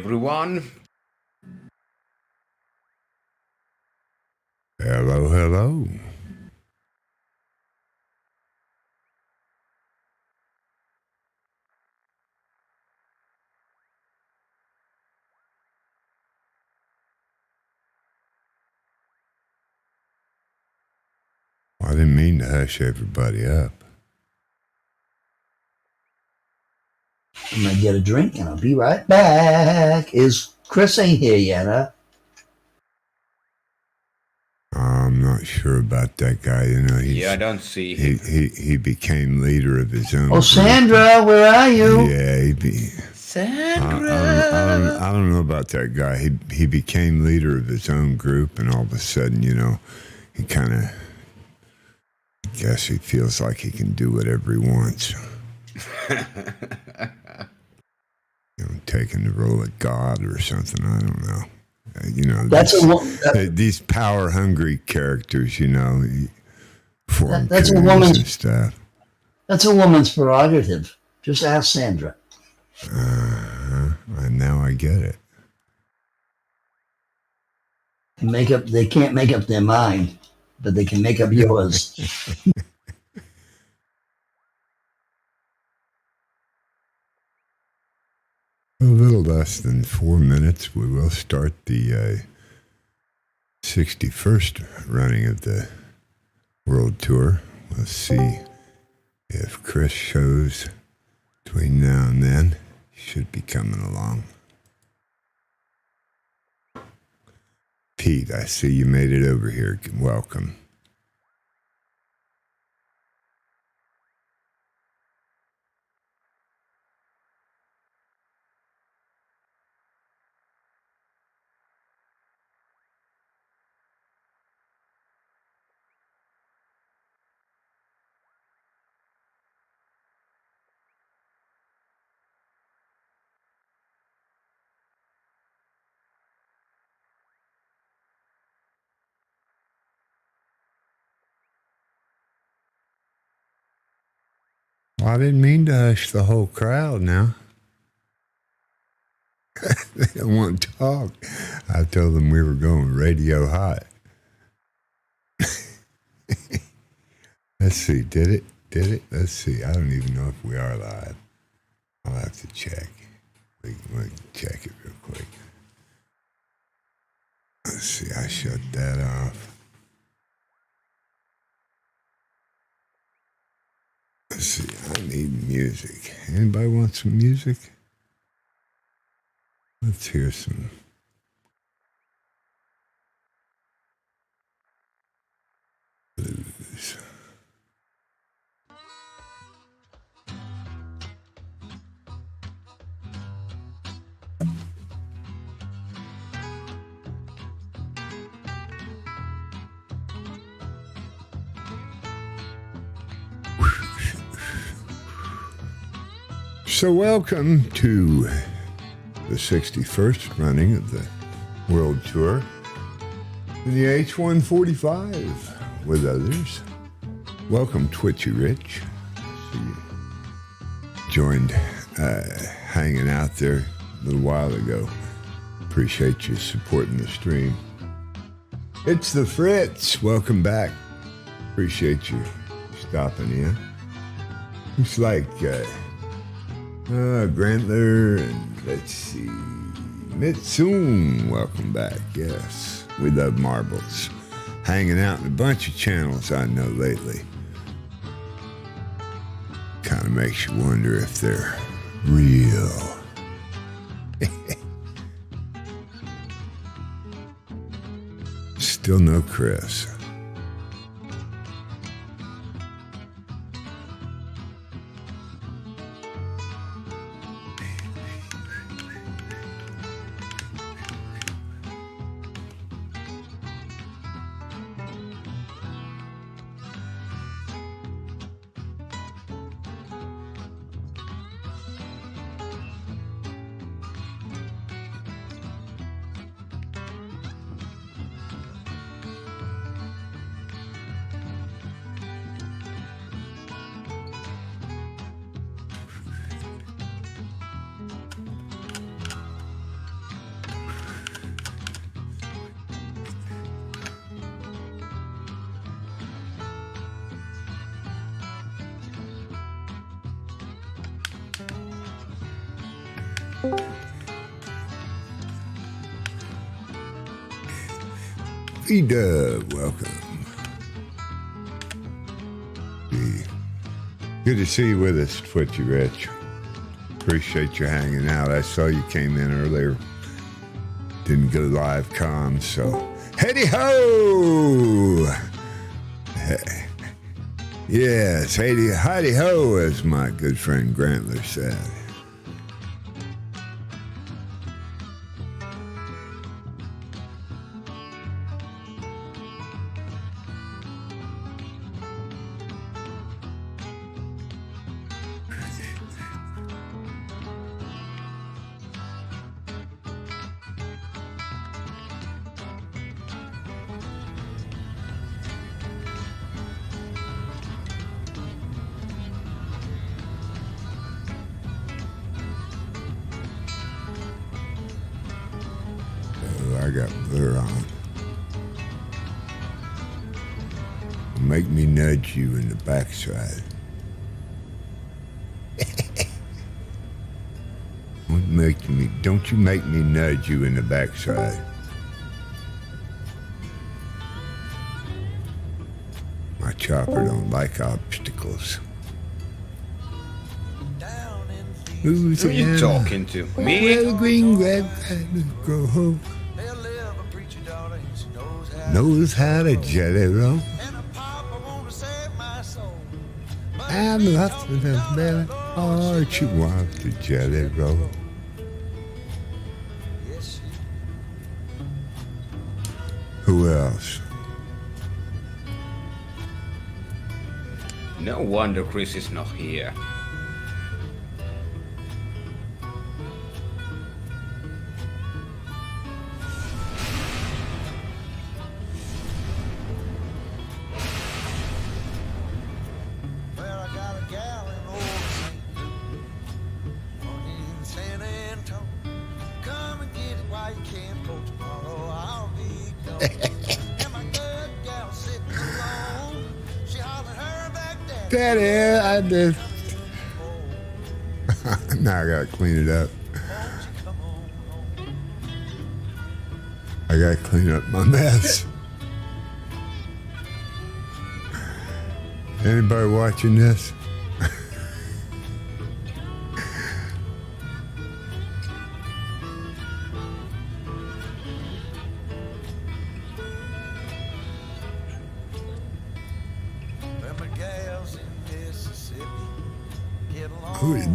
everyone. Hello, hello. I didn't mean to hush everybody up. I'm going to get a drink and I'll be right back. Is Chris ain't here yet, huh? I'm not sure about that guy. You know, I don't see him. He became leader of his own. Oh, group. Sandra, where are you? Yeah, Sandra. I don't know about that guy. He became leader of his own group, and all of a sudden, you know, he kind of, I guess he feels like he can do whatever he wants. You know, taking the role of God or something. I don't know. You know, these power-hungry characters, you know, form that's a woman's and stuff. That's a woman's prerogative. Just ask Sandra. And now I get it. They can't make up their mind, but they can make up yours. A little less than 4 minutes, we will start the 61st running of the World Tour. We'll see if Chris shows between now and then. He should be coming along. Pete, I see you made it over here. Welcome. Well, I didn't mean to hush the whole crowd now. They don't want to talk. I told them we were going radio hot. Let's see, did it? Let's see. I don't even know if we are live. I'll have to check. We can check it real quick. Let's see, I shut that off. Let's see, I need music. Anybody want some music? Let's hear some. Blues. So welcome to the 61st running of the World Tour in the H145 with others. Welcome, Twitchy Rich. See you joined hanging out there a little while ago. Appreciate you supporting the stream. It's the Fritz. Welcome back. Appreciate you stopping in. Looks like Grantler, and let's see, Mitsum, welcome back. Yes, we love marbles. Hanging out in a bunch of channels I know lately. Kind of makes you wonder if they're real. Still no Chris. V-Dub, welcome. Good to see you with us, Twitchy Rich. Appreciate you hanging out. I saw you came in earlier. Didn't go live comms, so heady ho! Hey. Yes, heidi ho, as my good friend Grantler said. I got blur on. Make me nudge you in the backside. Don't you make me nudge you in the backside. My chopper don't like obstacles. Who are you talking to? Me? Where the green grass grow home. Knows how to jelly roll. I'm lost in the belly. Aren't you want to jelly roll? Who else? No wonder Chris is not here. Daddy, I did. Now I gotta clean it up. I gotta clean up my mess. Anybody watching this?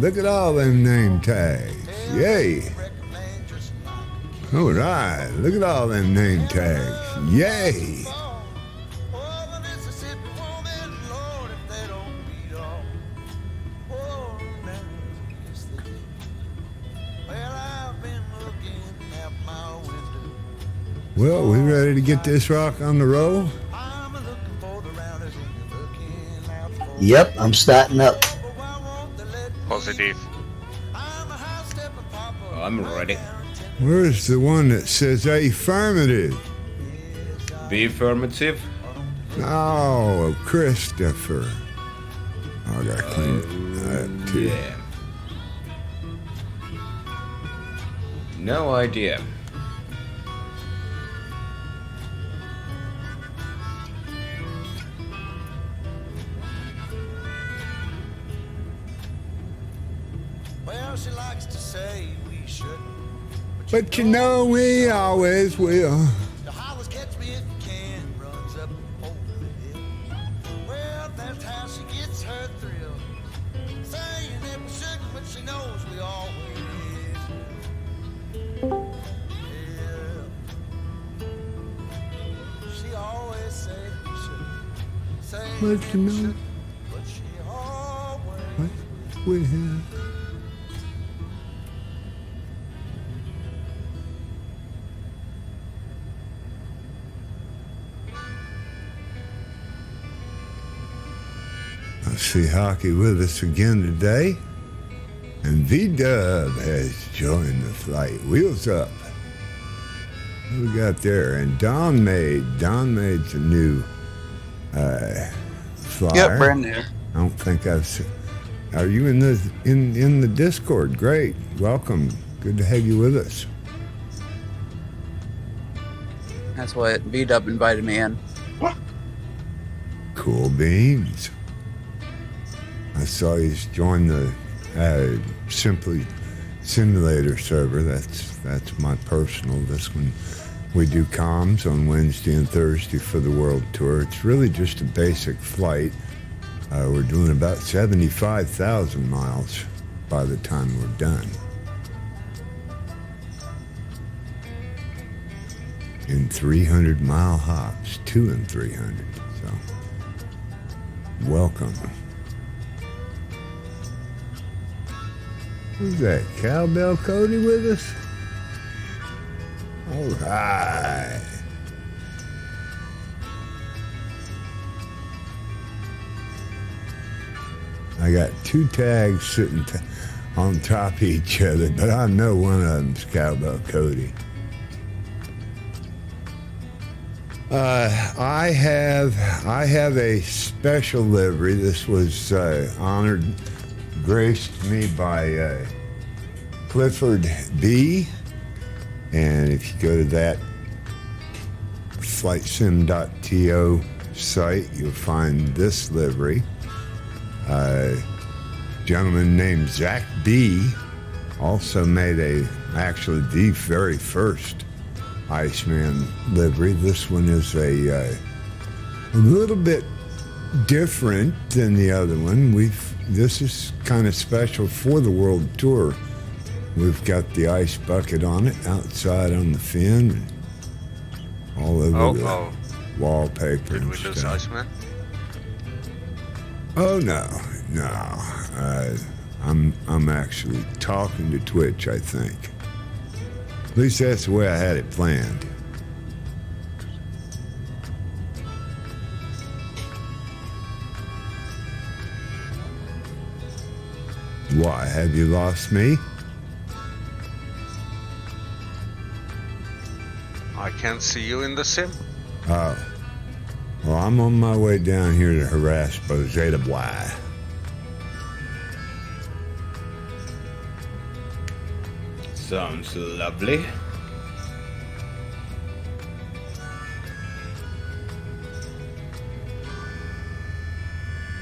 Look at all them name tags. Yay. All right. Look at all them name tags. Yay. Well, we ready to get this rock on the roll? Yep, I'm starting up. Positive. I'm ready. Where's the one that says affirmative? Be affirmative. Oh, Christopher. Oh, I gotta clean that too. Yeah. No idea. She likes to say we shouldn't, but you know we always will. the hollers catch me if you can, runs up over the hill. Well, that's how she gets her thrill. Saying that we shouldn't, but she knows we always will. Yeah. She always said we shouldn't. Say But you we know, shouldn't, but she always we have. I see Hockey with us again today. And V-Dub has joined the flight. Wheels up. What we got there? And Don made's a new flyer. Yep, brand new. I don't think I've seen. Are you in the Discord? Great. Welcome. Good to have you with us. That's what V-Dub invited me in. Cool beans. I saw he's joined the Simply Simulator server. That's my personal. This one, we do comms on Wednesday and Thursday for the World Tour. It's really just a basic flight. We're doing about 75,000 miles by the time we're done. In 300-mile hops, 2 and 300. So, welcome. Who's that? Cowbell Cody with us? All right. I got 2 tags sitting on top of each other, but I know one of them's Cowbell Cody. I have a special livery. This was graced me by Clifford B. And if you go to that flightsim.to site, you'll find this livery. A gentleman named Zach B. also made actually the very first Iceman livery. This one is a little bit different than the other one. This is kind of special for the World Tour. We've got the ice bucket on it outside on the fin, and all over the wallpaper. Did and we lose stuff. Iceman? Oh no. I'm actually talking to Twitch, I think. At least that's the way I had it planned. Why, have you lost me? I can't see you in the sim. Oh. Well, I'm on my way down here to harass Bozeta Boy. Sounds lovely.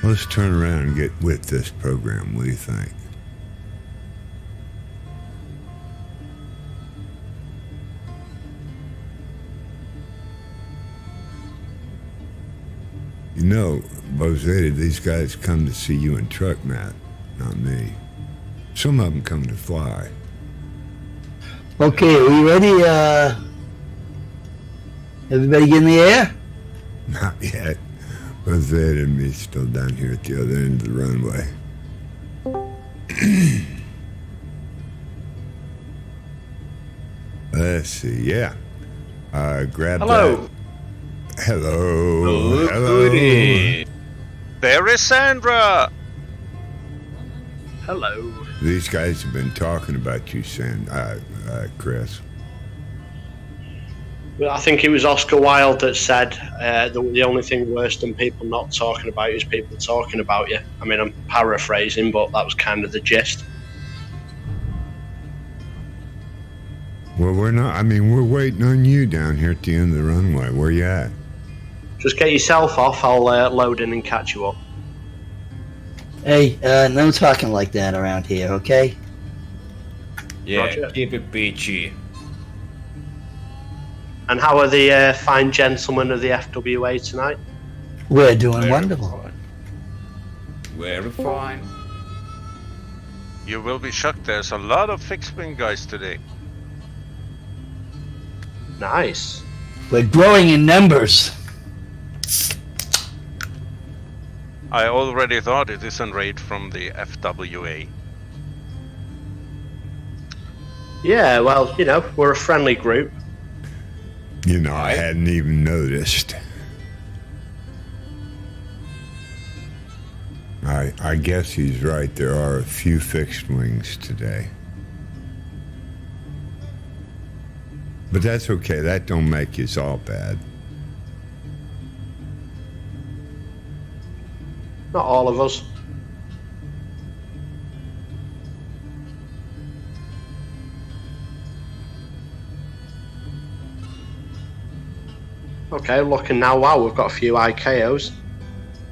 Let's turn around and get with this program. What do you think? You know, Bozeta, these guys come to see you in truck, Matt, not me. Some of them come to fly. Okay, are we ready? Everybody get in the air? Not yet. Bozeta and me still down here at the other end of the runway. Let's see, yeah. Grab Hello. that. Hello. Goody. There is Sandra! Hello. These guys have been talking about you, Chris. Well, I think it was Oscar Wilde that said the only thing worse than people not talking about you is people talking about you. I mean, I'm paraphrasing, but that was kind of the gist. Well, we're not. I mean, we're waiting on you down here at the end of the runway. Where you at? Just get yourself off, I'll load in and catch you up. Hey, no talking like that around here, okay? Yeah, Roger. keep it peachy. And how are the fine gentlemen of the FWA tonight? We're doing Very wonderful. fine. Very fine. You will be shocked, there's a lot of fixed wing guys today. Nice. We're growing in numbers. I already thought it is a raid from the FWA. Yeah, well, you know, we're a friendly group. You know, I hadn't even noticed. I guess he's right. There are a few fixed wings today. But that's okay. That don't make us all bad. Not all of us. Okay, looking now. Wow, we've got a few IKOs.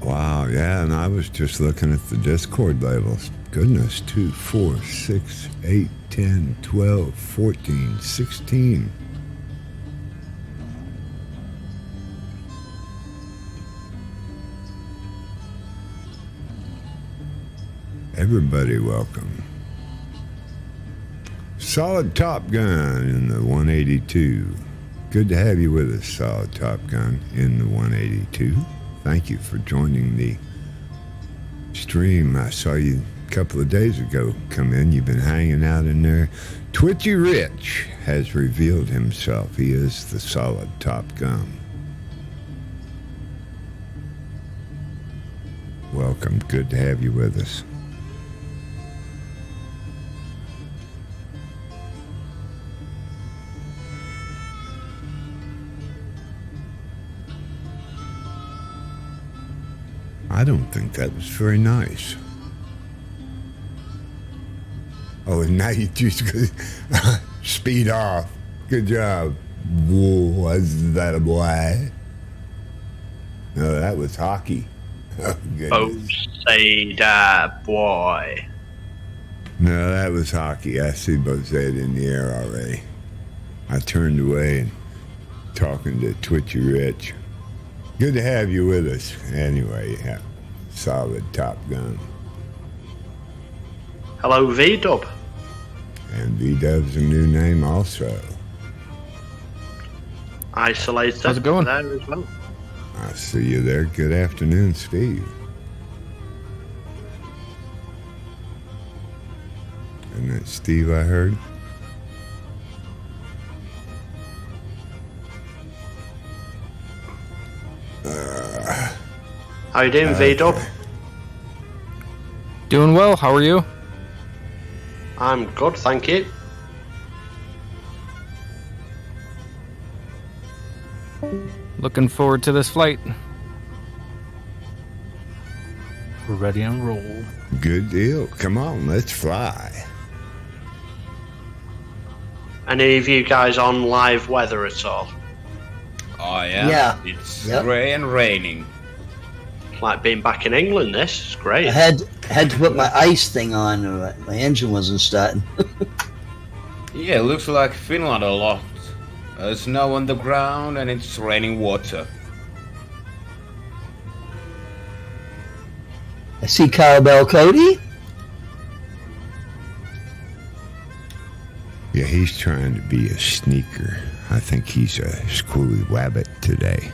Wow, yeah, and I was just looking at the Discord labels. Goodness, 2, 4, 6, 8, 10, 12, 14, 16. Everybody welcome. Solid Top Gun in the 182. Good to have you with us, Solid Top Gun in the 182. Thank you for joining the stream. I saw you a couple of days ago come in. You've been hanging out in there. Twitchy Rich has revealed himself. He is the Solid Top Gun. Welcome. Good to have you with us. I don't think that was very nice. Oh, and now you just speed off. Good job. Was that a boy? No, that was hockey. Oh, goodness. Say that, boy. No, that was hockey. I see Bozette in the air already. I turned away and talking to Twitchy Rich. Good to have you with us. Anyway, yeah, Solid Top Gun. Hello, V-Dub. And V-Dub's a new name also. Isolated. How's it going? There as well. I see you there. Good afternoon, Steve. Isn't that Steve I heard? How you doing, V-Dub? Doing well. How are you? I'm good, thank you. Looking forward to this flight. We're ready and roll. Good deal. Come on, let's fly. Any of you guys on live weather at all? Oh, yeah? Yeah. It's Yep. grey and raining. Like being back in England, this is great. I had to put my ice thing on. My engine wasn't starting. Yeah, it looks like Finland a lot. Snow on the ground and it's raining water. I see Cowbell Cody. Yeah, he's trying to be a sneaker. I think he's a schooly wabbit today.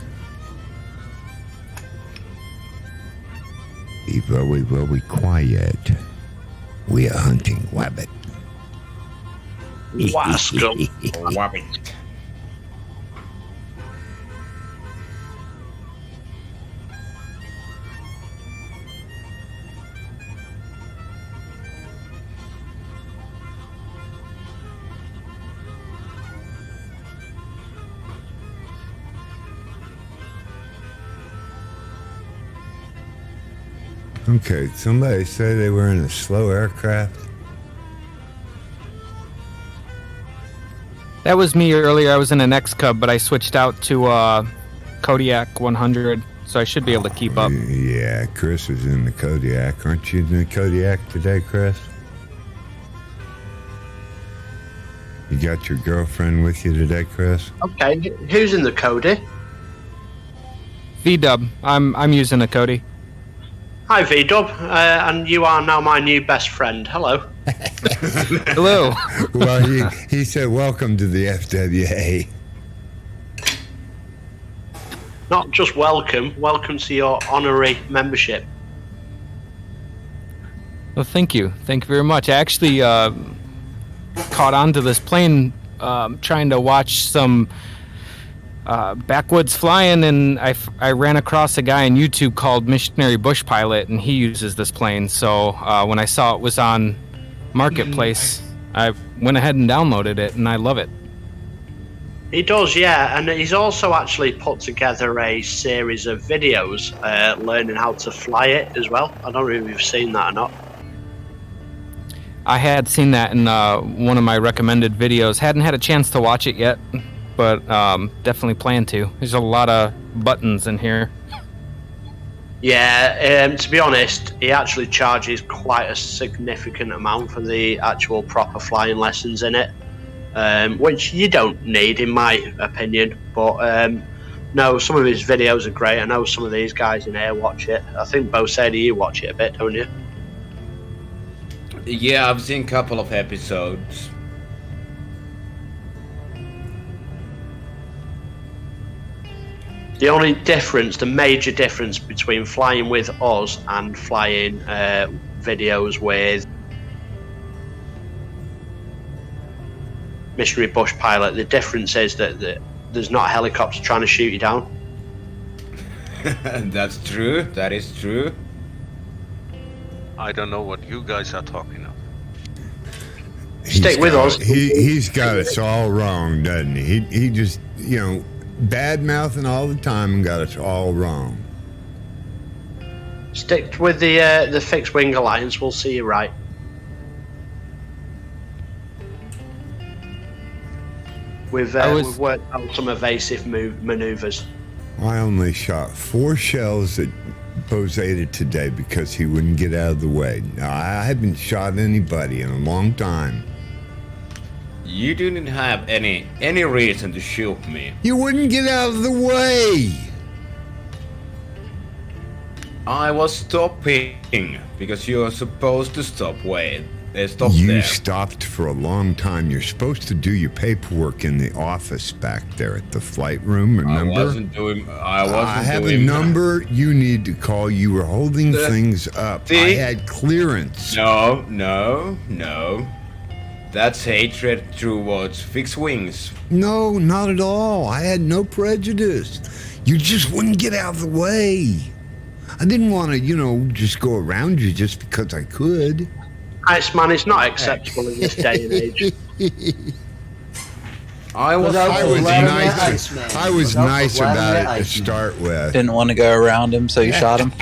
Be very, very quiet. We are hunting wabbit. Wascal. Wabbit. Okay, somebody say they were in a slow aircraft. That was me earlier. I was in an X-Cub, but I switched out to Kodiak 100, so I should be able to keep up. Yeah, Chris is in the Kodiak. Aren't you in the Kodiak today, Chris? You got your girlfriend with you today, Chris? Okay, who's in the Cody? V-Dub. I'm using a Cody. Hi, V-Dub, and you are now my new best friend. Hello. Hello. Well, he said, welcome to the FWA. Not just welcome to your honorary membership. Well, thank you. Thank you very much. I actually caught on to this plane trying to watch some backwoods flying, and I ran across a guy on YouTube called Missionary Bush Pilot, and he uses this plane. So when I saw it was on Marketplace, I went ahead and downloaded it, and I love it. He does, yeah, and he's also actually put together a series of videos learning how to fly it as well. I don't know if you've seen that or not. I had seen that in one of my recommended videos. Hadn't had a chance to watch it yet. but definitely plan to. There's a lot of buttons in here. Yeah, to be honest, he actually charges quite a significant amount for the actual proper flying lessons in it, which you don't need, in my opinion. But no, some of his videos are great. I know some of these guys in here watch it. I think both said you watch it a bit, don't you? Yeah, I've seen a couple of episodes. The only difference, the major difference between flying with us and flying videos with Missionary Bush Pilot, the difference is that there's not a helicopter trying to shoot you down. That's true. That is true. I don't know what you guys are talking of. Stick with us. He's got us all wrong, doesn't he? He just, bad mouthing all the time and got us all wrong. Stick with the Fixed Wing Alliance. We'll see you right. We've worked out some evasive maneuvers. I only shot 4 shells at Bozeta today because he wouldn't get out of the way. Now, I haven't shot anybody in a long time. You didn't have any reason to shoot me. You wouldn't get out of the way. I was stopping because you're supposed to stop. Stop you there. stopped for a long time. You're supposed to do your paperwork in the office back there at the flight room, remember? I have a number you need to call. You were holding things up. I had clearance. No. That's hatred towards fixed wings. No, not at all. I had no prejudice. You just wouldn't get out of the way. I didn't want to, just go around you just because I could. Iceman, it's not acceptable in this day and age. I was nice about it to start with. Didn't want to go around him, so you shot him?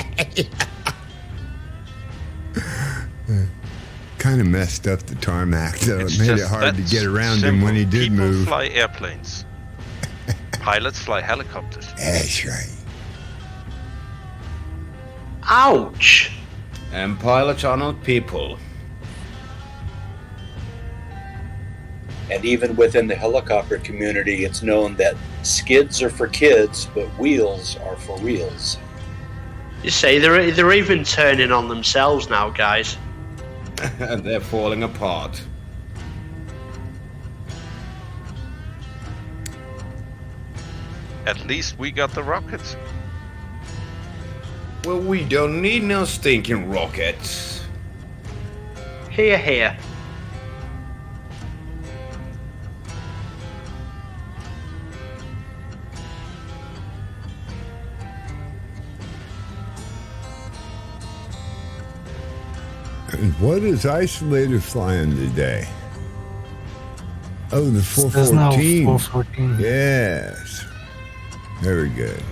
Kind of messed up the tarmac, though. It made it hard to get around him when he did People move. fly airplanes. Pilots fly helicopters. That's right. Ouch! And pilots are not people. And even within the helicopter community, it's known that skids are for kids, but wheels are for reals. You see, they're even turning on themselves now, guys. They're falling apart. At least we got the rockets. Well, we don't need no stinking rockets. Here. And what is Isolator flying today? Oh, the 414. 414. Yes. Very good.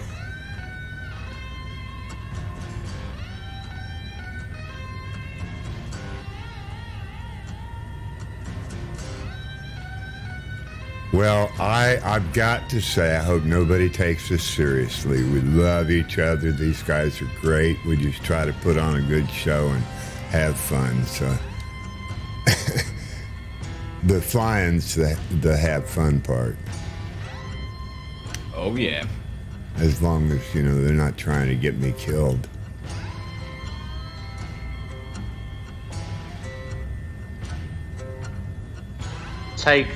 Well, I've got to say, I hope nobody takes us seriously. We love each other. These guys are great. We just try to put on a good show and have fun. So the flying's the have fun part. Oh, yeah. As long as, they're not trying to get me killed. Take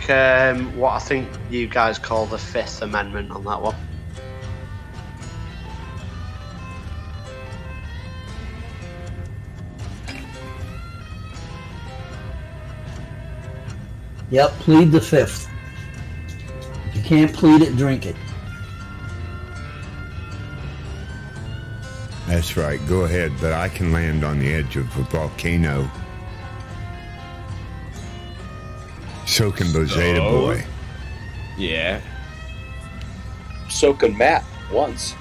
what I think you guys call the Fifth Amendment on that one. Yep, plead the Fifth. If you can't plead it, drink it. That's right. Go ahead, but I can land on the edge of a volcano. So can Bozeta Boy. Yeah. So can Matt, once.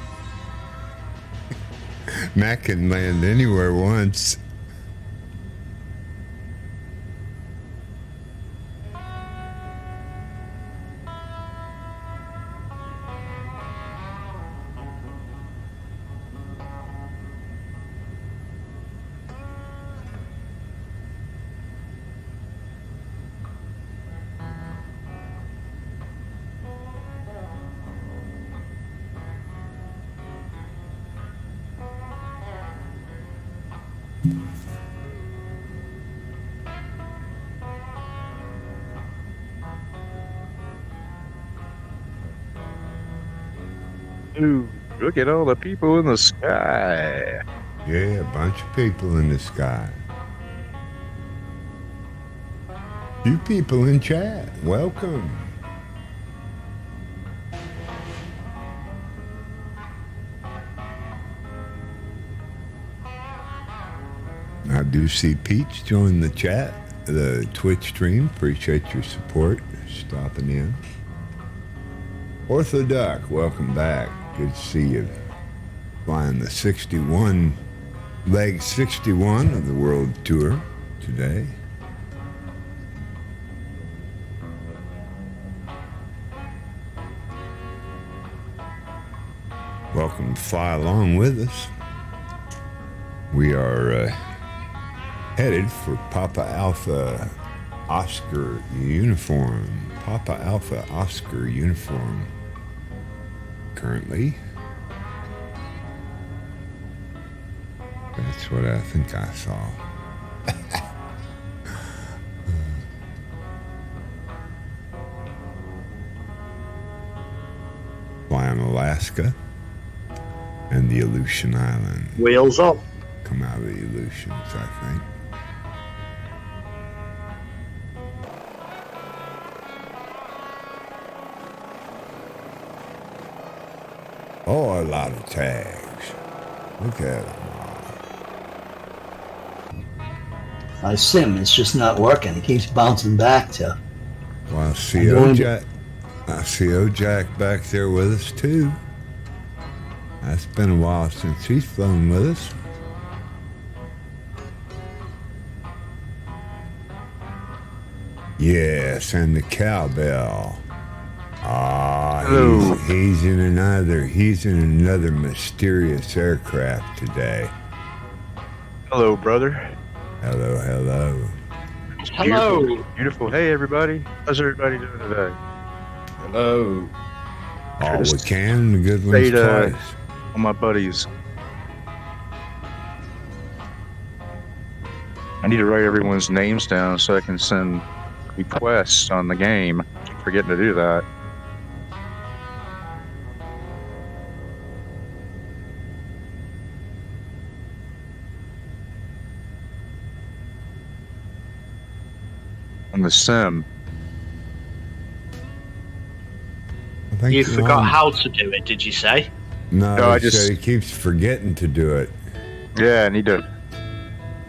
Matt can land anywhere once. Ooh, look at all the people in the sky. Yeah, a bunch of people in the sky. You people in chat, welcome. I do see Peach join the chat, the Twitch stream. Appreciate your support, stopping in. Orthodoc, welcome back. Good to see you. Flying the 61, leg 61 of the world tour today. Welcome to fly along with us. We are headed for Papa Alpha Oscar uniform. Papa Alpha Oscar uniform currently. That's what I think I saw. Flying Alaska and the Aleutian Island. Wheels up. Come out of the Aleutians, I think. Oh, a lot of tags. Look at them all. My sim is just not working. It keeps bouncing back to. Well, I see Ojack. I see Ojack back there with us too. It's been a while since he's flown with us. Yes, and the cowbell. He's in another mysterious aircraft today. Hello, brother. Hello. Hello. Beautiful. Hey, everybody. How's everybody doing today? Hello. All we can, the good ones twice. On my buddies. I need to write everyone's names down so I can send requests on the game. Keep forgetting to do that. On the sim. You forgot how to do it, did you say? No, I just said he keeps forgetting to do it. Yeah, I need to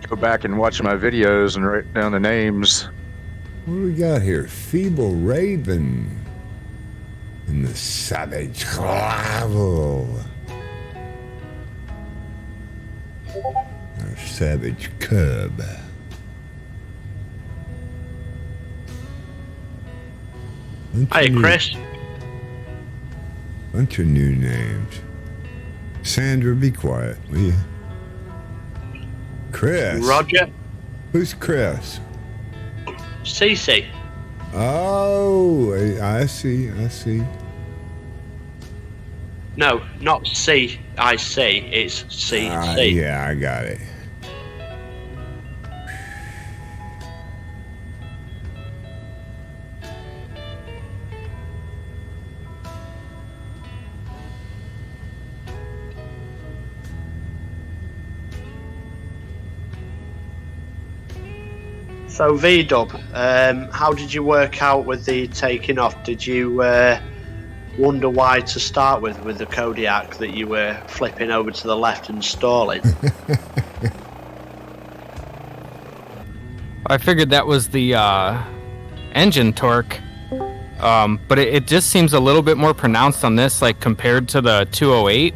go back and watch my videos and write down the names. What do we got here? Feeble Raven and the Savage Gravel. Our Savage Cub. Hey, Chris. Bunch of new names. Sandra, be quiet, will you? Chris. Roger. Who's Chris? Cece. Oh, I see. No, not C. IC. It's CC. Yeah, I got it. So V-Dub, how did you work out with the taking off? Did you wonder why to start with the Kodiak that you were flipping over to the left and stalling? I figured that was the engine torque, but it just seems a little bit more pronounced on this, like compared to the 208.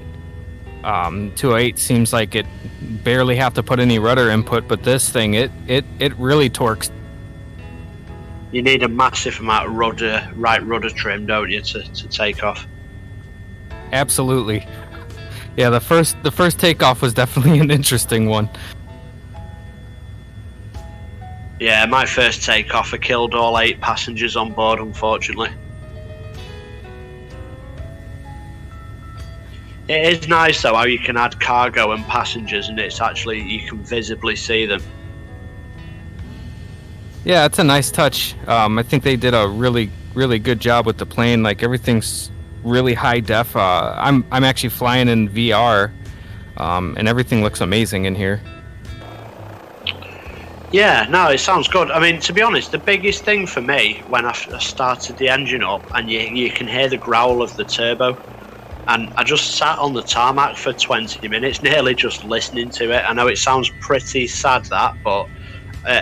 208 seems like it barely have to put any rudder input, but this thing, it really torques. You need a massive amount of right rudder trim, don't you, to take off? Absolutely. Yeah, the first takeoff was definitely an interesting one. Yeah, my first takeoff, I killed all 8 passengers on board, unfortunately. It is nice though how you can add cargo and passengers, and it's actually you can visibly see them. Yeah, it's a nice touch. I think they did a really good job with the plane. Like everything's really high def. I'm actually flying in VR, and everything looks amazing in here. Yeah, no, it sounds good. I mean, to be honest, the biggest thing for me when I started the engine up, and you can hear the growl of the turbo, and I just sat on the tarmac for 20 minutes, nearly just listening to it. I know it sounds pretty sad that, but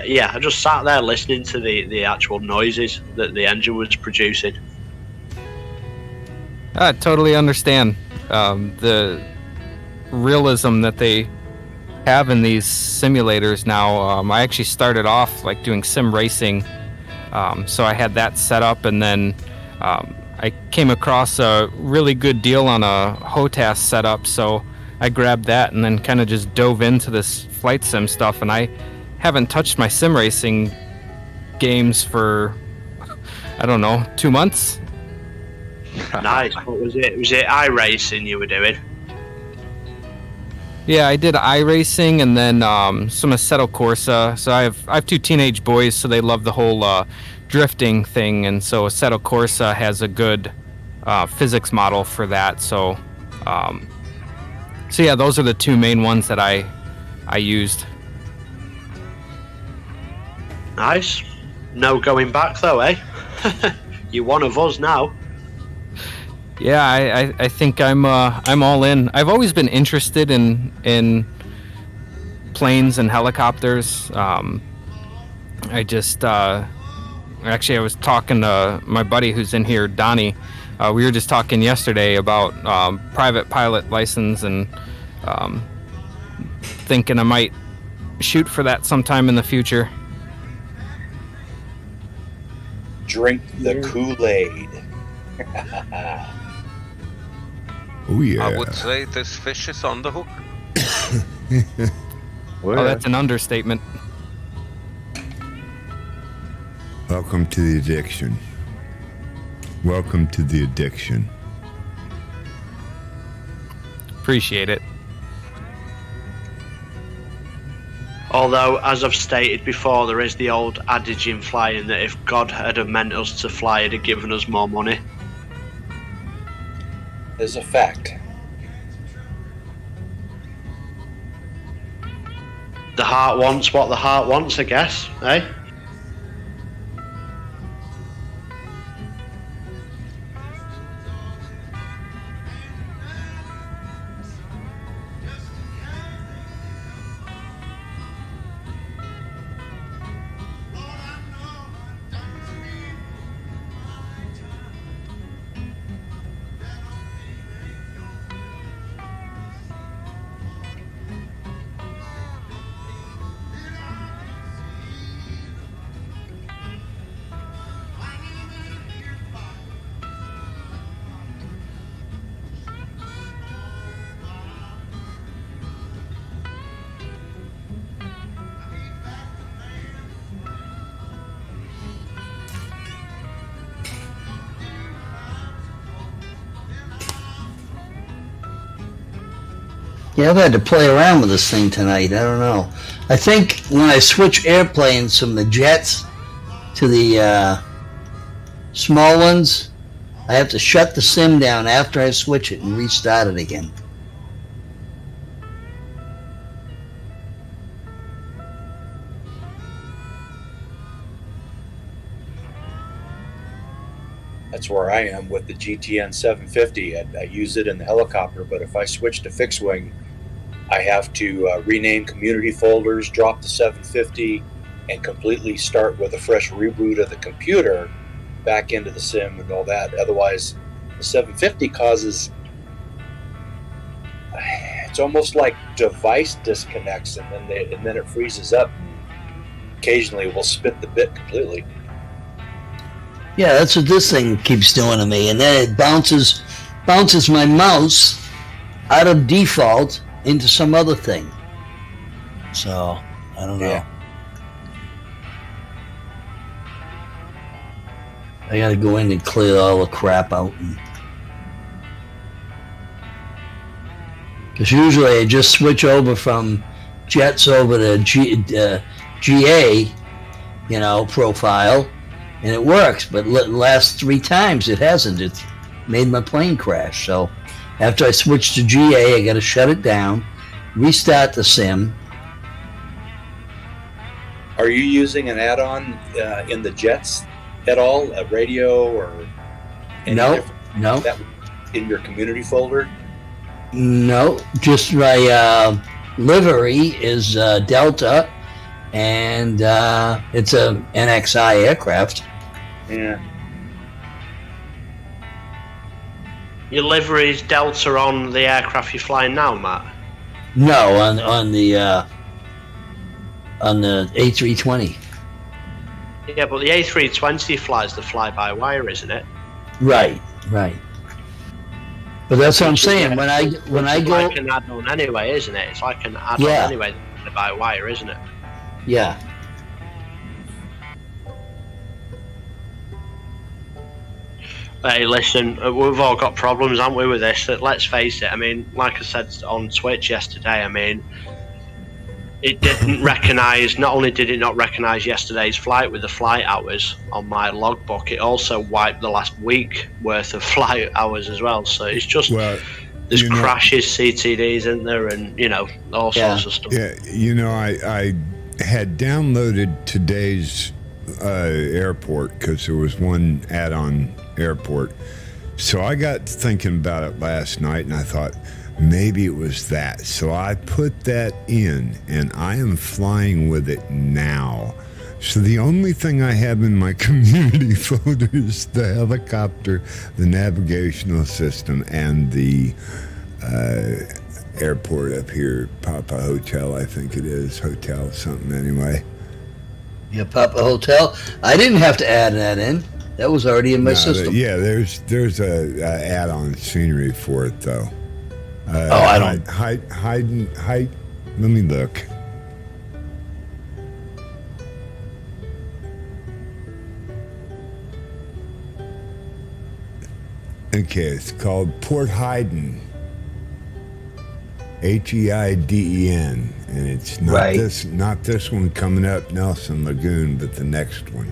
yeah, I just sat there listening to the actual noises that the engine was producing. I totally understand the realism that they have in these simulators now. I actually started off like doing sim racing, so I had that set up, and then I came across a really good deal on a HOTAS setup, so I grabbed that and then kind of just dove into this flight sim stuff, and I haven't touched my sim racing games for, I don't know, 2 months. Nice. What was it? Was it iRacing you were doing? Yeah, I did iRacing and then some Assetto Corsa. So I have 2 teenage boys, so they love the whole drifting thing, and so Assetto Corsa has a good physics model for that. So yeah, those are the 2 main ones that I used. Nice. No going back though, eh? You're one of us now. Yeah, I think I'm all in. I've always been interested in planes and helicopters. I just actually I was talking to my buddy who's in here, Donnie. We were just talking yesterday about private pilot license, and thinking I might shoot for that sometime in the future. Drink the Kool-Aid. Oh yeah. I would say this fish is on the hook. Oh, that's an understatement. Welcome to the addiction. Welcome to the addiction. Appreciate it. Although, as I've stated before, there is the old adage in flying that if God had have meant us to fly, he'd have given us more money. Is a fact. The heart wants what the heart wants, I guess, eh? Yeah, I've had to play around with this thing tonight. I don't know. I think when I switch airplanes from the jets to the small ones, I have to shut the sim down after I switch it and restart it again. That's where I am with the GTN 750. I use it in the helicopter, but if I switch to fixed wing, I have to rename community folders, drop the 750, and completely start with a fresh reboot of the computer back into the sim and all that. Otherwise, the 750 causes, it's almost like device disconnects, and then it freezes up. Occasionally, it will spit the bit completely. Yeah, that's what this thing keeps doing to me, and then it bounces my mouse out of default into some other thing. So I don't know. Yeah. I gotta go in and clear all the crap out. Because usually I just switch over from jets over to GA, profile, and it works. But last 3 times it hasn't. It's made my plane crash. So after I switch to GA, I got to shut it down, restart the sim. Are you using an add-on in the jets at all? A radio or No. that in your community folder? No, just my livery is Delta, and it's a NXI aircraft. Yeah. Your livery is Delta on the aircraft you're flying now, Matt? No, on the A320. Yeah, but the A320 flies the fly-by-wire, isn't it? Right. But that's what I'm saying. When I go, like an add-on anyway, isn't it? It's like an add-on anyway, by wire, isn't it? Yeah. Hey, listen, we've all got problems, haven't we, with this? Let's face it. I mean, like I said on Twitch yesterday, I mean, it didn't recognise. Not only did it not recognise yesterday's flight with the flight hours on my logbook, it also wiped the last week worth of flight hours as well. So it's just there's crashes, CTDs, isn't there, and all sorts of stuff. Yeah, I had downloaded today's airport because there was one add-on airport. So I got thinking about it last night, and I thought maybe it was that. So I put that in, and I am flying with it now. So the only thing I have in my community folder is the helicopter, the navigational system, and the airport up here, Papa Hotel, I think it is. Hotel something anyway. Yeah, Papa Hotel. I didn't have to add that in. That was already in my system. There's a add-on scenery for it though. I don't. Height. Let me look. Okay, it's called Port Heiden. Heiden, and it's not this one coming up Nelson Lagoon, but the next one.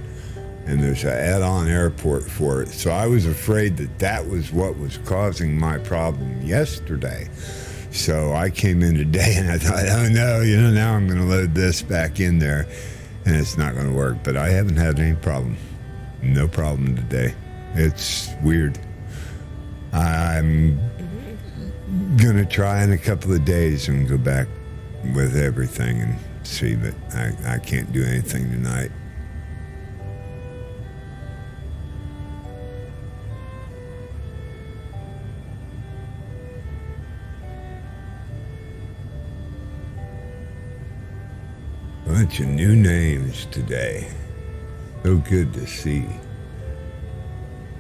And there's an add-on airport for it. So I was afraid that was what was causing my problem yesterday. So I came in today and I thought, oh no, now I'm going to load this back in there, and it's not going to work. But I haven't had any problem. No problem today. It's weird. I'm going to try in a couple of days and go back with everything and see, but I can't do anything tonight. Bunch of new names today. So good to see.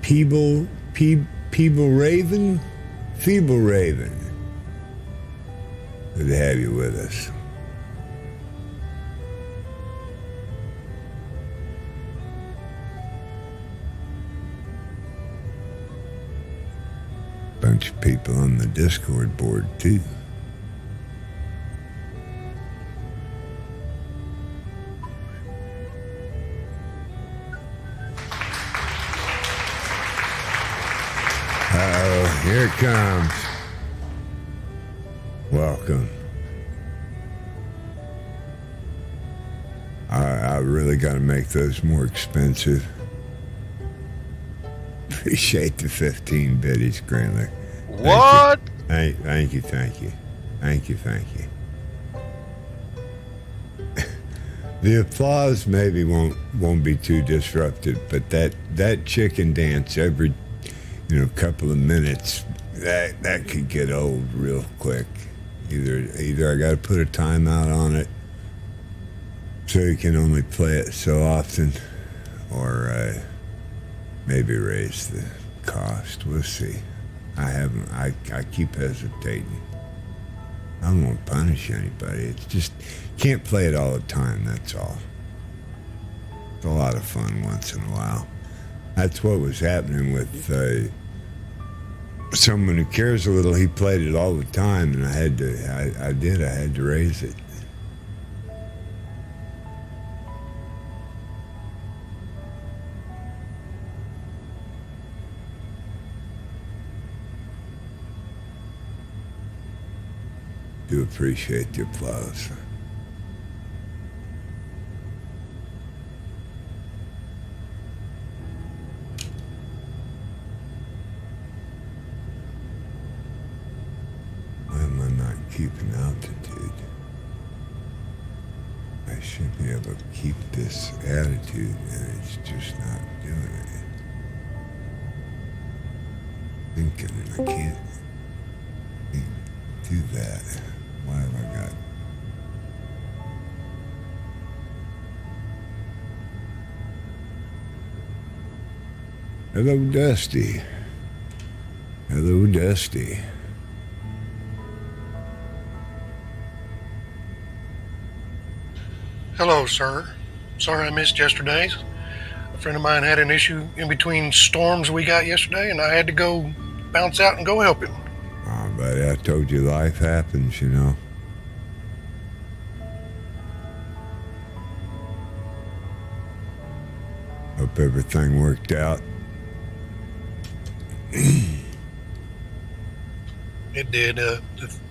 Feeble Raven. Good to have you with us. Bunch of people on the Discord board too. Here it comes. Welcome. I really got to make those more expensive. Appreciate the 15 biddies, Grantler. What? Thank you. The applause maybe won't be too disruptive, but that chicken dance every couple of minutes, that could get old real quick. Either I got to put a timeout on it so you can only play it so often, or maybe raise the cost. We'll see. I keep hesitating. I don't want to punish anybody. It's just can't play it all the time. That's all. It's a lot of fun once in a while. That's what was happening with someone who cares a little, he played it all the time, and I had to raise it. Do appreciate the applause. Why am I not keeping altitude? I should be able to keep this attitude, and it's just not doing it. Thinking I can't do that. Why have I got? Hello, Dusty. Hello, Dusty. Hello, sir. Sorry I missed yesterday's. A friend of mine had an issue in between storms we got yesterday, and I had to go bounce out and go help him. Oh, buddy, I told you life happens, you know. Hope everything worked out. It did. The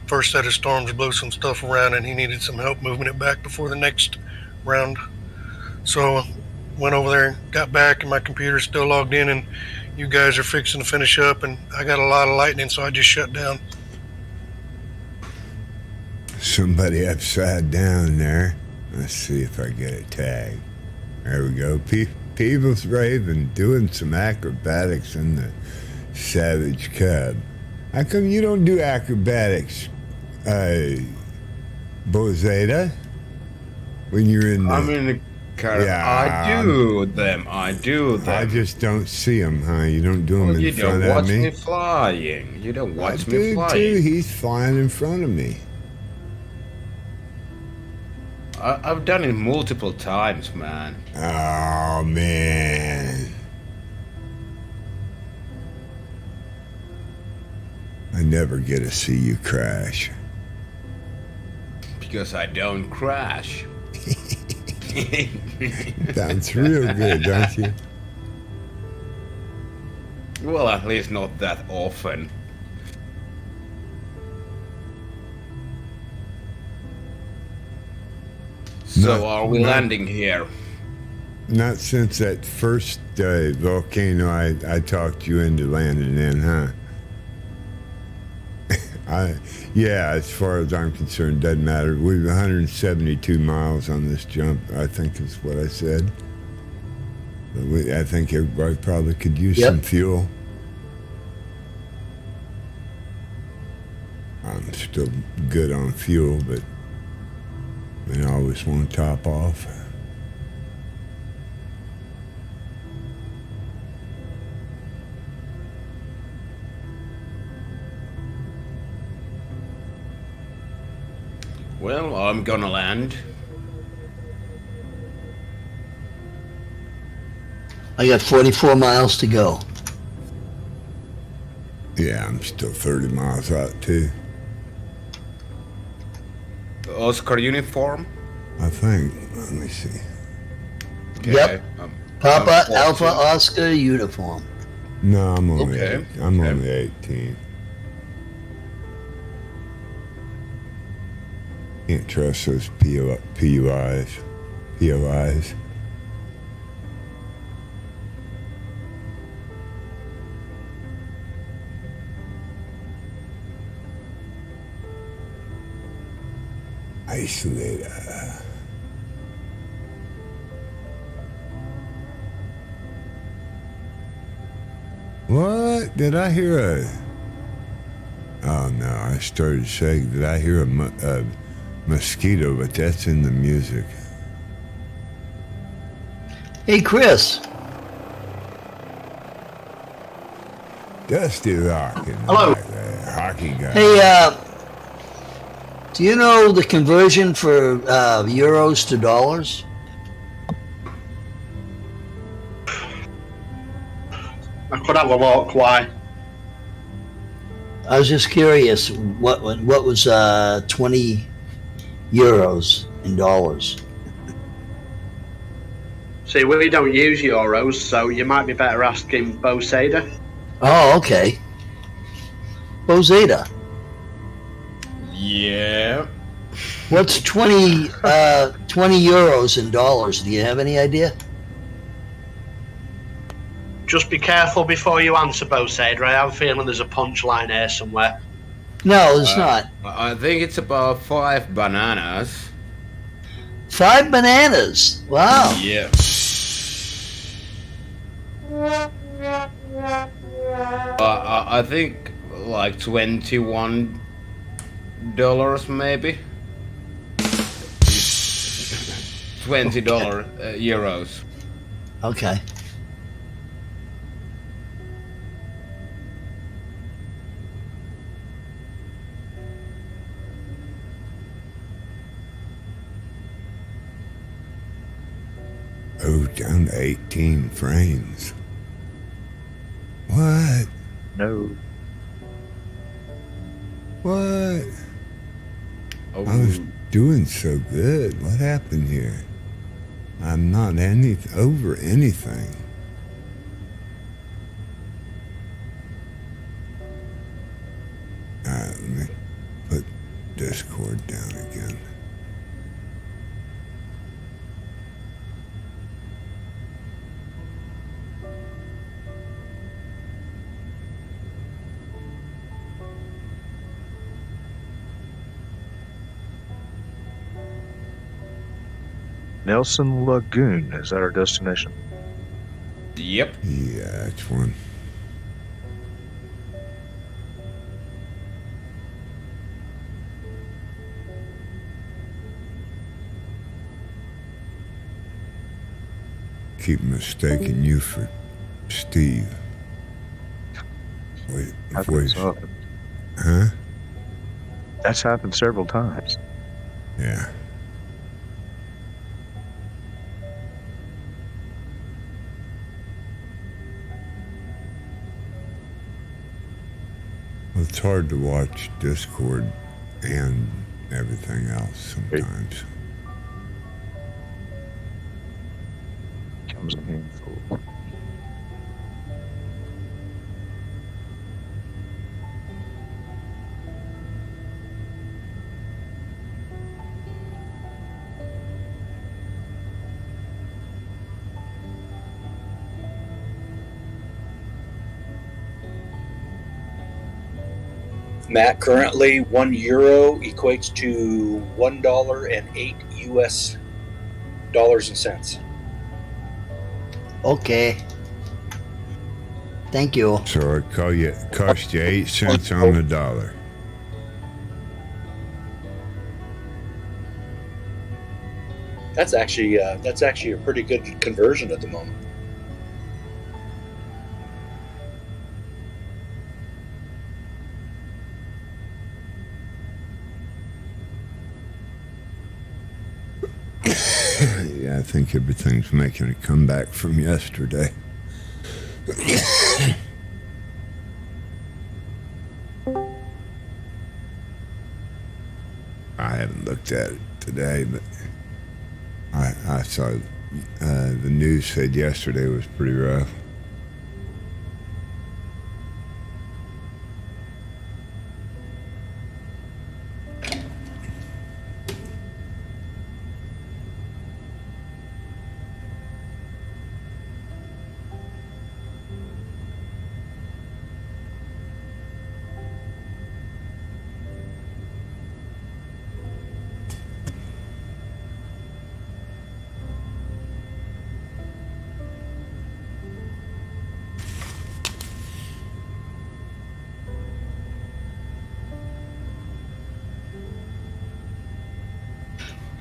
first set of storms blew some stuff around, and he needed some help moving it back before the next round. So went over there, got back, and my computer's still logged in, and you guys are fixing to finish up, and I got a lot of lightning, so I just shut down. Somebody upside down there. Let's see if I get a tag. There we go. People's Raven doing some acrobatics in the Savage Cub. How come you don't do acrobatics, Bozeta? When you're in the... I'm in the car. Yeah, I do them. I just don't see them, huh? You don't do them in front of me? You don't watch me flying. You don't watch me flying. Too. He's flying in front of me. I've done it multiple times, man. Oh, man. I never get to see you crash. Because I don't crash. Sounds real good, don't you? Well, at least not that often. So are we landing here? Not since that first volcano I talked you into landing in, huh? Yeah, as far as I'm concerned, doesn't matter. We've 172 miles on this jump, I think is what I said. But I think everybody probably could use some fuel. I'm still good on fuel, but I always want to top off. Well, I'm gonna land. I got 44 miles to go. Yeah, I'm still 30 miles out, too. Oscar uniform? I think. Let me see. Okay. Yep. Papa Alpha Oscar uniform. No, I'm only only 18. Can't trust those POIs. Isolator. What? Did I hear a... Oh, no. I started saying, did I hear a mosquito? But that's in the music. Hey, Chris. Dusty Rockin'. Hello. Hockey guy. Hey, do you know the conversion for euros to dollars? I could have a look. Why? I was just curious. What was 20 euros in dollars? See, we don't use euros, so you might be better asking Bo Sada. Oh, okay. Bozada. Yeah. What's 20 euros in dollars? Do you have any idea? Just be careful before you answer, Bo Sada. I have a feeling there's a punchline here somewhere. No, it's not. I think it's about 5 bananas. 5 bananas. Wow. Yeah. I think like $21 maybe. $20 euros. Okay. Oh, down to 18 frames. What? No. What? Oh. I was doing so good. What happened here? I'm not over anything. Alright, let me put Discord down again. Nelson Lagoon, is that our destination? Yep. Yeah, that's one. Keep mistaking you for Steve. Wait, huh? That's happened several times. Yeah. Well, it's hard to watch Discord and everything else sometimes. Comes a handful. Matt, currently €1 equates to $1.08 US dollars and cents. Okay. Thank you. So it cost you 8 cents on the dollar. That's actually a pretty good conversion at the moment. Yeah, I think everything's making a comeback from yesterday. I haven't looked at it today, but I saw the news said yesterday was pretty rough.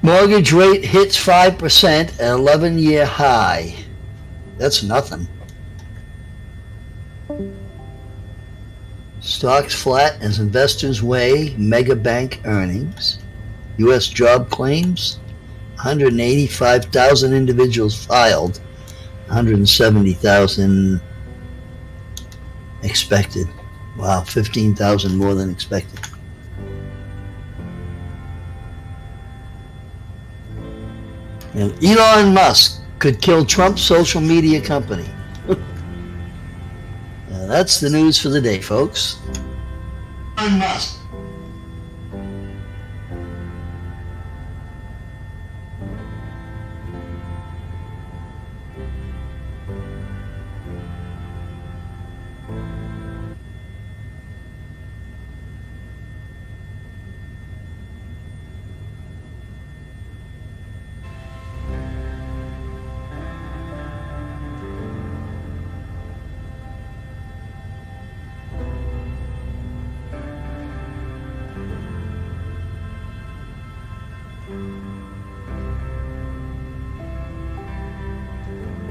Mortgage rate hits 5% at 11-year high. That's nothing. Stocks flat as investors weigh mega bank earnings. U.S. job claims. 185,000 individuals filed. 170,000 expected. Wow, 15,000 more than expected. And Elon Musk could kill Trump's social media company. That's the news for the day, folks. Elon Musk.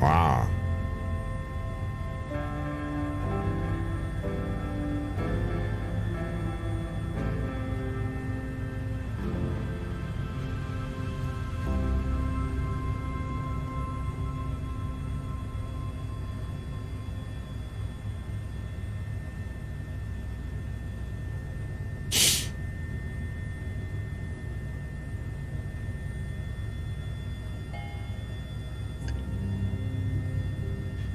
Wow.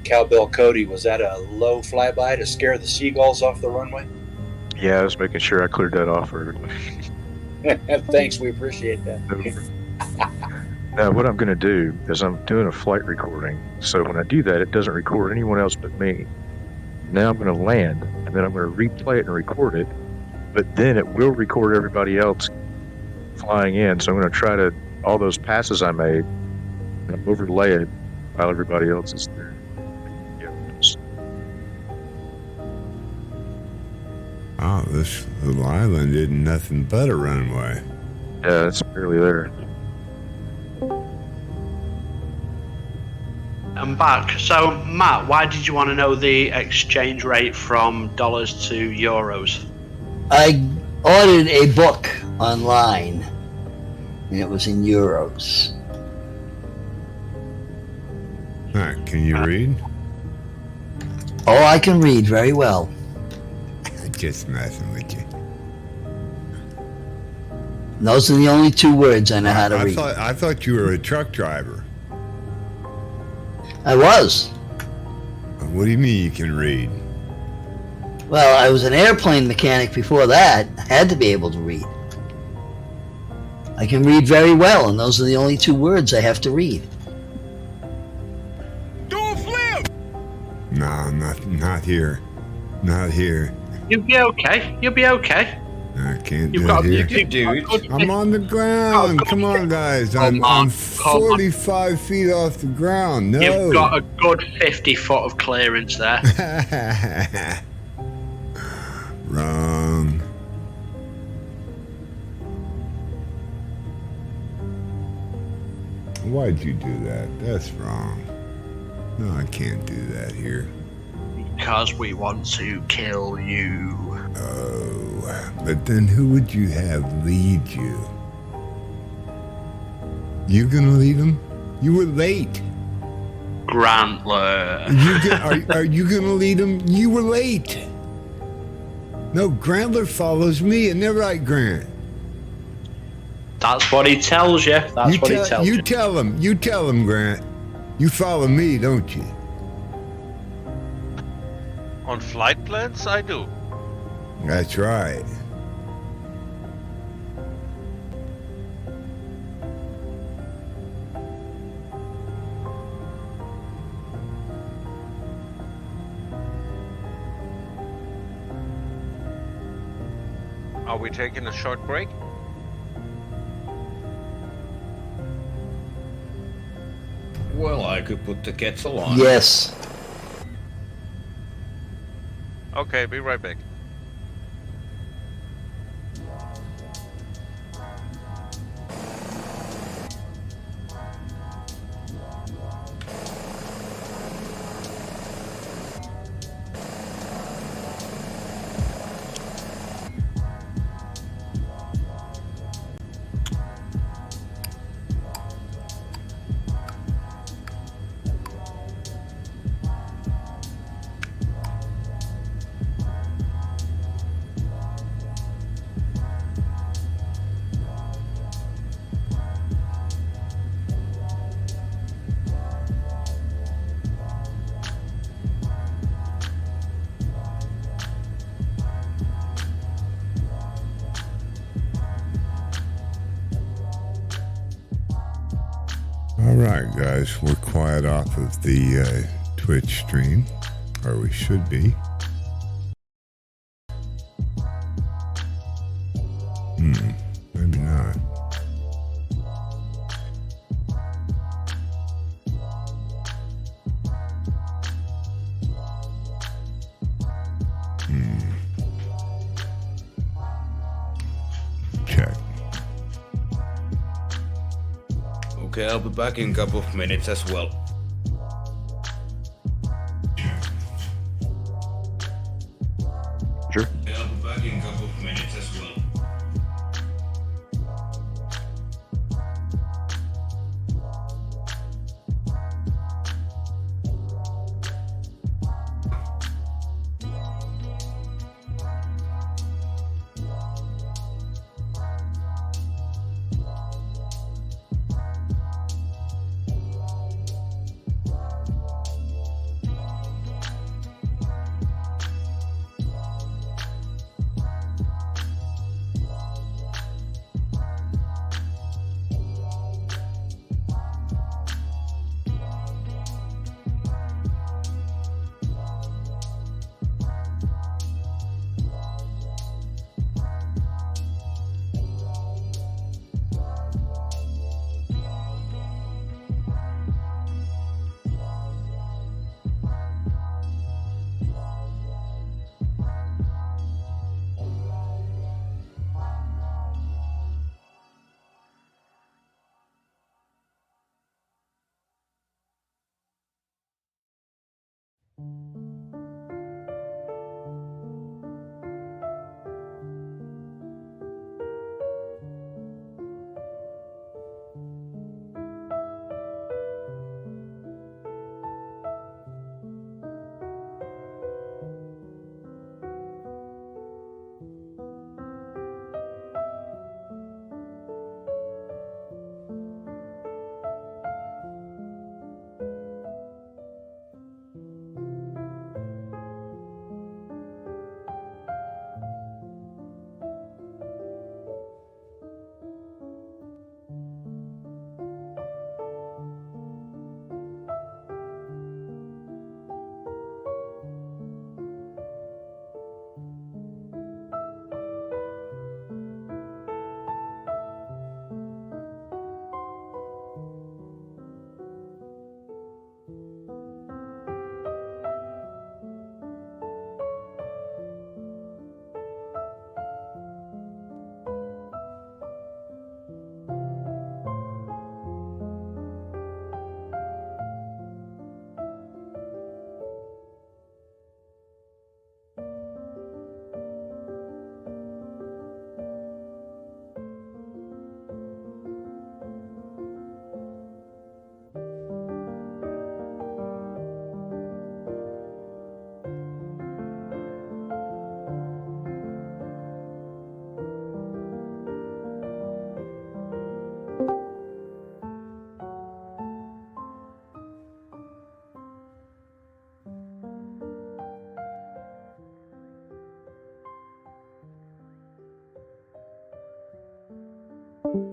Cowbell Cody, was that a low flyby to scare the seagulls off the runway? Yeah, I was making sure I cleared that off for everybody. Thanks, we appreciate that. Now, what I'm going to do is I'm doing a flight recording. So when I do that, it doesn't record anyone else but me. Now I'm going to land, and then I'm going to replay it and record it. But then it will record everybody else flying in. So I'm going to try to, all those passes I made, and overlay it while everybody else is there. Oh, this little island isn't nothing but a runway. Yeah, it's barely there. I'm back. So, Matt, why did you want to know the exchange rate from dollars to euros? I ordered a book online, and it was in euros. All right, can you read? Oh, I can read very well. Just messing with you. And those are the only two words I know how to read. I thought you were a truck driver. I was. What do you mean you can read? Well, I was an airplane mechanic before that. I had to be able to read. I can read very well, and those are the only two words I have to read. Do a flip! No, not here. Not here. You'll be okay. You'll be okay. I can't You've do got, it here. you've got I'm on the ground. Come on, guys. I'm 45 feet off the ground. No. You've got a good 50 foot of clearance there. Wrong. Why'd you do that? That's wrong. No, I can't do that here. Because we want to kill you. Oh, but then who would you have lead you? You gonna lead him? You were late. Grantler. Are you gonna lead him? You were late. No, Grantler follows me, and they're right, Grant. That's what he tells you. That's what he tells you. You tell him. You tell him, Grant. You follow me, don't you? On flight plans, I do. That's right. Are we taking a short break? Well, I could put the kettle on. Yes. Okay, be right back. right, guys, we're quiet off of the Twitch stream, or we should be. Maybe not. Check. Okay, I'll be back in a couple of minutes as well. Sure. Okay, I'll be back in a couple of minutes as well.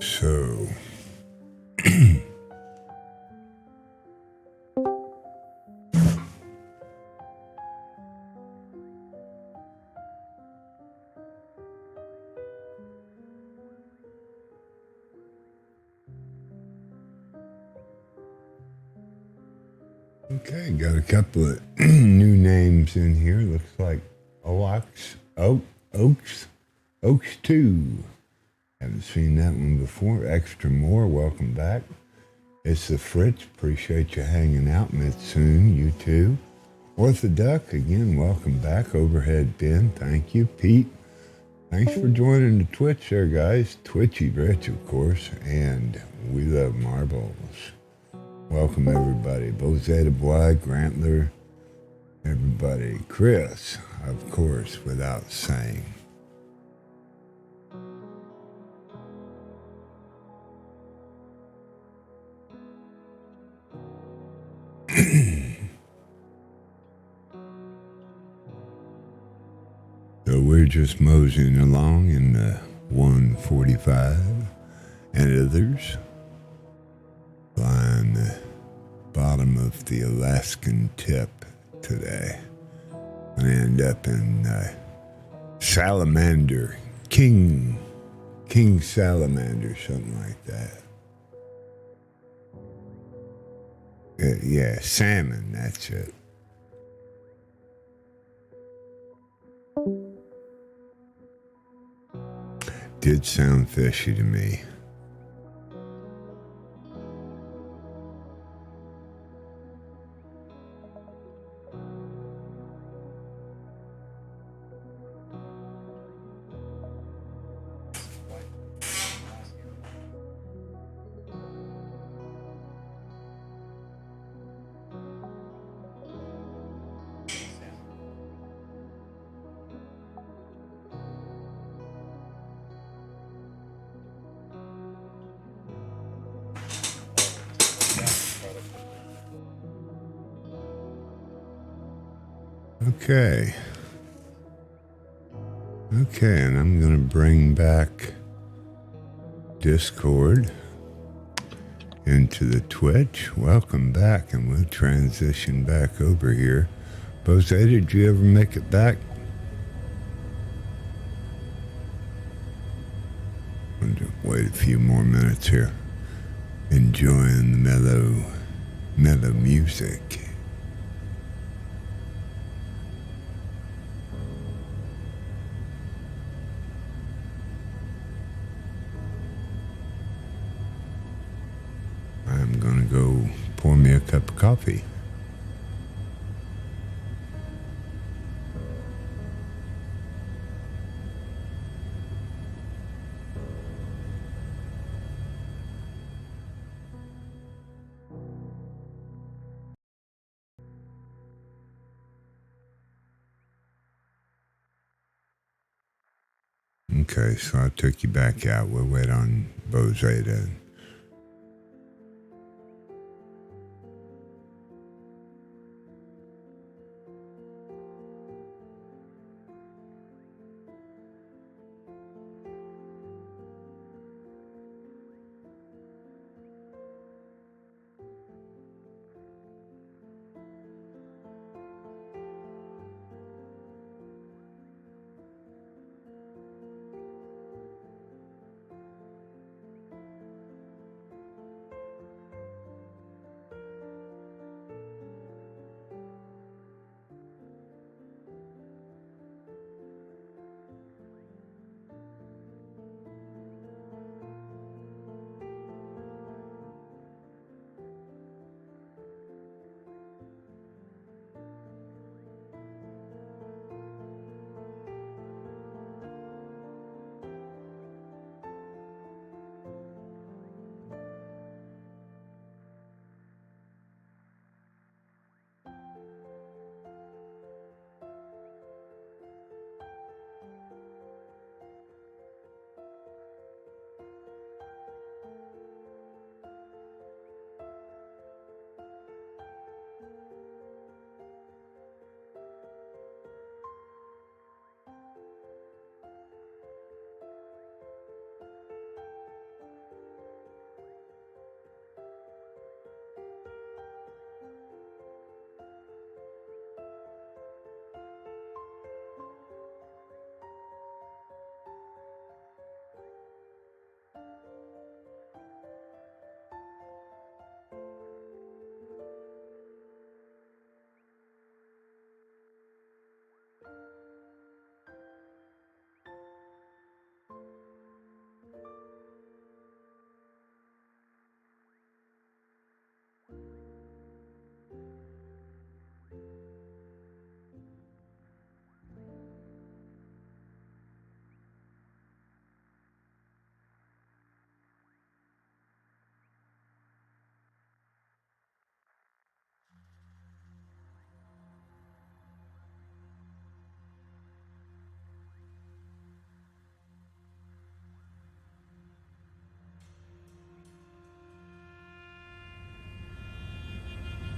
So, okay, got a couple of new names in here. Looks like Oaks 2. Haven't seen that one before. Extra More, welcome back. It's the Fritz, appreciate you hanging out. Mitsoon, you too. Orthoduck, again, welcome back. Overhead Bin, thank you. Pete, thanks for joining the Twitch there, guys. Twitchy Rich, of course, and We Love Marbles. Welcome, everybody. Bozetta Boy, Grantler, everybody. Chris, of course, without saying. So we're just moseying along in the 145 and others flying bottom of the Alaskan tip today. I end up in Salamander, King Salamander, something like that. Yeah, salmon, that's it. Did sound fishy to me. Okay. Okay, and I'm going to bring back Discord into the Twitch. Welcome back, and we'll transition back over here. Bose, did you ever make it back? I'll just wait a few more minutes here. Enjoying the mellow music. I'm gonna go pour me a cup of coffee. Okay, so I took you back out. We'll wait on Bose to...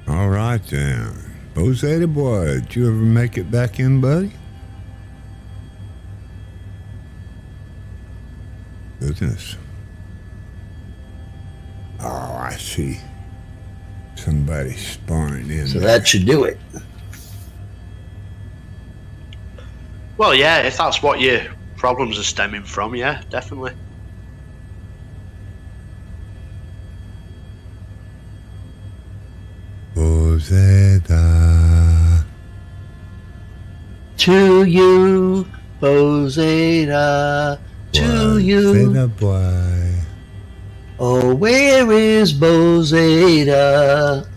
All right, then. Bose boy, did you ever make it back in, buddy? Goodness. Oh, I see. Somebody spawning in. So that should do it. Well, yeah, if that's what your problems are stemming from, yeah, definitely. Bozeda. To you, Bozeda. To you. Bozeda boy. Oh, where is Bozeda?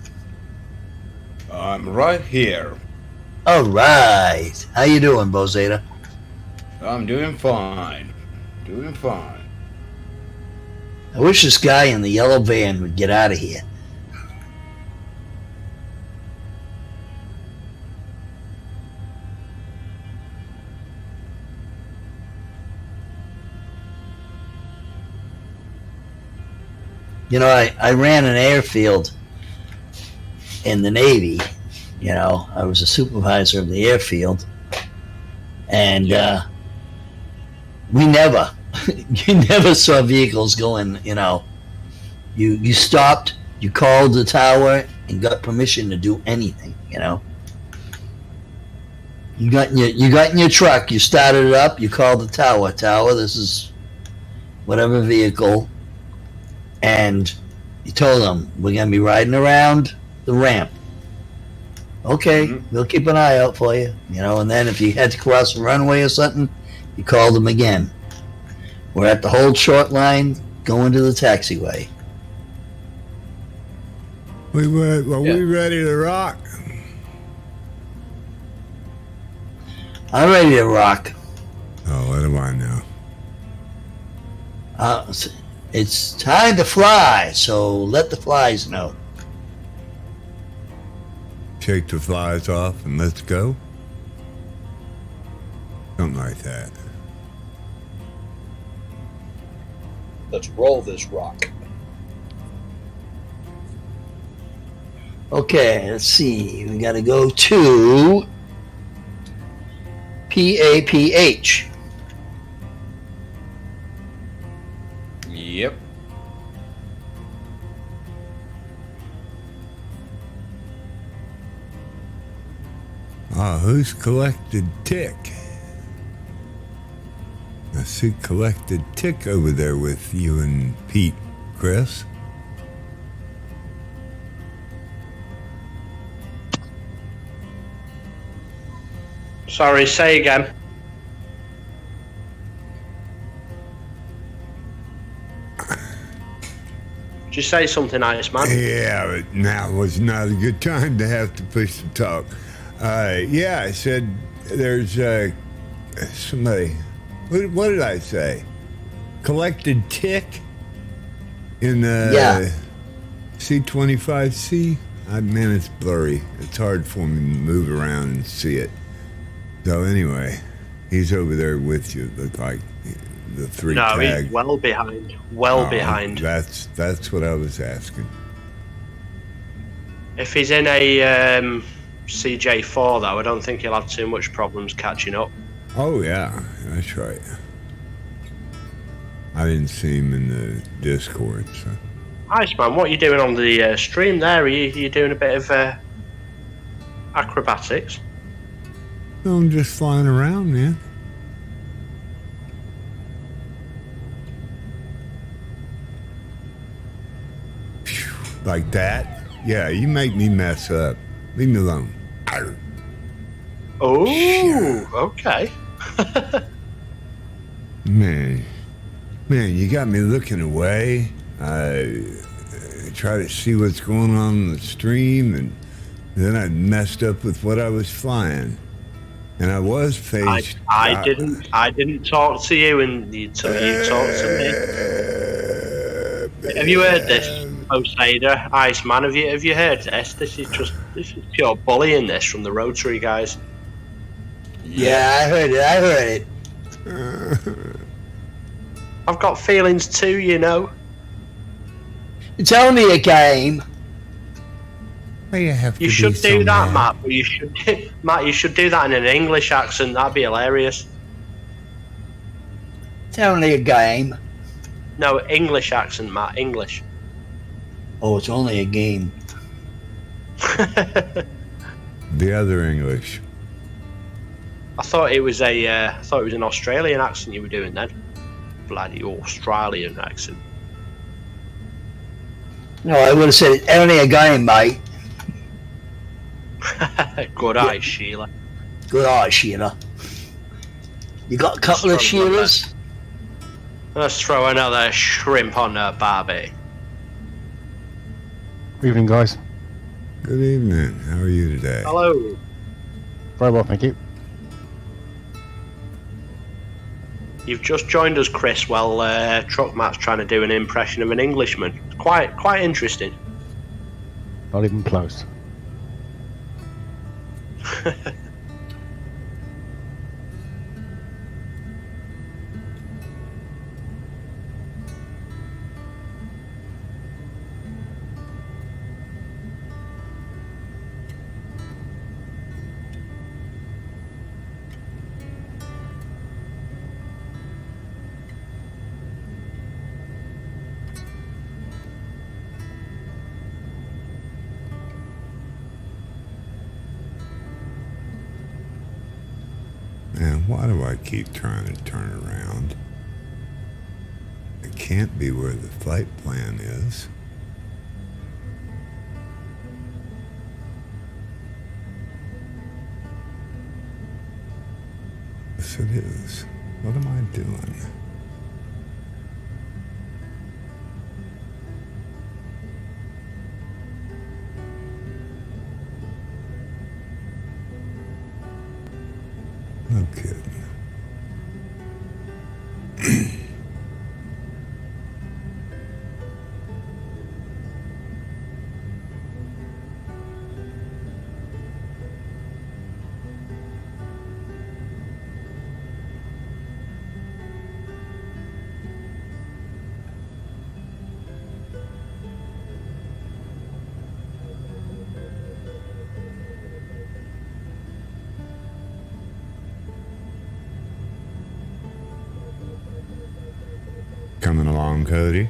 I'm right here. All right. How you doing, Bozeda? I'm doing fine. Doing fine. I wish this guy in the yellow van would get out of here. You know, I ran an airfield in the Navy. You know, I was a supervisor of the airfield. And we never, you never saw vehicles going, you know. You stopped, you called the tower and got permission to do anything, you know. You got in your truck, you started it up, you called the tower. Tower, this is whatever vehicle. And you told them, we're going to be riding around the ramp. Okay, we'll keep an eye out for you. You know, and then if you had to cross the runway or something, you called them again. We're at the hold short line going to the taxiway. We ready to rock? I'm ready to rock. Oh, what do I know? It's time to fly, so let the flies know. Shake the flies off and let's go? Something like that. Let's roll this rock. Okay, let's see. We got to go to PAPH. Yep. Who's collected tick? I see collected tick over there with you and Pete, Chris. Sorry, say again. Did you say something nice, man? Yeah, but now was not a good time to have to push the talk. Yeah, I said there's somebody. What did I say? Collected tick in the C25C. Man, it's blurry. It's hard for me to move around and see it. So anyway, he's over there with you. Look like the three No, tag. he's well behind. Well behind. That's what I was asking. If he's in a CJ4, though, I don't think he'll have too much problems catching up. Oh yeah, that's right. I didn't see him in the Discord. So. Iceman, what are you doing on the stream there? Are you doing a bit of acrobatics? I'm just flying around, man. Like that? Yeah, you make me mess up. Leave me alone. Arr. Oh, okay. Man, you got me looking away. I try to see what's going on in the stream, and then I messed up with what I was flying. And I was faced. I didn't talk to you, and you talked to me. Have you heard this, Osada, Iceman? Have you heard this? This is pure bullying. This from the Rotary guys. Yeah, I heard it. I've got feelings too, you know. It's only a game. You should do that, Matt. But Matt, you should do that in an English accent. That'd be hilarious. It's only a game. No, English accent, Matt. English. Oh, it's only a game. The other English. I thought it was an Australian accent you were doing then. Bloody Australian accent. No, I would have said only a game, mate. Good eye, Sheila. Good eye, Sheila. You got a couple of Sheilas? Let's throw another shrimp on her, Barbie. Evening, guys. Good evening. How are you today? Hello. Very well, thank you. You've just joined us, Chris, while Truck Matt's trying to do an impression of an Englishman. It's quite interesting. Not even close. Man, why do I keep trying to turn around? It can't be where the flight plan is. Yes, it is. What am I doing? No kidding. Coming along, Cody.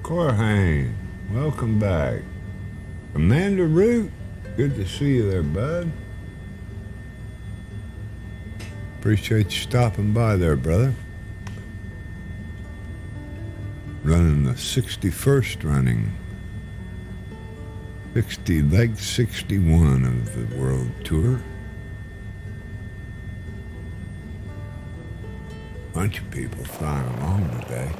Corhane, welcome back. Commander Root, good to see you there, bud. Appreciate you stopping by there, brother. Running the 61st running. Leg 61 of the World Tour. Bunch of people flying along today.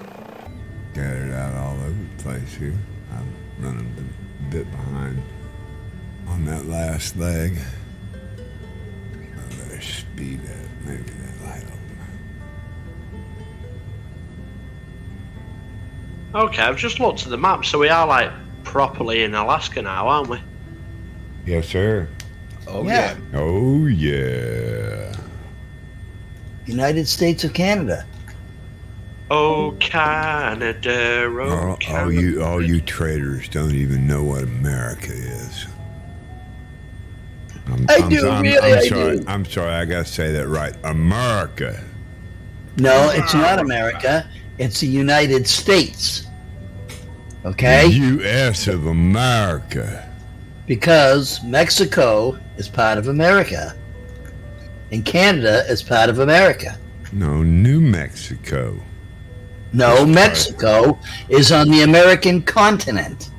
Scattered out all over the place here. I'm running a bit behind on that last leg. I better speed up. Maybe that light open. Okay, I've just looked at the map, so we are like properly in Alaska now, aren't we? Yes, sir. Oh yeah. Oh yeah. United States of Canada. Oh Canada, oh Canada. All you traders don't even know what America is. I'm sorry. I'm sorry. I gotta say that right. America. No, it's not America. It's the United States. Okay? The U.S. of America. Because Mexico is part of America. and Canada is part of America. No, New Mexico. No, Mexico is on the American continent.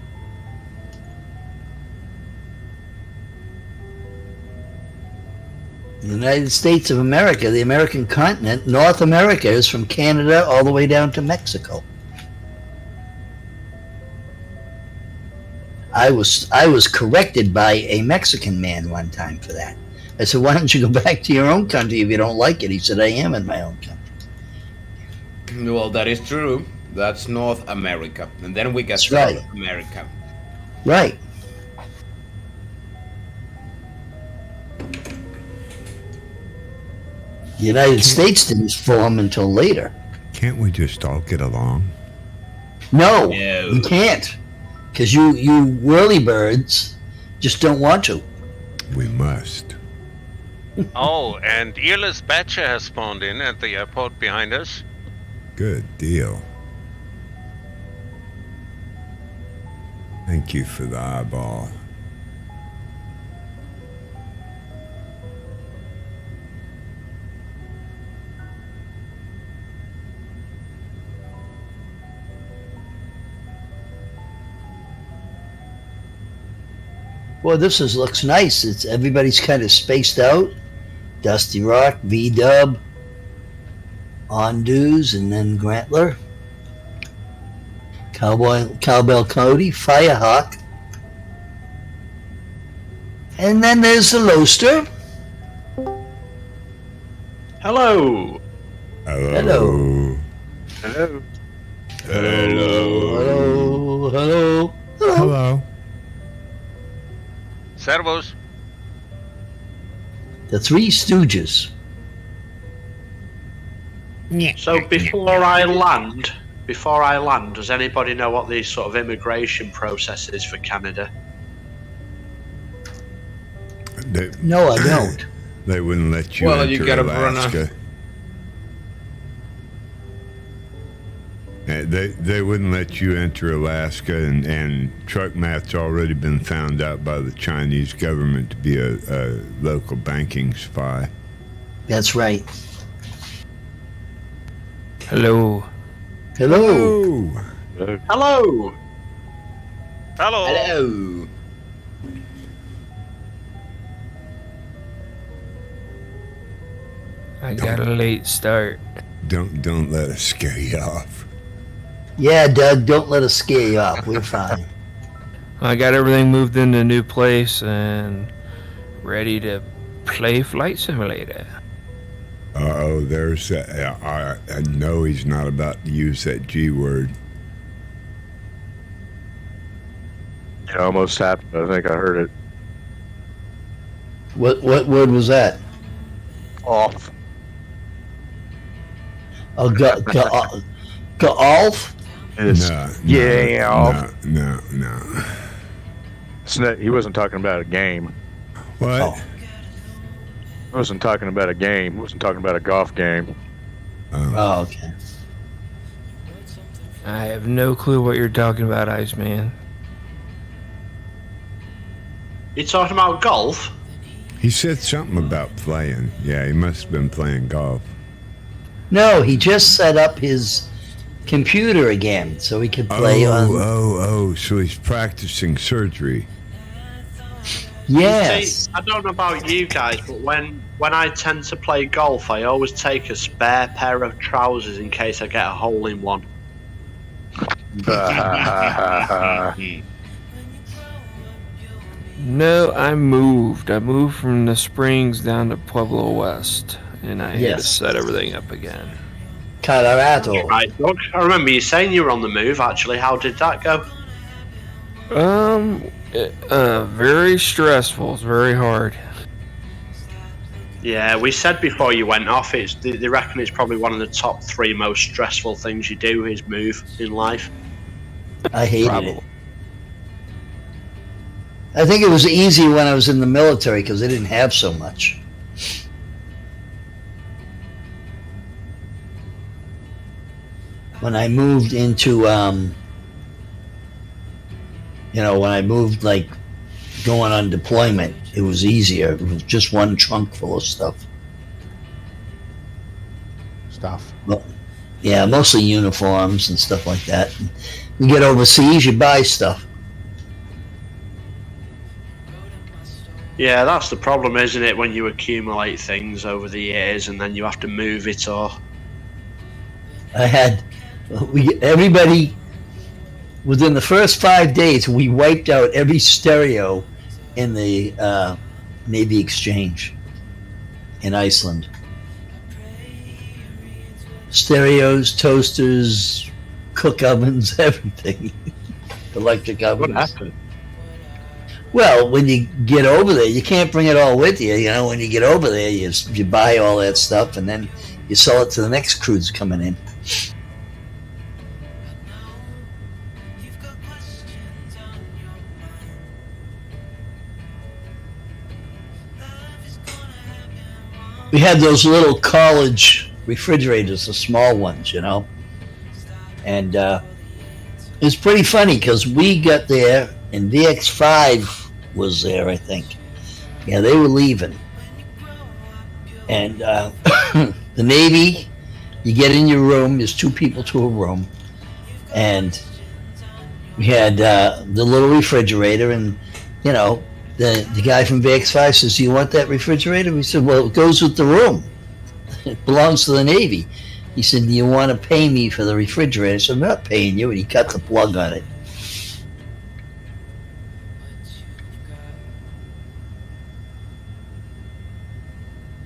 The United States of America, the American continent, North America is from Canada all the way down to Mexico. I was corrected by a Mexican man one time for that. I said, "Why don't you go back to your own country if you don't like it?" He said, "I am in my own country." Well, that is true. That's North America. And then we got That's South right. America. Right. The United States didn't form until later. Can't we just all get along? No, No. you can't. Because you whirly birds just don't want to. We must. Oh, and Earless Batcher has spawned in at the airport behind us. Good deal. Thank you for the eyeball. Well, looks nice. It's everybody's kind of spaced out. Dusty Rock, V-Dub, Ondues, and then Grantler. Cowbell Cody, Firehawk. And then there's the Loaster. Hello. Hello. Hello. Hello. Hello. Hello. Hello. Servos. The Three Stooges. So before I land, does anybody know what the sort of immigration process is for Canada? No, I don't. They wouldn't let you Well, enter you gotta run Alaska. They wouldn't let you enter Alaska, and Truck Matt's already been found out by the Chinese government to be a local banking spy. That's right. Hello. Hello. Hello. Hello. Hello. I got a late start. Don't let us scare you off. Yeah, Doug, don't let us scare you off. We're fine. I got everything moved into a new place and ready to play Flight Simulator. Uh-oh, there's I know he's not about to use that G word. It almost happened. I think I heard it. What word was that? Off. Oh, golf? It's, No. It's not, he wasn't talking about a game. What? Oh. He wasn't talking about a game. He wasn't talking about a golf game. Oh, okay. I have no clue what you're talking about, Iceman. You talking about golf? He said something about playing. Yeah, he must have been playing golf. No, he just set up his computer again so he could play on. So he's practicing surgery. Yes. See, I don't know about you guys, but when I tend to play golf, I always take a spare pair of trousers in case I get a hole in one. No, I moved. I moved from the Springs down to Pueblo West, and I had to set everything up again. Colorado. Right, Doug. I remember you saying you were on the move. Actually, how did that go? Very stressful. It's very hard. Yeah, we said before you went off, they reckon it's probably one of the top 3 most stressful things you do is move in life. I hated it. I think it was easy when I was in the military because I didn't have so much. When I moved into, when I moved like going on deployment, it was easier. It was just one trunk full of stuff. stuff. Well, yeah, mostly uniforms and stuff like that. You get overseas, you buy stuff. Yeah, that's the problem, isn't it? When you accumulate things over the years and then you have to move it or. Everybody, within the first 5 days, we wiped out every stereo in the Navy Exchange in Iceland. Stereos, toasters, cook ovens, everything. Electric ovens. What happened? Well, when you get over there, you can't bring it all with you. You know, when you get over there, you buy all that stuff and then you sell it to the next cruise coming in. We had those little college refrigerators, the small ones, you know. And it's pretty funny because we got there and VX5 was there, I think. Yeah, they were leaving. And the Navy, you get in your room, there's 2 people to a room. And we had the little refrigerator and, you know, the guy from VX5 says, do you want that refrigerator? We said, well, it goes with the room. It belongs to the Navy. He said, do you want to pay me for the refrigerator? I said, I'm not paying you. And he cut the plug on it.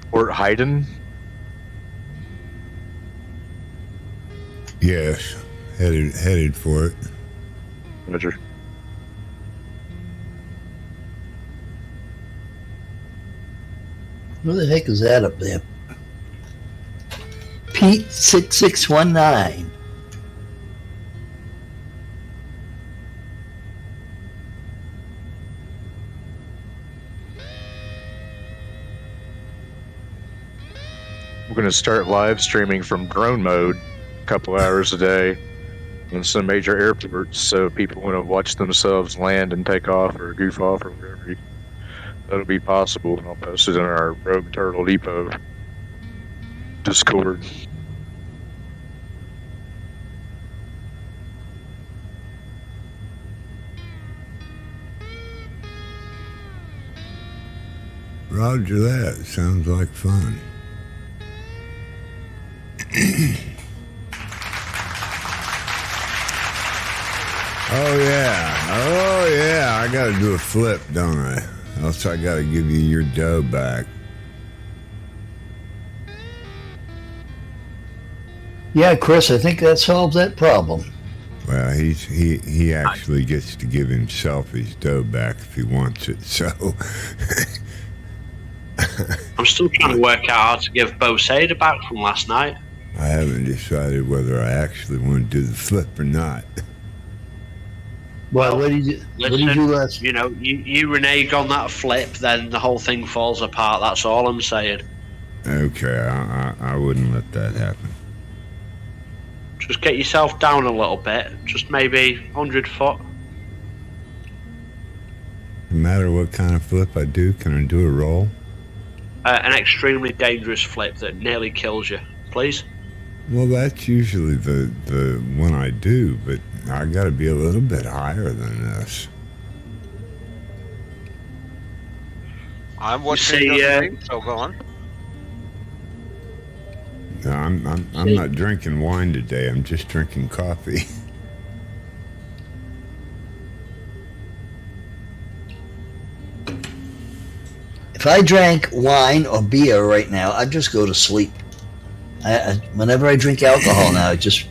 Fort Hayden? Yes, headed for it. Roger. Who the heck is that up there? Pete 6619. We're going to start live streaming from drone mode a couple hours a day in some major airports, so people want to watch themselves land and take off or goof off or whatever. That'll be possible. I'll post it in our Rogue Turtle Depot Discord. Roger that. Sounds like fun. Oh yeah, I gotta do a flip, don't I? Else I gotta give you your dough back. Yeah, Chris, I think that solves that problem. Well, he actually gets to give himself his dough back if he wants it, so... I'm still trying to work out how to give Bo Sada back from last night. I haven't decided whether I actually want to do the flip or not. Well, what did you do last? You know, you renege on that flip, then the whole thing falls apart. That's all I'm saying. Okay, I wouldn't let that happen. Just get yourself down a little bit. Just maybe 100 foot. No matter what kind of flip I do, can I do a roll? An extremely dangerous flip that nearly kills you, please. Well, that's usually the one I do, but I got to be a little bit higher than this. I'm watching your stream, so go on. No, I'm not drinking wine today. I'm just drinking coffee. If I drank wine or beer right now, I'd just go to sleep. Whenever I drink alcohol now, I just,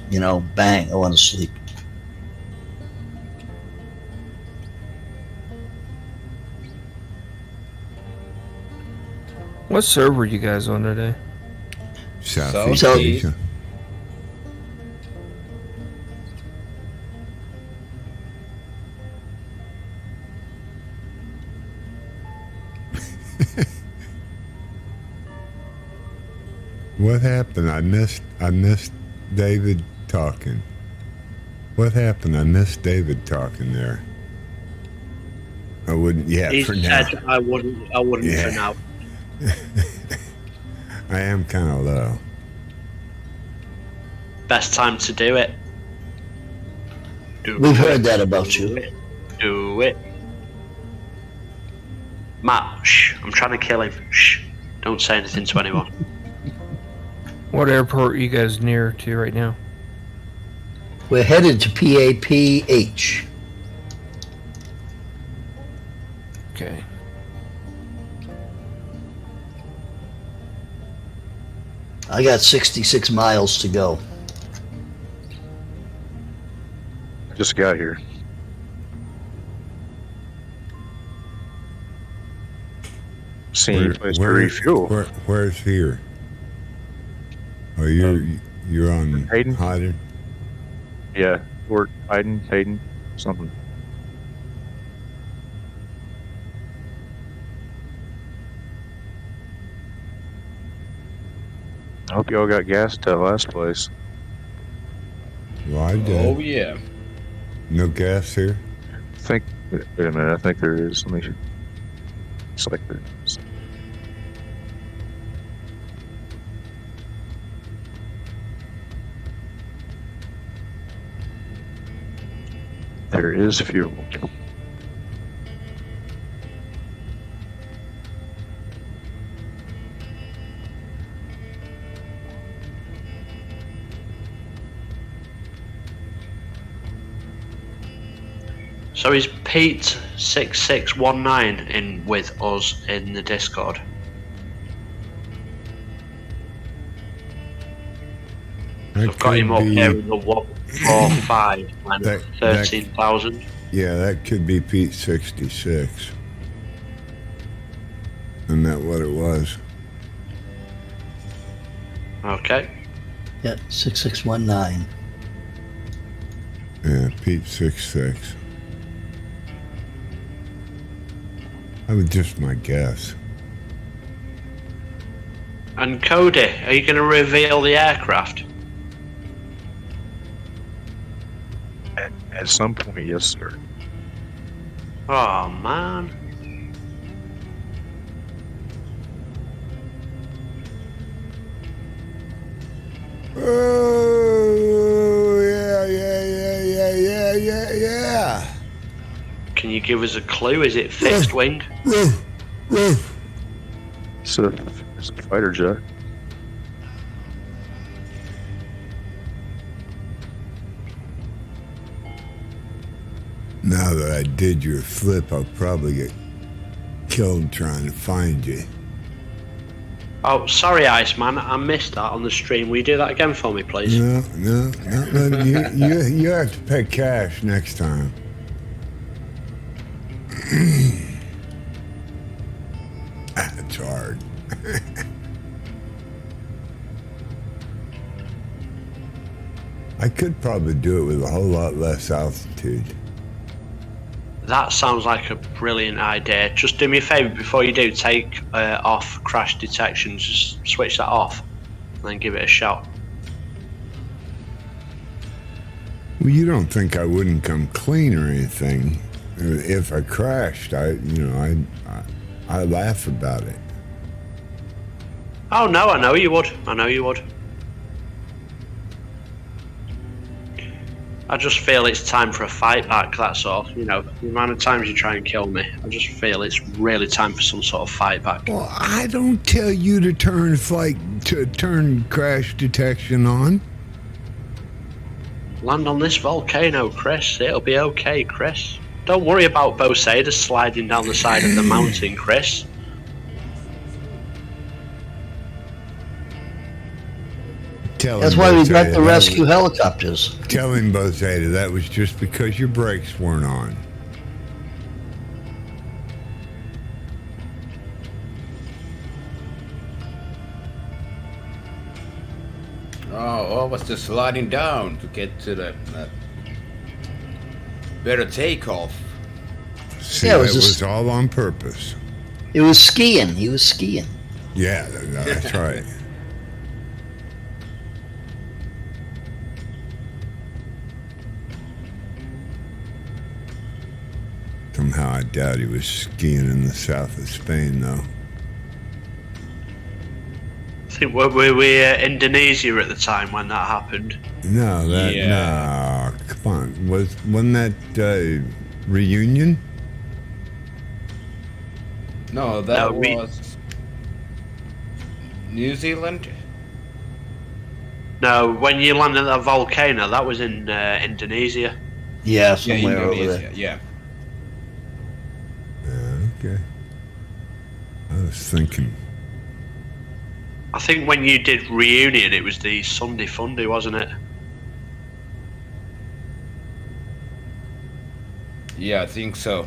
bang, I want to sleep. What server are you guys on today? Southeast South- Asia. What happened? I missed David talking. What happened? I missed David talking there. I wouldn't. Yeah, He for said now. I wouldn't Yeah. for now. I am kind of low. best time to do it. We've heard that about you. Do it. Matt, shh. I'm trying to kill him. Shh. Don't say anything to anyone. What airport are you guys near to right now? We're headed to PAPH. Okay. I got 66 miles to go. Just got here. See any place to refuel. Where's here? Oh, you're on Hayden? Yeah, or Hayden, something. I hope y'all got gas at that last place. Well, I did. Oh, yeah. No gas here? Wait a minute, I think there is. Let me. It's like there is. There is fuel. So is Pete6619 in with us in the Discord? I've got him up here in the 145 and 13,000. Yeah, that could be Pete 66. Isn't that what it was? Okay. Yeah, 6619. Yeah, Pete 66. That was just my guess. And Cody, are you going to reveal the aircraft? At some point, yes, sir. Oh, man. Oh, yeah. Can you give us a clue? Is it fixed wing? It's a fighter jet. Now that I did your flip, I'll probably get killed trying to find you. Oh, sorry, Iceman. I missed that on the stream. Will you do that again for me, please? No. You have to pay cash next time. It's hard. I could probably do it with a whole lot less altitude. That sounds like a brilliant idea. Just do me a favour before you do, take off crash detection. Just switch that off and then give it a shot. Well, you don't think I wouldn't come clean or anything? If I crashed, I laugh about it. Oh no, I know you would. I just feel it's time for a fight back, that's all. You know, the amount of times you try and kill me, I just feel it's really time for some sort of fight back. Well, I don't tell you to turn crash detection on. Land on this volcano, Chris. It'll be okay, Chris. Don't worry about Bosader sliding down the side of the mountain, Chris. That's why we got the rescue helicopters. Tell him, Bosader, that was just because your brakes weren't on. Oh, I was just sliding down to get to the better takeoff. See, it was all on purpose. It was skiing. He was skiing. Yeah, that's right. Somehow I doubt he was skiing in the south of Spain, though. think were we Indonesia at the time when that happened? No, no, come on. Wasn't that reunion? No, that was New Zealand. No, when you landed at that volcano, that was in Indonesia. Yeah, somewhere over Indonesia. there. Yeah. Okay. I was thinking. I think when you did reunion, it was the Sunday Funday, wasn't it? Yeah, I think so.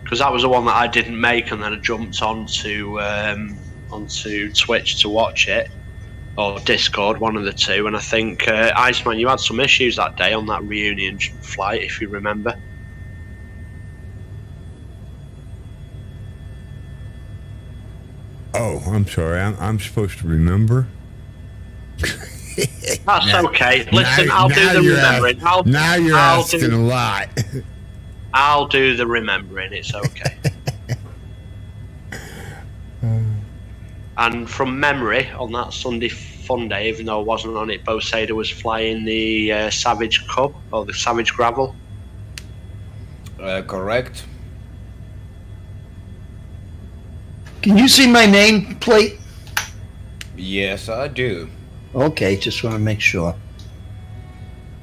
Because that was the one that I didn't make, and then I jumped onto Twitch to watch it, or Discord, one of the two. And I think Iceman, you had some issues that day on that reunion flight, if you remember. Oh, I'm sorry. I'm supposed to remember. That's okay. Listen, I'll do the remembering. Now you're asking a lot. I'll do the remembering. It's okay. And from memory, on that Sunday Funday, even though I wasn't on it, Bo Sada was flying the Savage Cub or the Savage Gravel. Correct. Can you see my name plate? Yes, I do. Okay, just want to make sure.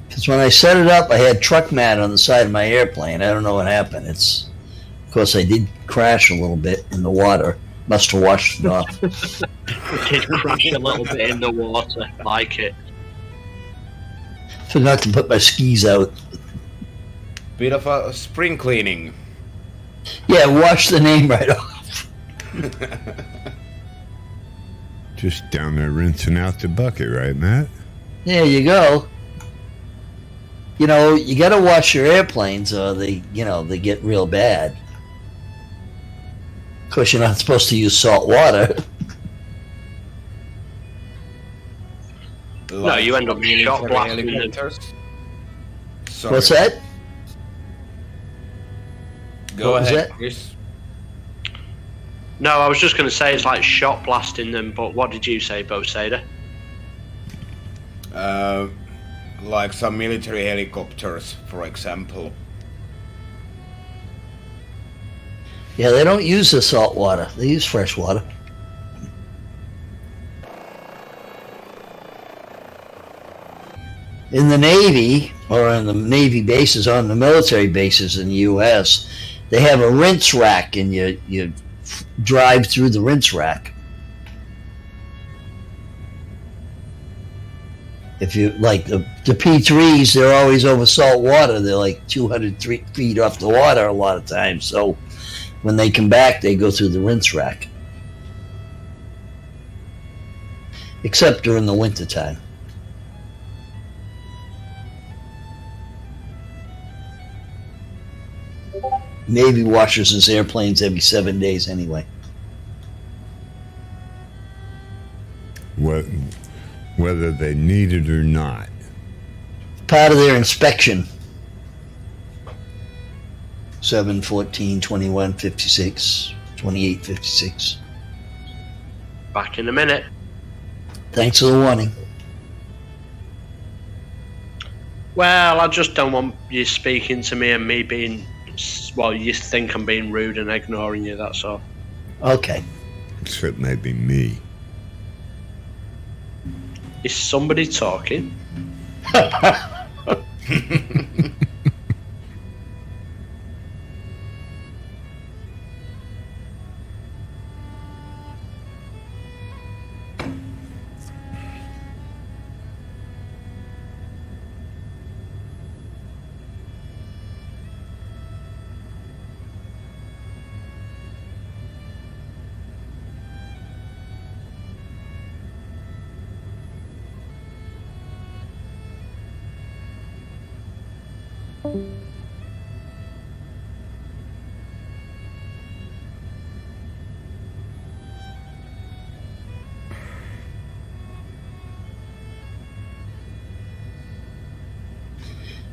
Because when I set it up, I had truck mat on the side of my airplane. I don't know what happened. Of course, I did crash a little bit in the water. Must have washed it off. It did crash a little bit in the water, like it. Forgot to put my skis out. Bit of a spring cleaning. Yeah, wash the name right off. Just down there rinsing out the bucket, right, Matt? There you go. You know, you got to wash your airplanes or they get real bad. Of course, you're not supposed to use salt water. No, you end up shot blasting them. What's that? Go What was ahead, that? Chris. No, I was just going to say it's like shot blasting them, but what did you say, Bo Sada? Like some military helicopters, for example. Yeah, they don't use the salt water. They use fresh water. In the Navy, or in the Navy bases, on the military bases in the U.S., they have a rinse rack, and you drive through the rinse rack. If you like the P3s, they're always over salt water. They're like 200 feet off the water a lot of times. So when they come back, they go through the rinse rack. Except during the wintertime. Navy washes his airplanes every 7 days anyway. Whether they need it or not. Part of their inspection. 7, 14, 21, 56, 28, 56. Back in a minute. Thanks for the warning. Well, I just don't want you speaking to me and me being... Well, you think I'm being rude and ignoring you, that's all. Okay. Except maybe me. Is somebody talking?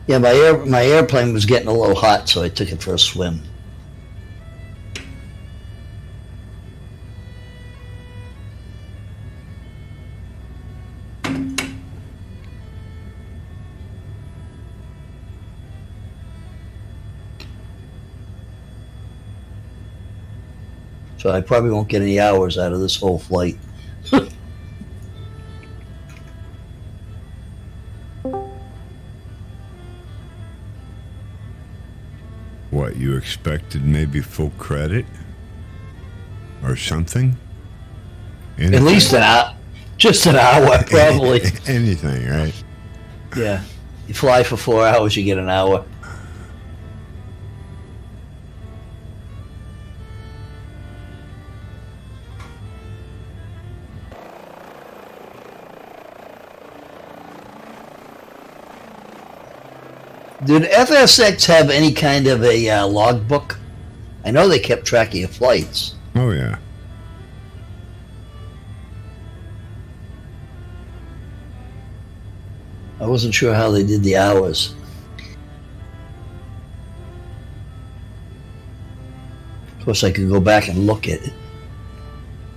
Yeah, my airplane was getting a little hot, so I took it for a swim. So I probably won't get any hours out of this whole flight. What, you expected maybe full credit? Or something? Anything? At least an hour. Just an hour, probably. Anything, right? Yeah. You fly for 4 hours, you get an hour. Did FSX have any kind of a logbook? I know they kept track of your flights. Oh, yeah. I wasn't sure how they did the hours. Of course, I could go back and look at it.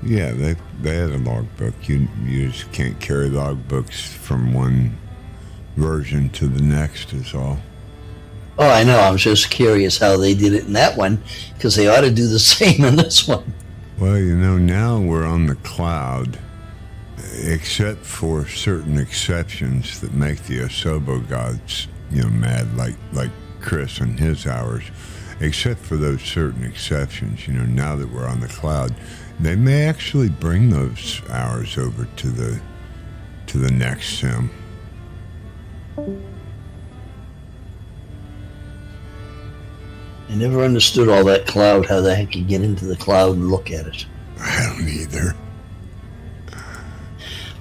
Yeah, they had a logbook. You just can't carry logbooks from one version to the next is all. Oh, I know. I was just curious how they did it in that one, because they ought to do the same in this one. Well, now we're on the cloud, except for certain exceptions that make the Osobo gods, mad, like Chris and his hours. Except for those certain exceptions, now that we're on the cloud, they may actually bring those hours over to the next sim. I never understood all that cloud, how the heck you get into the cloud and look at it. I don't either.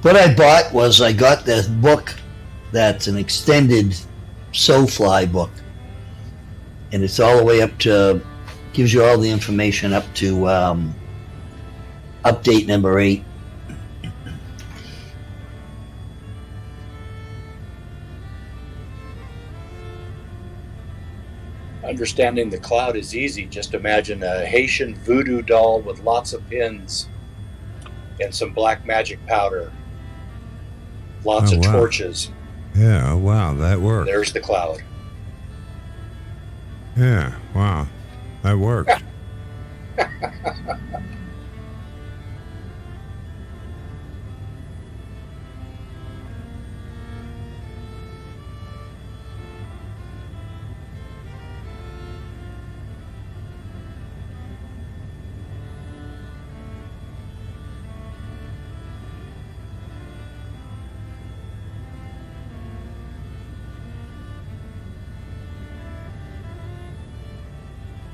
What I bought was I got this book that's an extended SoFly book. And it's all the way up to, gives you all the information up to update number 8. Understanding the cloud is easy. Just imagine a Haitian voodoo doll with lots of pins and some black magic powder. Lots of torches. Yeah, oh, wow, that worked. There's the cloud. Yeah, wow, that worked.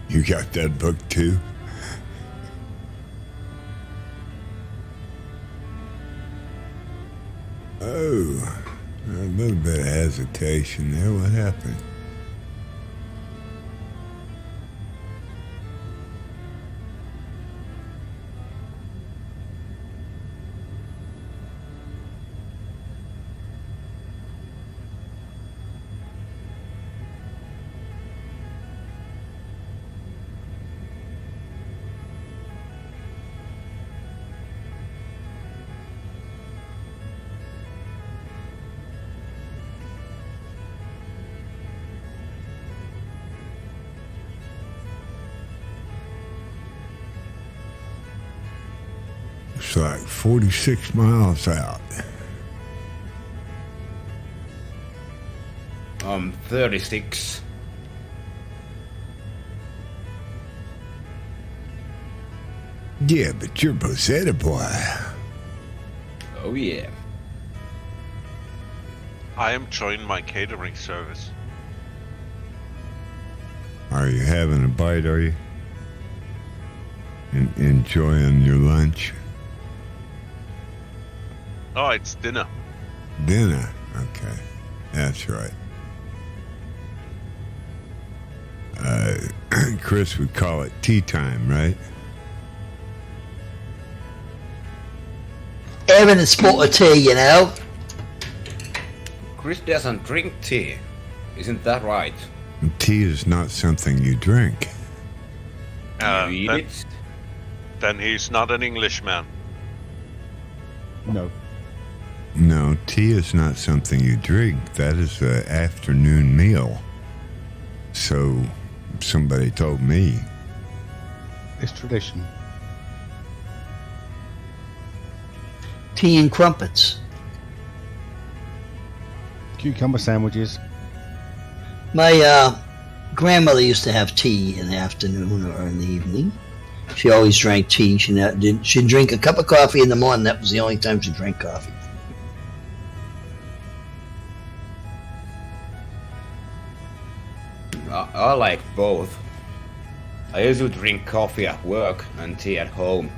You got that book too? Oh, a little bit of hesitation there. What happened? It's like 46 miles out. 36. Yeah, but you're Posada boy. Oh yeah. I am joining my catering service. Are you having a bite, are you? Enjoying your lunch? Oh, it's dinner. Dinner, okay. That's right. Chris would call it tea time, right? Having a spot of tea, Chris doesn't drink tea. Isn't that right? Tea is not something you drink. You eat it? Then he's not an Englishman. No. No, tea is not something you drink. That is an afternoon meal. So, somebody told me. It's tradition. Tea and crumpets. Cucumber sandwiches. My grandmother used to have tea in the afternoon or in the evening. She always drank tea. She'd drink a cup of coffee in the morning. That was the only time she drank coffee. I like both. I usually drink coffee at work and tea at home.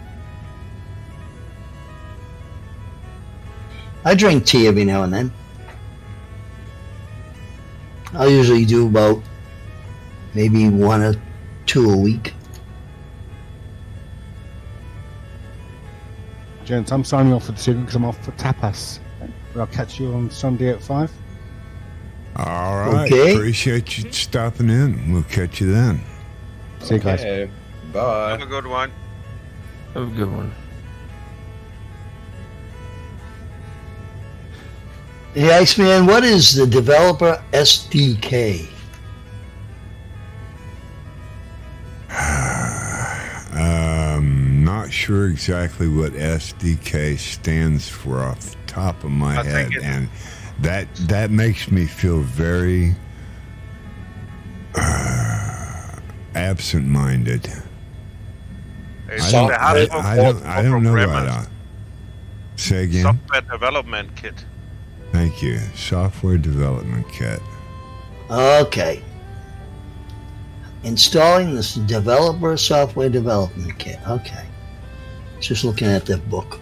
I drink tea every now and then. I'll usually do about maybe 1 or 2 a week. Gents, I'm signing off for the evening because I'm off for tapas. I'll catch you on Sunday at 5. All right. Okay. Appreciate you stopping in. We'll catch you then. See you guys. Okay, bye. Have a good one. Have a good one. Hey, Iceman, what is the developer SDK? Not sure exactly what SDK stands for off the top of my I head, think and that makes me feel very absent-minded. It's I the don't, hardware I for don't, I don't know right programmers. on. Say again. Software development kit. Thank you. Software development kit. Okay. Installing this developer software development kit. Okay. Just looking at the book.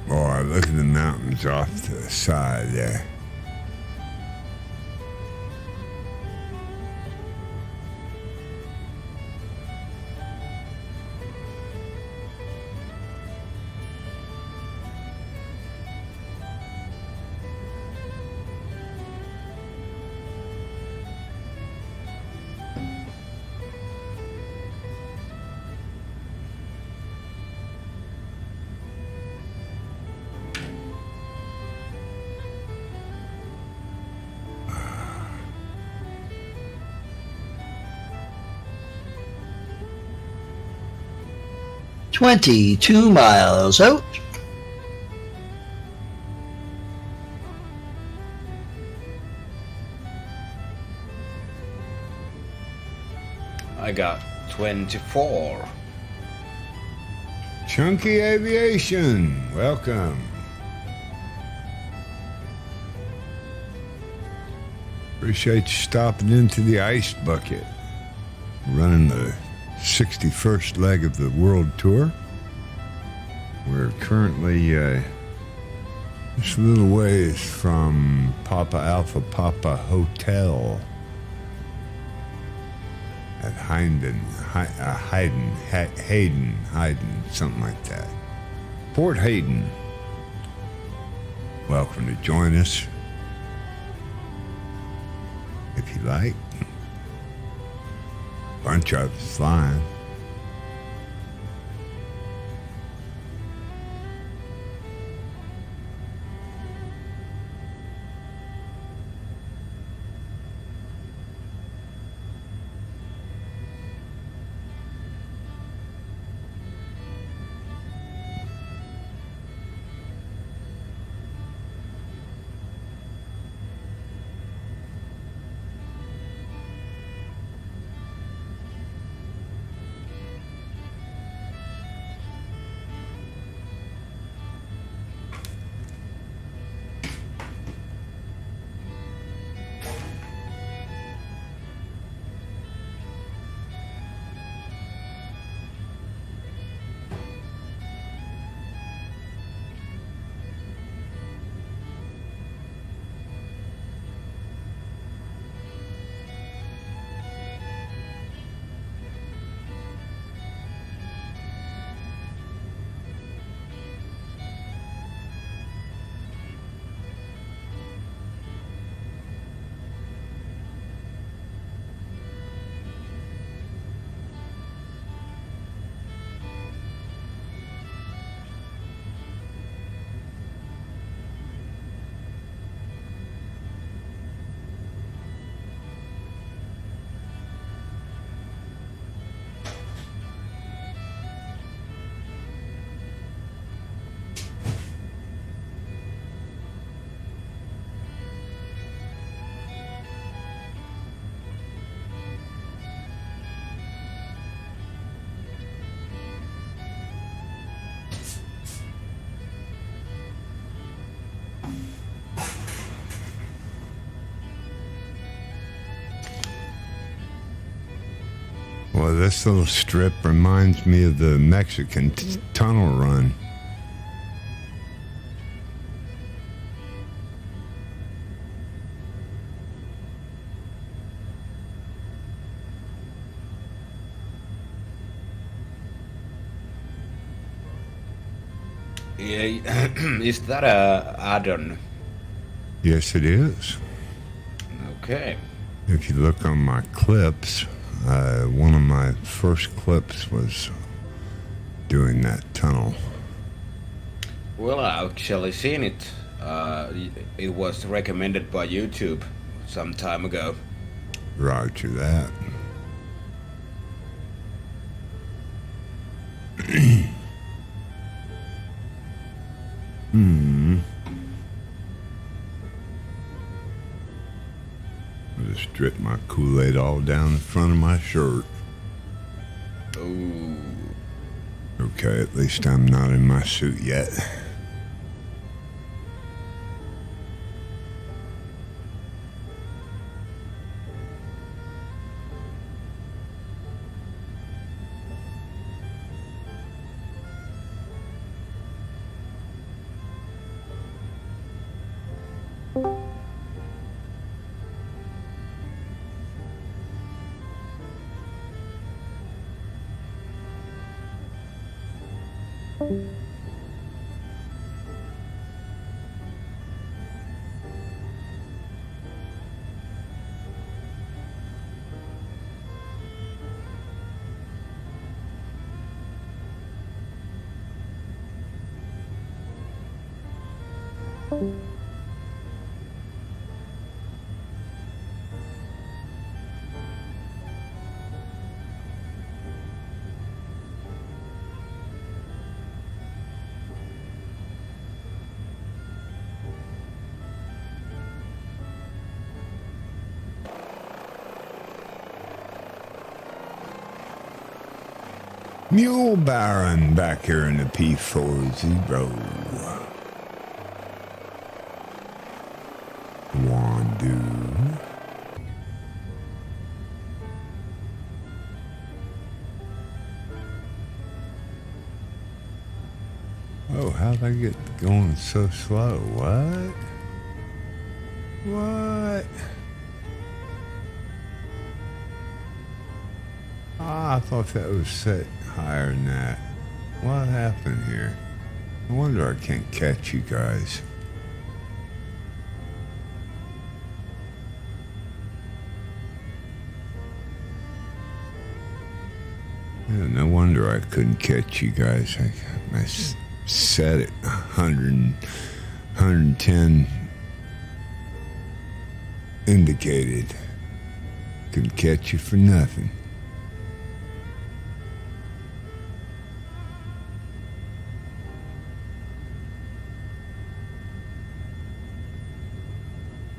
Boy, look at the mountains off to the side there. $22 miles out. I got 24. Chunky Aviation, welcome. Appreciate you stopping into the ice bucket. Running the 61st leg of the world tour. We're currently just a little ways from Papa Alpha Papa Hotel at Hayden, something like that. Port Hayden. Welcome to join us if you like. Bunch of us flying. Oh, this little strip reminds me of the Mexican tunnel run. Yeah, is that a add-on? Yes, it is. Okay. If you look on my clips, one of my first clips was doing that tunnel. Well, I actually seen it. It was recommended by YouTube some time ago. Roger that. I just dripped my Kool-Aid all down the front of my shirt. Ooh. Okay, at least I'm not in my suit yet. Mule Baron back here in the P40. Wandu. Oh, how'd I get going so slow? What? What? Ah, I thought that was set higher than that. What happened here? No wonder I can't catch you guys. Yeah, no wonder I couldn't catch you guys. I set it 110 indicated. Couldn't catch you for nothing.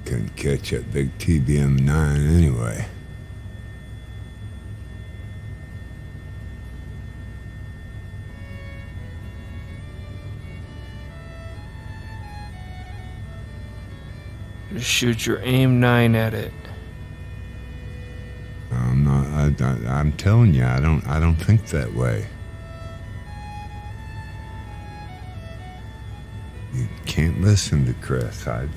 Couldn't catch that big TBM-9 anyway. Just shoot your aim 9 at it. I'm not. I'm telling you, I don't think that way. You can't listen to Chris. I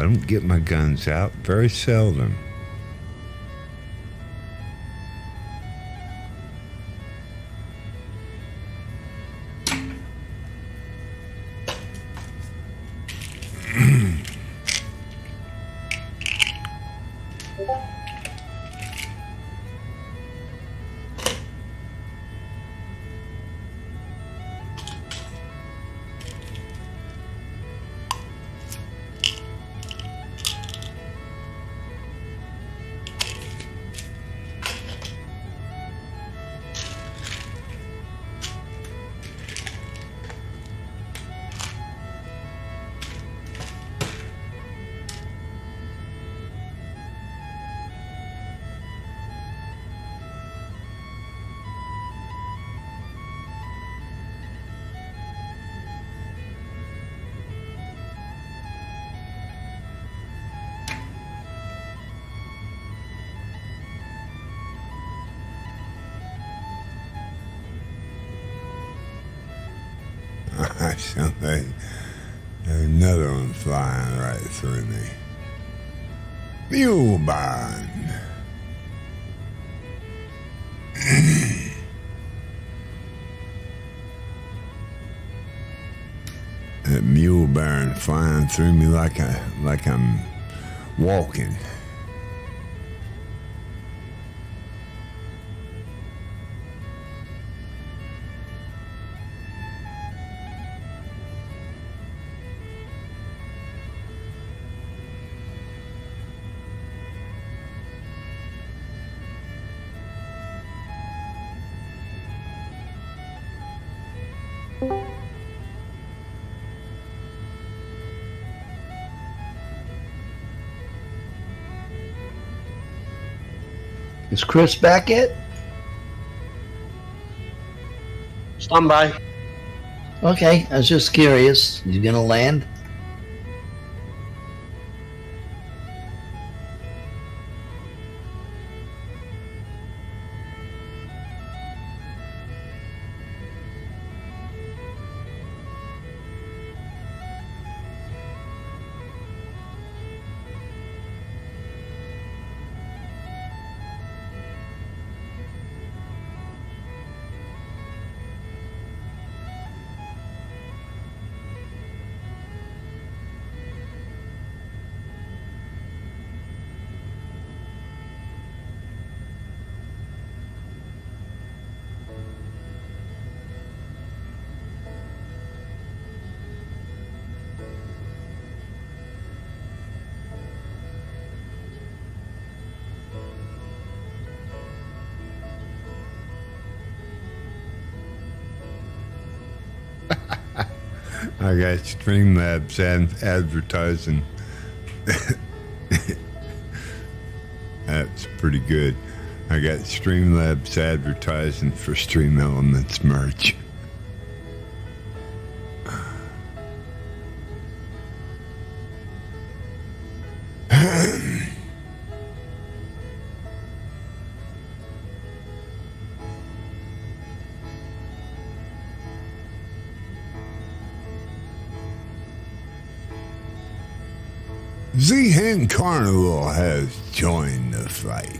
don't get my guns out very seldom. Something. Another one flying right through me. Mule barn. That mule barn flying through me like I'm walking. Is Chris back yet? Stand by. Okay, I was just curious. You gonna land? I got Streamlabs advertising. That's pretty good. I got Streamlabs advertising for Stream Elements merch. Z-Hen Carnival has joined the fight.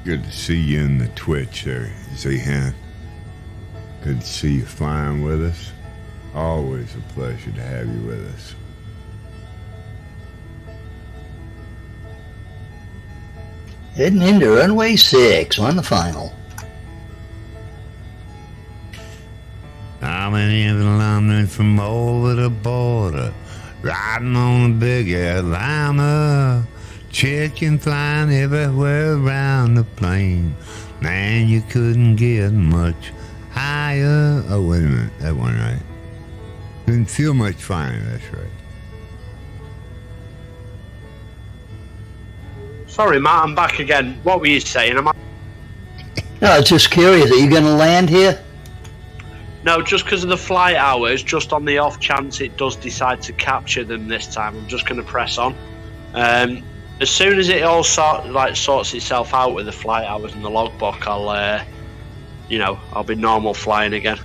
Good to see you in the Twitch there, Z-Hen. Good to see you flying with us. Always a pleasure to have you with us. Heading into runway 6 on the final. I'm an Evelyn from over the border, riding on a big airliner, chicken flying everywhere around the plane. Man, you couldn't get much higher. Oh, wait a minute, that wasn't right. Couldn't feel much finer, that's right. Sorry, Matt, I'm back again. What were you saying? No, I was just curious. Are you going to land here? No, just because of the flight hours, just on the off chance it does decide to capture them this time, I'm just going to press on. As soon as it all sorts itself out with the flight hours and the logbook, I'll be normal flying again.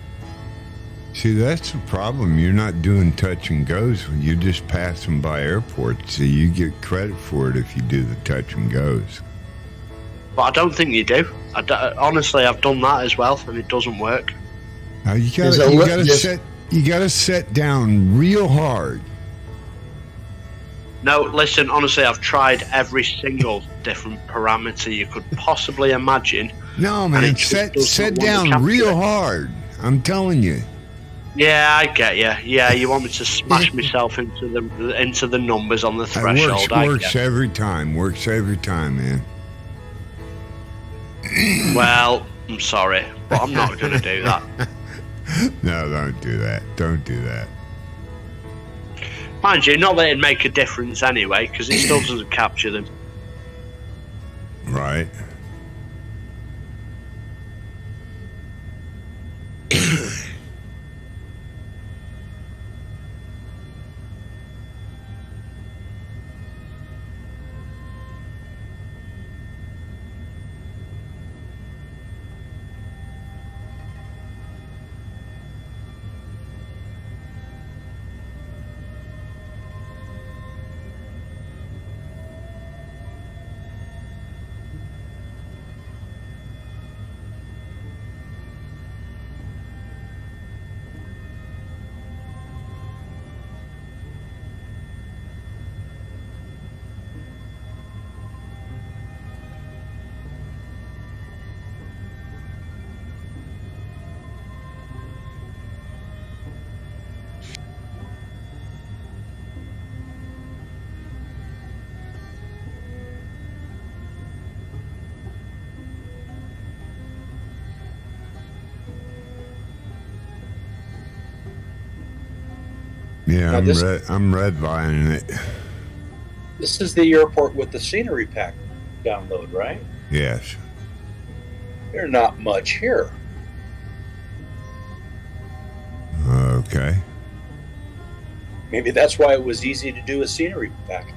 See, that's the problem. You're not doing touch and goes when you just pass them by airports. So you get credit for it if you do the touch and goes. But I don't think you do. Honestly, I've done that as well, and it doesn't work. Now you gotta set down real hard. No, listen. Honestly, I've tried every single different parameter you could possibly imagine. No, man, set down real hard. I'm telling you. Yeah, I get you. Yeah, you want me to smash myself into the numbers on the threshold. Works every time. Works every time, man. Well, I'm sorry, but I'm not going to do that. No, don't do that. Don't do that. Mind you, not that it'd make a difference anyway, because it still doesn't capture them. Right. Yeah, Now I'm this- I'm redlining it. This is the airport with the scenery pack download, right? Yes. There's not much here. Okay. Maybe that's why it was easy to do a scenery pack.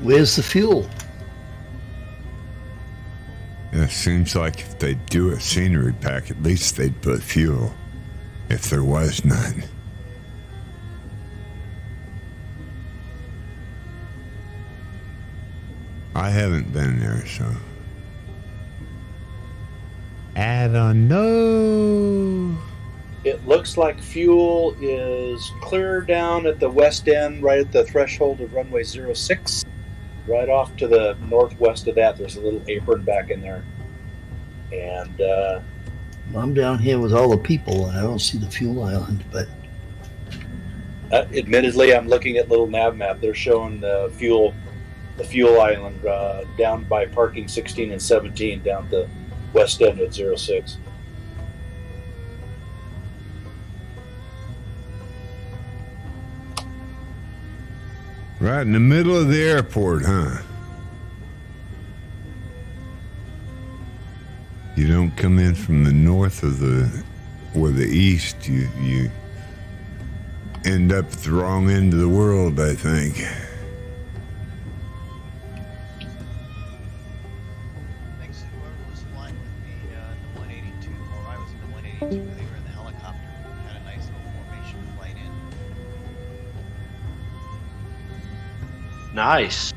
Where's the fuel? It seems like if they do a scenery pack, at least they'd put fuel, if there was none. I haven't been there, so I don't know. It looks like fuel is clear down at the west end, right at the threshold of runway 06. Right off to the northwest of that, there's a little apron back in there. And I'm down here with all the people, and I don't see the fuel island, but admittedly, I'm looking at little nav map. They're showing the fuel island down by parking 16 and 17 down the west end of 06. Right in the middle of the airport, huh? You don't come in from the north of or the east. You end up at the wrong end of the world, I think. Thanks to whoever was flying with me the 182, or I was in the 182. They were in the helicopter. Had a nice little formation flight in. Nice.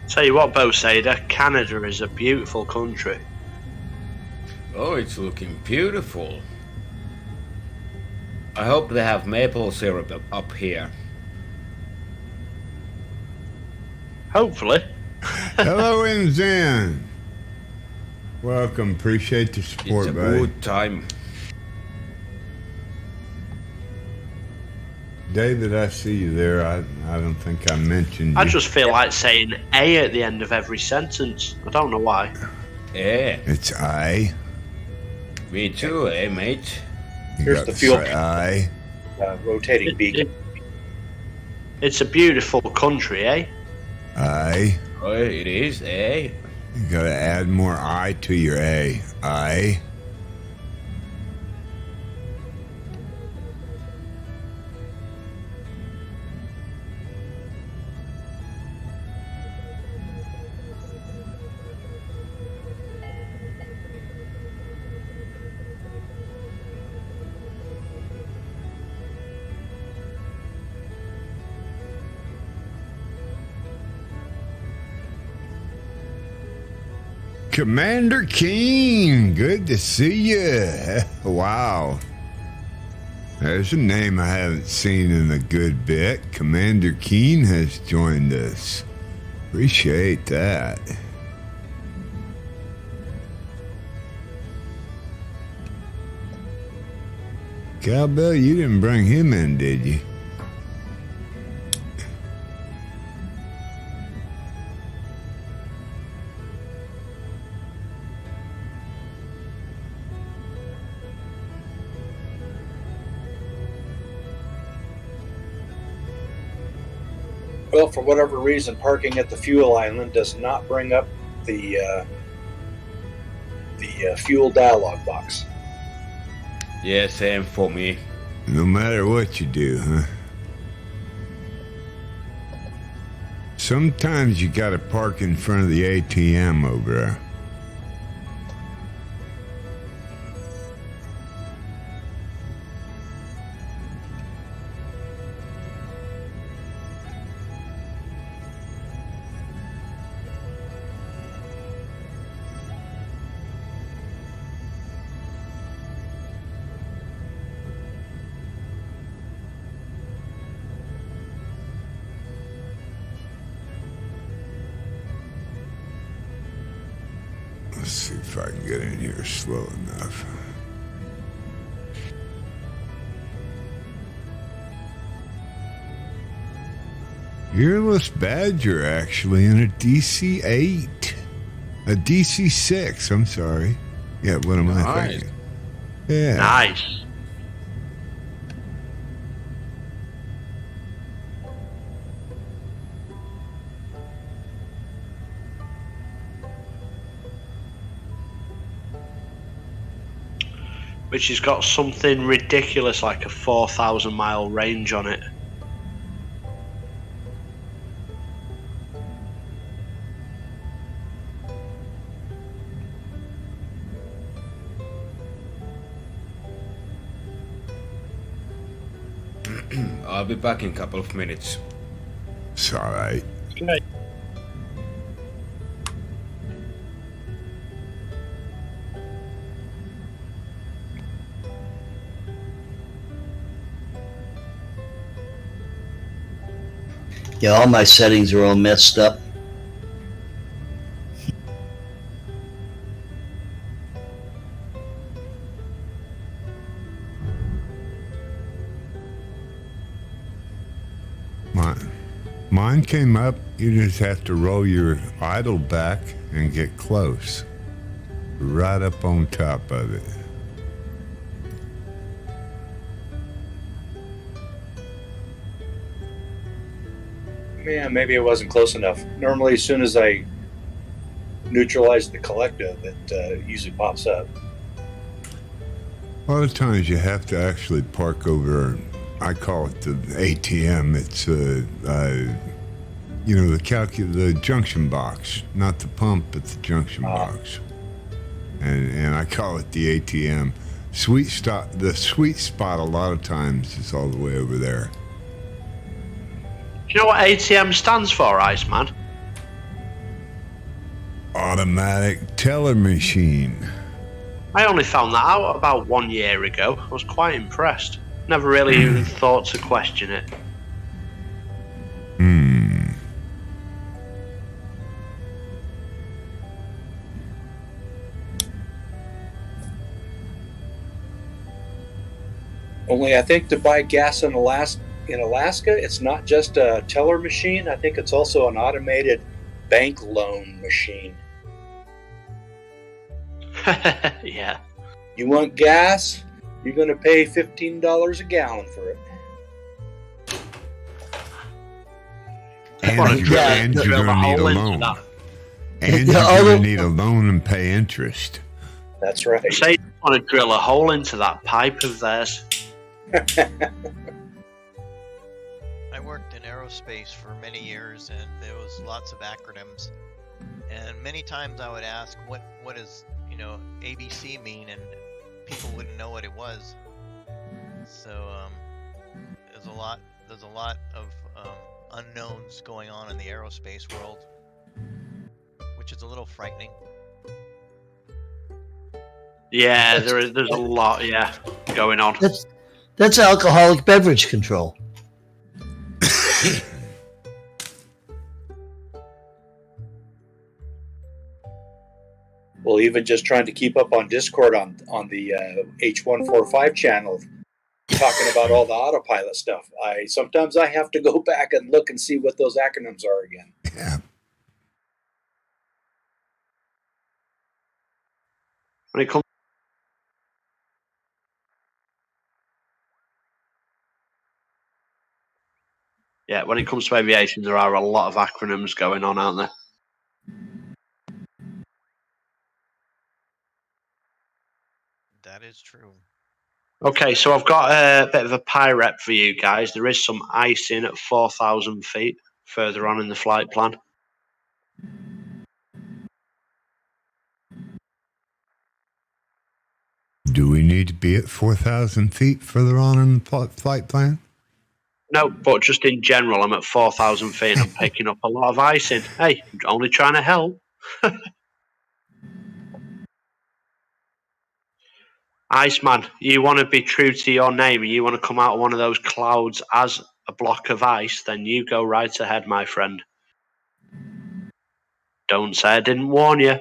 Tell you what, Bo Sada, Canada is a beautiful country. Oh, it's looking beautiful. I hope they have maple syrup up here. Hopefully. Hello, Inzan. Welcome. Appreciate the support, It's a buddy. good time. David, I see you there. I don't think I mentioned I you. just feel like saying A at the end of every sentence. I don't know why. Yeah. It's I. Me too, mate? You Here's got the to fuel. say I. Rotating beacon. It's a beautiful country, eh? I. Oh, it is, eh? You got to add more I to your A. I. Commander Keen, good to see you. Wow. There's a name I haven't seen in a good bit. Commander Keen has joined us. Appreciate that. Cowbell, you didn't bring him in, did you? Well, for whatever reason, parking at the fuel island does not bring up the fuel dialog box. Yeah, same for me. No matter what you do, huh? Sometimes you gotta park in front of the ATM over there. Let's see if I can get in here slow enough. Earless Badger actually in a DC-8. A DC-6, I'm sorry. Yeah, what am I thinking? Yeah. Nice. Which has got something ridiculous like a 4,000 mile range on it. I'll be back in a couple of minutes. It's all right. Okay. Yeah, all my settings are all messed up. Mine came up, you just have to roll your idle back and get close. Right up on top of it. Yeah, maybe it wasn't close enough. Normally, as soon as I neutralize the collective, it usually pops up. A lot of times you have to actually park over, I call it the ATM. It's, the junction box. Not the pump, but the junction box. And I call it the ATM. The sweet spot a lot of times is all the way over there. Do you know what ATM stands for, Iceman? Automatic teller machine. I only found that out about 1 year ago. I was quite impressed. Never really even thought to question it. Only I think to buy gas in Alaska, it's not just a teller machine. I think it's also an automated bank loan machine. Yeah. You want gas? You're going to pay $15 a gallon for it. And you're going to need a loan. And you're going to need a loan and pay interest. That's right. Say you want to drill a hole into that pipe of theirs. I worked in aerospace for many years, and there was lots of acronyms. And many times I would ask, what does ABC mean? And people wouldn't know what it was. So there's a lot of unknowns going on in the aerospace world, which is a little frightening. Yeah, there's a lot, going on. That's alcoholic beverage control. Well, even just trying to keep up on Discord on the H145 channel, talking about all the autopilot stuff. Sometimes I have to go back and look and see what those acronyms are again. Yeah. When it comes to aviation, there are a lot of acronyms going on, aren't there? That is true. Okay, so I've got a bit of a pie rep for you guys. There is some icing at 4,000 feet further on in the flight plan. Do we need to be at 4,000 feet further on in the flight plan? No, but just in general, I'm at 4,000 feet and I'm picking up a lot of icing. Hey, I'm only trying to help. Iceman, you want to be true to your name and you want to come out of one of those clouds as a block of ice, then you go right ahead, my friend. Don't say I didn't warn you.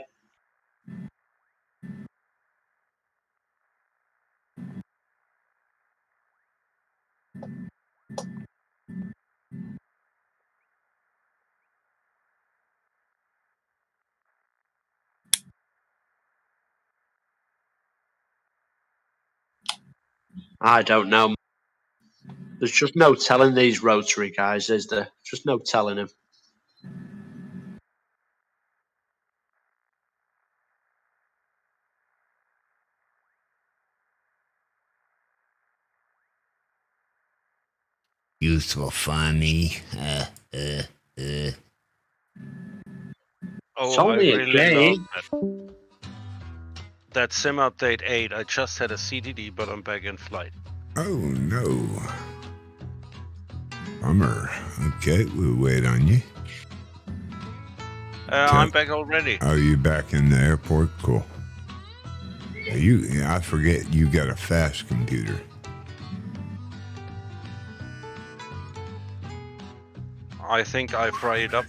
I don't know. There's just no telling these rotary guys, is there? Just no telling them. Useful, funny. Oh, I only a really game. love that Sim Update 8. I just had a CDD, but I'm back in flight. Oh, no. Bummer. Okay, we'll wait on you. I'm back already. Are you back in the airport? Cool. I forget you got a fast computer. I think I fried it up.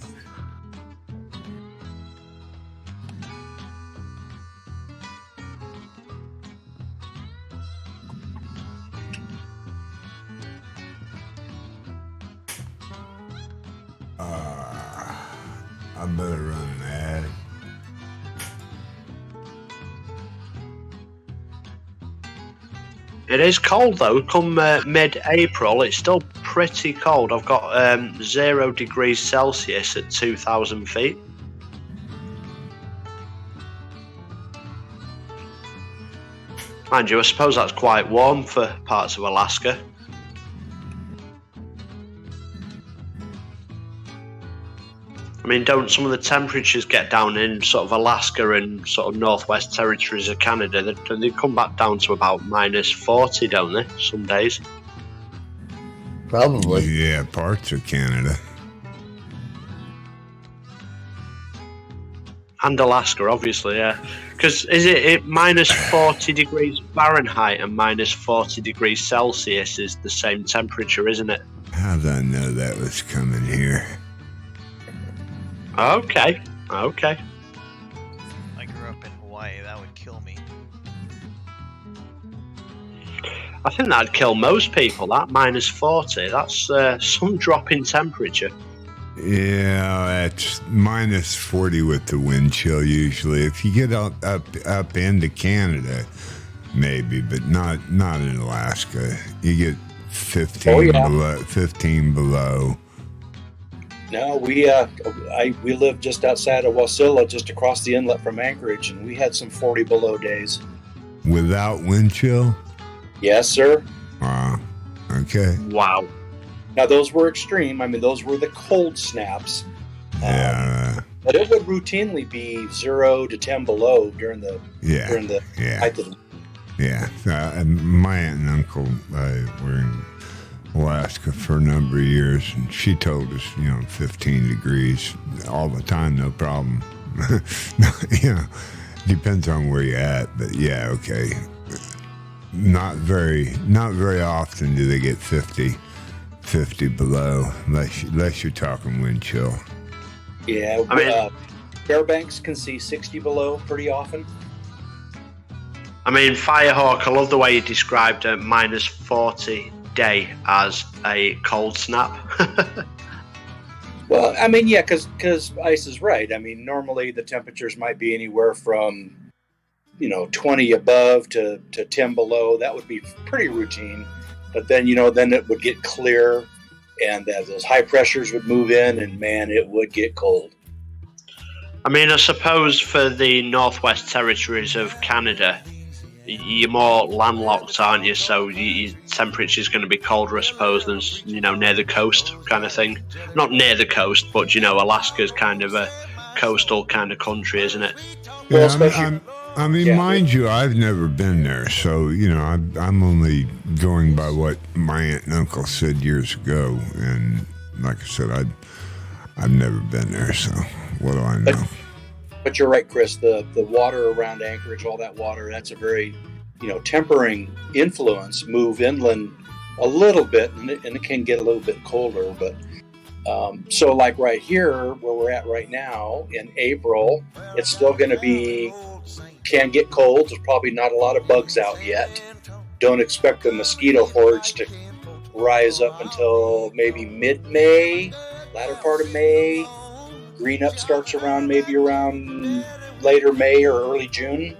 I better run an ad. It is cold though. Come mid-April, it's still pretty cold. I've got 0 degrees Celsius at 2,000 feet. Mind you, I suppose that's quite warm for parts of Alaska. I mean, don't some of the temperatures get down in sort of Alaska and sort of Northwest Territories of Canada? They come back down to about minus 40, don't they, some days? Probably. Yeah, parts of Canada. And Alaska, obviously, yeah. Because is it minus 40 degrees Fahrenheit and minus 40 degrees Celsius is the same temperature, isn't it? How did I know that was coming here? Okay. I grew up in Hawaii. That would kill me. I think that'd kill most people, that minus 40. That's some drop in temperature. Yeah, that's minus 40 with the wind chill usually. If you get up into Canada, maybe, but not in Alaska. You get 15 below. No, we live just outside of Wasilla, just across the inlet from Anchorage, and we had some 40 below days. Without wind chill? Yes, sir. Wow. Okay. Wow. Now those were extreme. I mean, those were the cold snaps. Yeah. But it would routinely be 0 to 10 below during the height of the. Yeah. My aunt and uncle were in Alaska for a number of years, and she told us, 15 degrees all the time, no problem. Depends on where you're at, but yeah, okay. Not very often do they get 50 below, unless you're talking wind chill. Yeah, I mean, Fairbanks can see 60 below pretty often. I mean, Firehawk, I love the way you described a minus 40 day as a cold snap. Well, I mean, yeah, because Ice is right. I mean, normally the temperatures might be anywhere from 20 above to 10 below. That would be pretty routine. But then then it would get clear, and those high pressures would move in, and man, it would get cold. I mean, I suppose for the Northwest Territories of Canada, you're more landlocked, aren't you? So your temperature's going to be colder, I suppose, than near the coast kind of thing. Not near the coast, but Alaska's kind of a coastal kind of country, isn't it? Yeah, I mean, mind you, I've never been there, so I'm only going by what my aunt and uncle said years ago, and like I said, I've never been there, so what do I know? But you're right, Chris. The water around Anchorage, all that water, that's a very tempering influence. Move inland a little bit, and it can get a little bit colder. But so like right here, where we're at right now in April, it's still going to can get cold. There's probably not a lot of bugs out yet. Don't expect the mosquito hordes to rise up until maybe mid-May, latter part of May. Green up starts around later May or early June.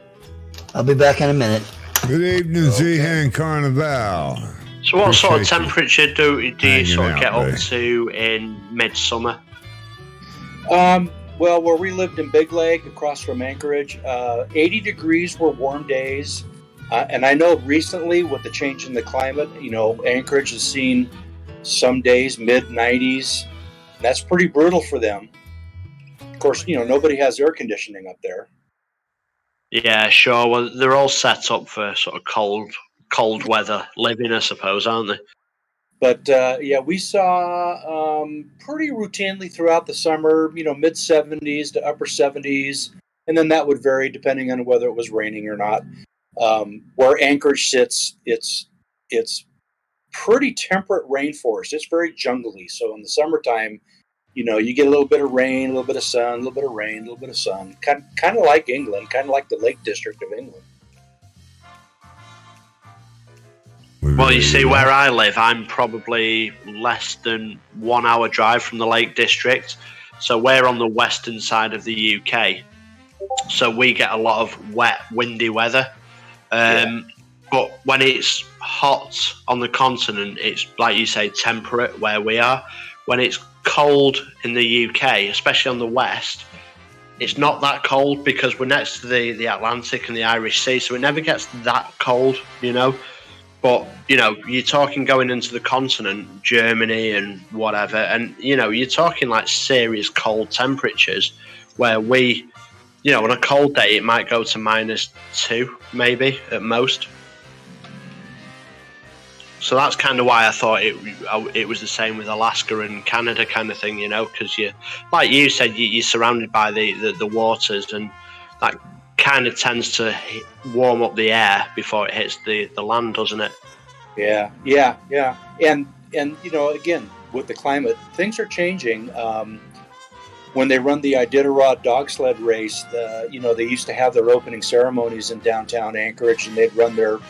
I'll be back in a minute. Good evening, Zihan Carnival. So what sort of Appreciate you temperature do you hanging sort of out, get up buddy. to in midsummer? Well, where we lived in Big Lake across from Anchorage, 80 degrees were warm days. And I know recently with the change in the climate, Anchorage has seen some days mid-90s. That's pretty brutal for them. Of course, nobody has air conditioning up there. Yeah, sure. Well, they're all set up for sort of cold weather living, I suppose, aren't they? But we saw pretty routinely throughout the summer, mid 70s to upper 70s, and then that would vary depending on whether it was raining or not. Where Anchorage sits, it's pretty temperate rainforest. It's very jungly. So in the summertime, you get a little bit of rain, a little bit of sun, a little bit of rain, a little bit of sun. Kind of like England, kind of like the Lake District of England. Well, you see, where I live, I'm probably less than 1 hour drive from the Lake District. So we're on the western side of the UK. So we get a lot of wet, windy weather. But when it's hot on the continent, it's, like you say, temperate where we are. When it's cold in the UK, especially on the west, it's not that cold because we're next to the Atlantic and the Irish Sea. So it never gets that cold, But, you're talking going into the continent, Germany and whatever, and, you're talking like serious cold temperatures where we, on a cold day, it might go to -2, maybe, at most. So that's kind of why I thought it was the same with Alaska and Canada kind of thing, because like you said, you're surrounded by the waters, and that kind of tends to warm up the air before it hits the land, doesn't it? Yeah. And again, with the climate, things are changing. When they run the Iditarod dog sled race, they used to have their opening ceremonies in downtown Anchorage, and they'd run their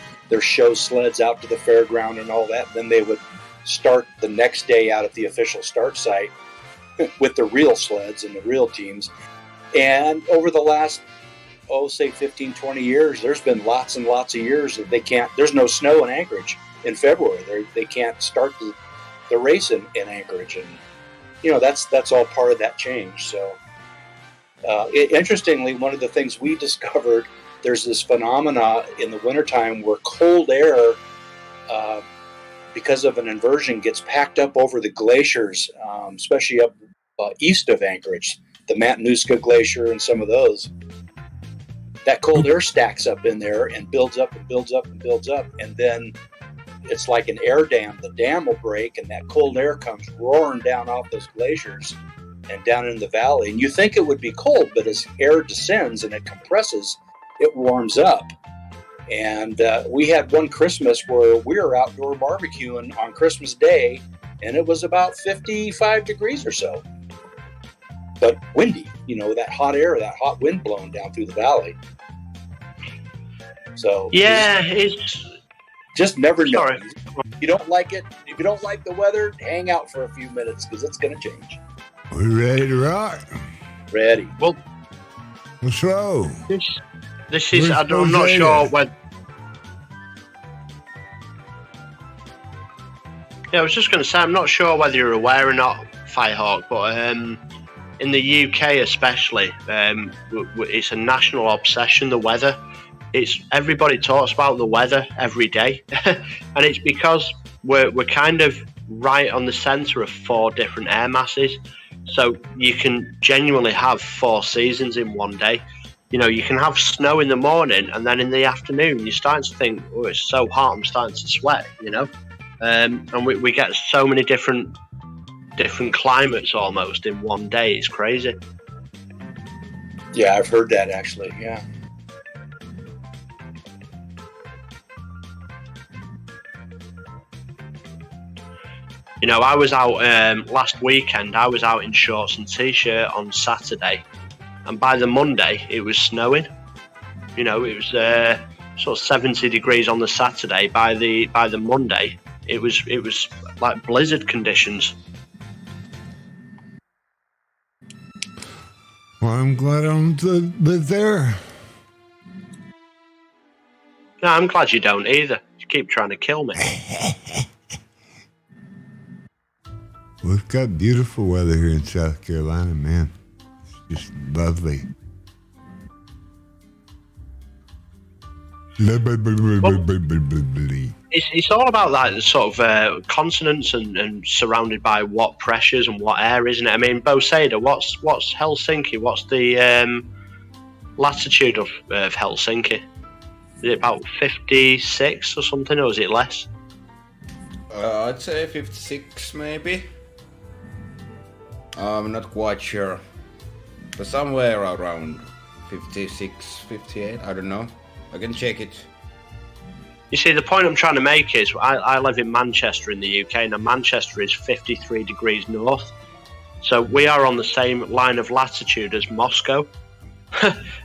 show sleds out to the fairground and all that. Then they would start the next day out at the official start site with the real sleds and the real teams. And over the last, say 15, 20 years, there's been lots and lots of years that there's no snow in Anchorage in February. They can't start the race in Anchorage. And, that's all part of that change. So, interestingly, one of the things we discovered, there's this phenomena in the wintertime where cold air, because of an inversion, gets packed up over the glaciers, especially up east of Anchorage, the Matanuska Glacier and some of those. That cold air stacks up in there and builds up and builds up and builds up. And then it's like an air dam. The dam will break and that cold air comes roaring down off those glaciers and down in the valley. And you think it would be cold, but as air descends and it compresses, it warms up. And we had one Christmas where we were outdoor barbecuing on Christmas Day, and it was about 55 degrees or so. But windy, that hot air, that hot wind blowing down through the valley. So yeah, it's just never know. Sorry. If you don't like it, if you don't like the weather, hang out for a few minutes because it's going to change. We ready to rock? Ready. Well, what's wrong? This is, I'm not sure when. Yeah, I was just going to say, I'm not sure whether you're aware or not, Firehawk, but in the UK especially, it's a national obsession, the weather. Everybody talks about the weather every day, and it's because we're kind of right on the centre of 4 different air masses, so you can genuinely have 4 seasons in one day. You can have snow in the morning, and then in the afternoon you're starting to think, oh, it's so hot, I'm starting to sweat, and we get so many different climates almost in one day. It's crazy. Yeah, I've heard that actually. Yeah. I was out last weekend. I was out in shorts and t-shirt on Saturday, and by the Monday it was snowing. It was sort of 70 degrees on the Saturday. By the Monday, it was like blizzard conditions. Well, I'm glad I don't live there. No, I'm glad you don't either. You keep trying to kill me. We've got beautiful weather here in South Carolina, man. It's just lovely. It's all about that sort of consonants and surrounded by what pressures and what air, isn't it? I mean, Boseda, what's Helsinki? What's the latitude of Helsinki? Is it about 56 or something, or is it less? I'd say 56 maybe. I'm not quite sure. But somewhere around 56, 58, I don't know. I can check it. You see, the point I'm trying to make is I live in Manchester in the UK, and Manchester is 53 degrees north. So we are on the same line of latitude as Moscow.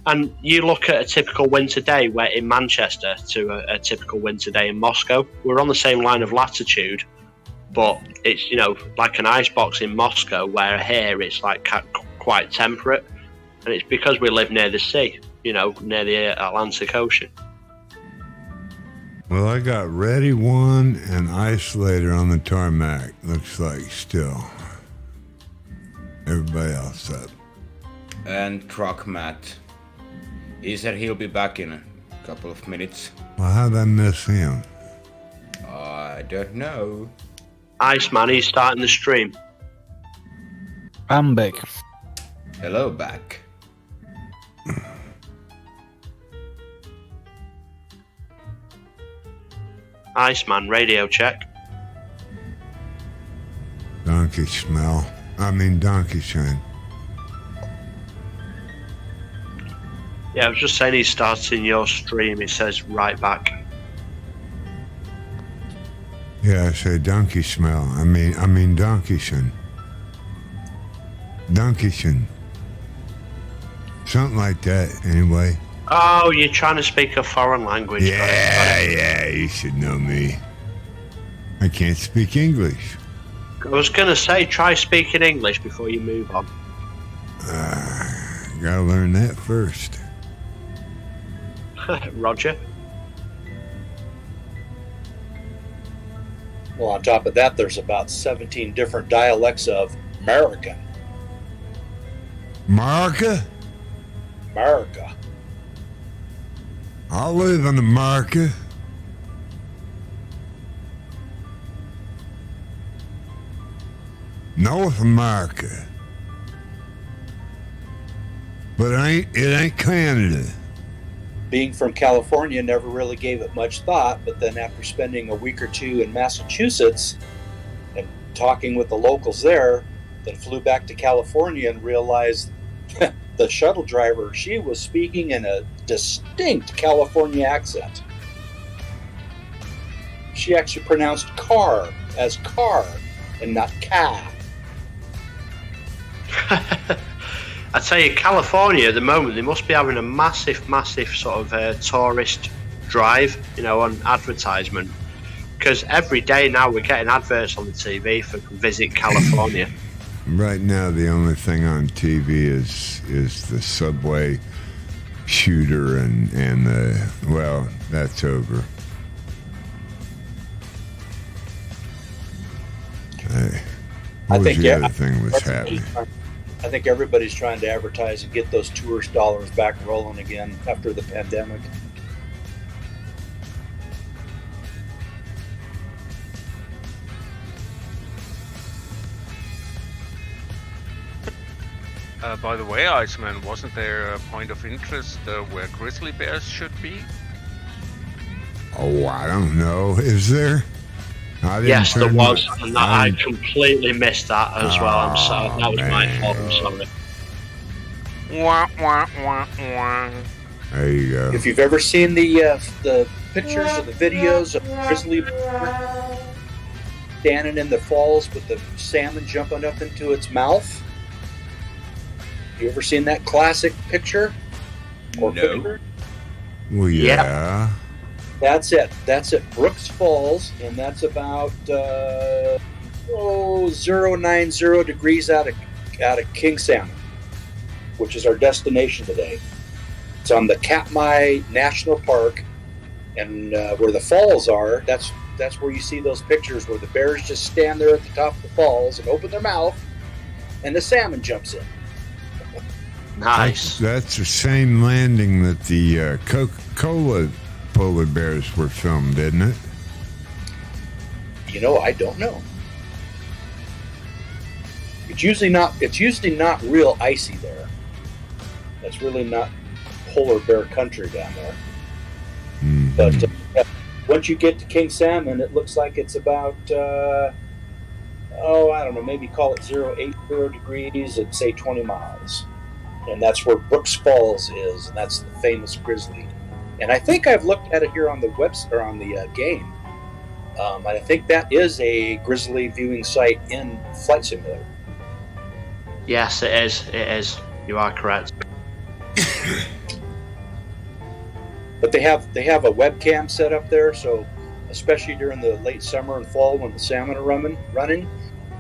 And you look at a typical winter day where in Manchester to a typical winter day in Moscow, we're on the same line of latitude, but it's, you know, like an icebox in Moscow, where here it's like quite temperate. And it's because we live near the sea, you know, near the Atlantic Ocean. Well, I got Ready One and Isolator on the tarmac. Looks like still. Everybody else up. And Truck Matt. He said he'll be back in a couple of minutes. Well, how'd I miss him? I don't know. Iceman, he's starting the stream. I'm back. Hello, back. Iceman, radio check. Donkey smell. Donkey shine. Yeah, I was just saying he's starting your stream. He says right back. Yeah, I say donkey smell. I mean donkey shin. Donkey shin. Something like that, anyway. Oh, you're trying to speak a foreign language. Yeah, you should know me. I can't speak English. I was going to say, try speaking English before you move on. Gotta learn that first. Roger. Well, on top of that, there's about 17 different dialects of American. America? America. I live in America. North America. But it ain't Canada. Being from California, never really gave it much thought, but then after spending a week or two in Massachusetts and talking with the locals there, then flew back to California and realized the shuttle driver, she was speaking in a distinct California accent. She actually pronounced car as car and not car. I tell you, California at the moment, they must be having a massive sort of tourist drive, you know, on advertisement. Because every day now we're getting adverts on the TV for Visit California. Right now, the only thing on TV is the subway shooter and well, that's over. What was the other thing was happening? I think everybody's trying to advertise and get those tourist dollars back rolling again after the pandemic. By the way, Iceman, wasn't there a point of interest where grizzly bears should be? Oh, I don't know. Is there? Yes, there was, and I completely missed that as well. I'm sorry. That was my fault. I'm sorry. Wah, wah, wah, wah. There you go. If you've ever seen the pictures or the videos of grizzly bear standing in the falls with the salmon jumping up into its mouth, you ever seen that classic picture? Or No. picture? Well, yeah. That's it. That's at Brooks Falls, and that's about 090 degrees out of King Salmon, which is our destination today. It's on the Katmai National Park, and where the falls are, that's where you see those pictures where the bears just stand there at the top of the falls and open their mouth, and the salmon jumps in. Nice. That's the same landing that the Coca-Cola polar bears were filmed, isn't it? You know, I don't know. It's usually not real icy there. That's really not polar bear country down there. Mm-hmm. But once you get to King Salmon, it looks like it's about I don't know, maybe call it 080 degrees at say 20 miles. And that's where Brooks Falls is, and that's the famous grizzly. And I think I've looked at it here on the website or on the game. And I think that is a grizzly viewing site in Flight Simulator. Yes, it is. It is. You are correct. But they have a webcam set up there, so especially during the late summer and fall when the salmon are running,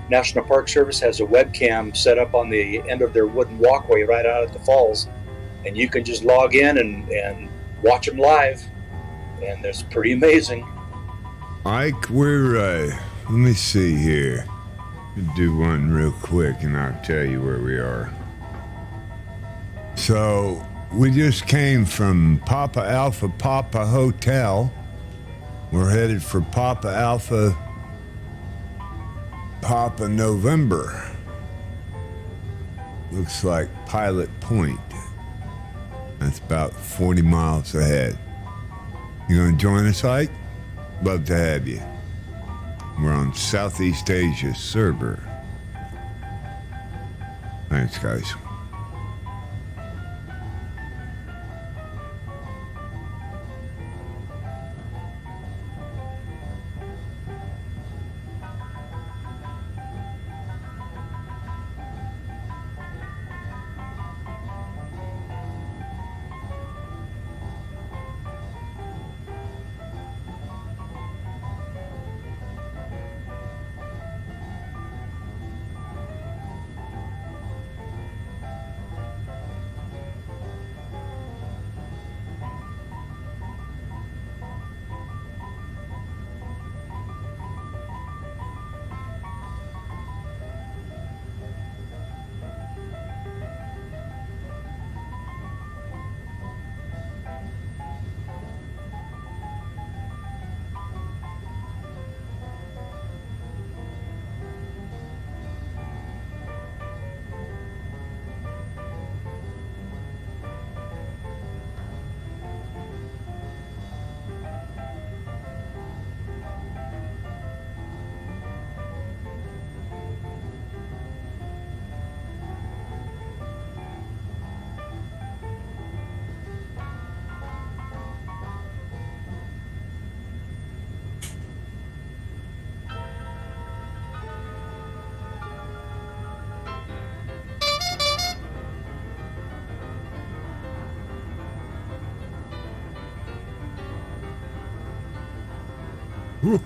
National Park Service has a webcam set up on the end of their wooden walkway right out at the falls, and you can just log in and watch them live, and it's pretty amazing. Ike, we're let me see here. Do one real quick, and I'll tell you where we are. So we just came from Papa Alpha Papa Hotel. We're headed for Papa Alpha Papa November. Looks like Pilot Point. That's about 40 miles ahead. You gonna join us, Ike? Love to have you. We're on Southeast Asia server. Thanks, guys.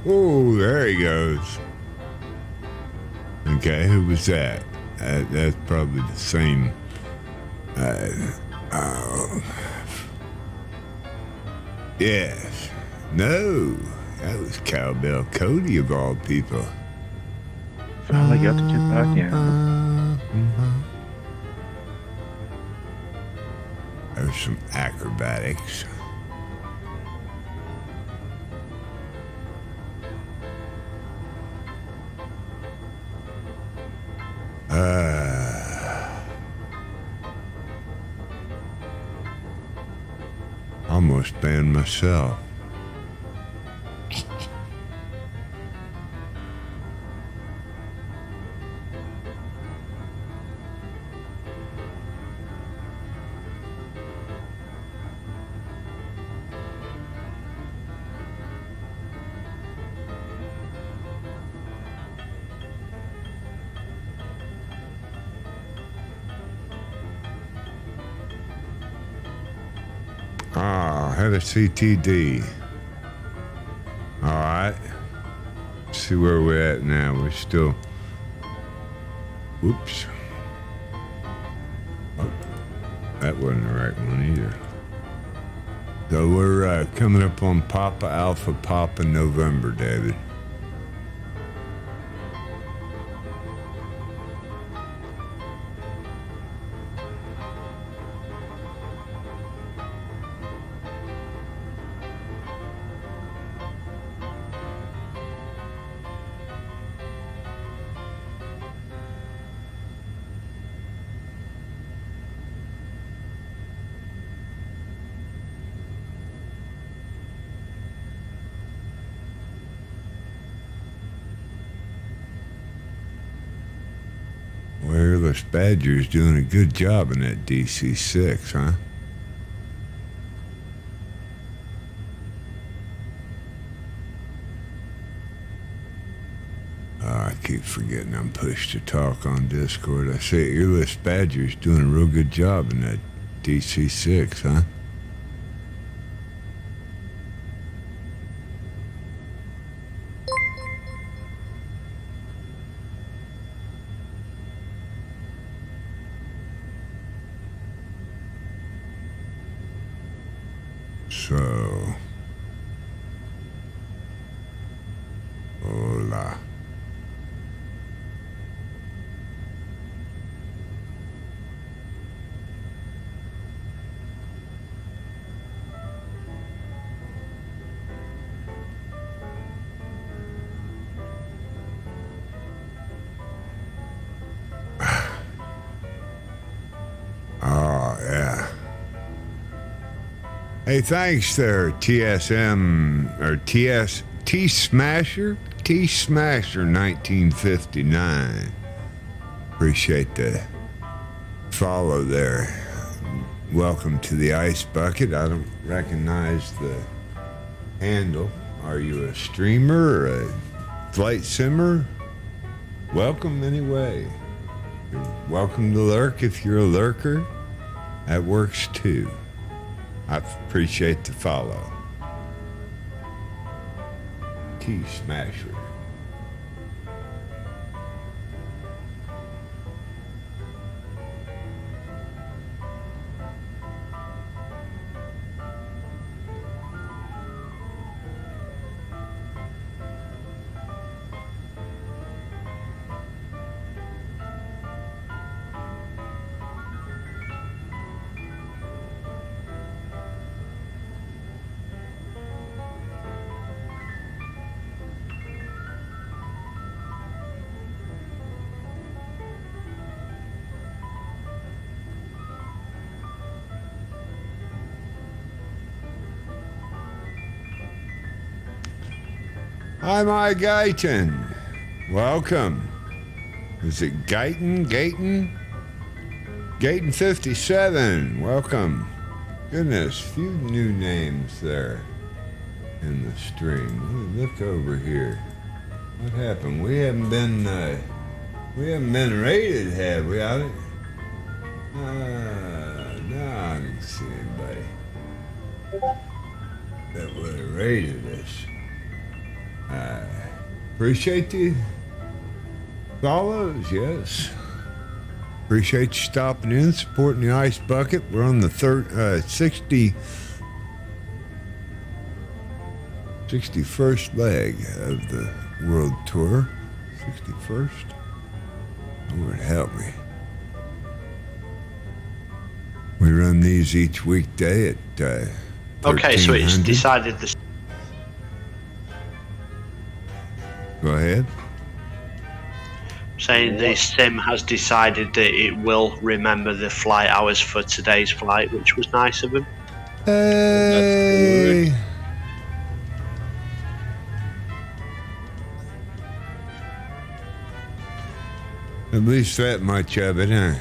Whoa, there he goes. Okay, who was that? That's probably the same. Yes. No, that was Cowbell Cody of all people. Finally got to get back in. There's some acrobatics. Almost banned myself. Had a CTD. see where we're at now. We're still. Oops. Oh, that wasn't the right one either. So we're coming up on Papa Alpha Papa November, David. Wireless Badger's doing a good job in that DC-6, huh? Oh, I keep forgetting I'm pushed to talk on Discord. I say Earless Badger's doing a real good job in that DC-6, huh? So, hola. Oh, yeah. Hey, thanks there, TSM, or T-Smasher 1959. Appreciate the follow there. Welcome to the Ice Bucket. I don't recognize the handle. Are you a streamer or a flight simmer? Welcome anyway. You're welcome to lurk if you're a lurker. That works too. I appreciate the follow. T-Smasher. Hi, my Guyton. Welcome. Is it Guyton? Guyton 57. Welcome. Goodness, few new names there in the stream. Look over here. What happened? We haven't been raided, have we? No, I didn't see anybody that would have raided us. Appreciate the follows, yes. Appreciate you stopping in, supporting the Ice Bucket. We're on the 61st leg of the World Tour. 61st? Lord help me. We run these each weekday at Okay, so it's 1300. decided this. Go ahead. Saying the sim has decided that it will remember the flight hours for today's flight, which was nice of him. Hey. At least that much of it, huh?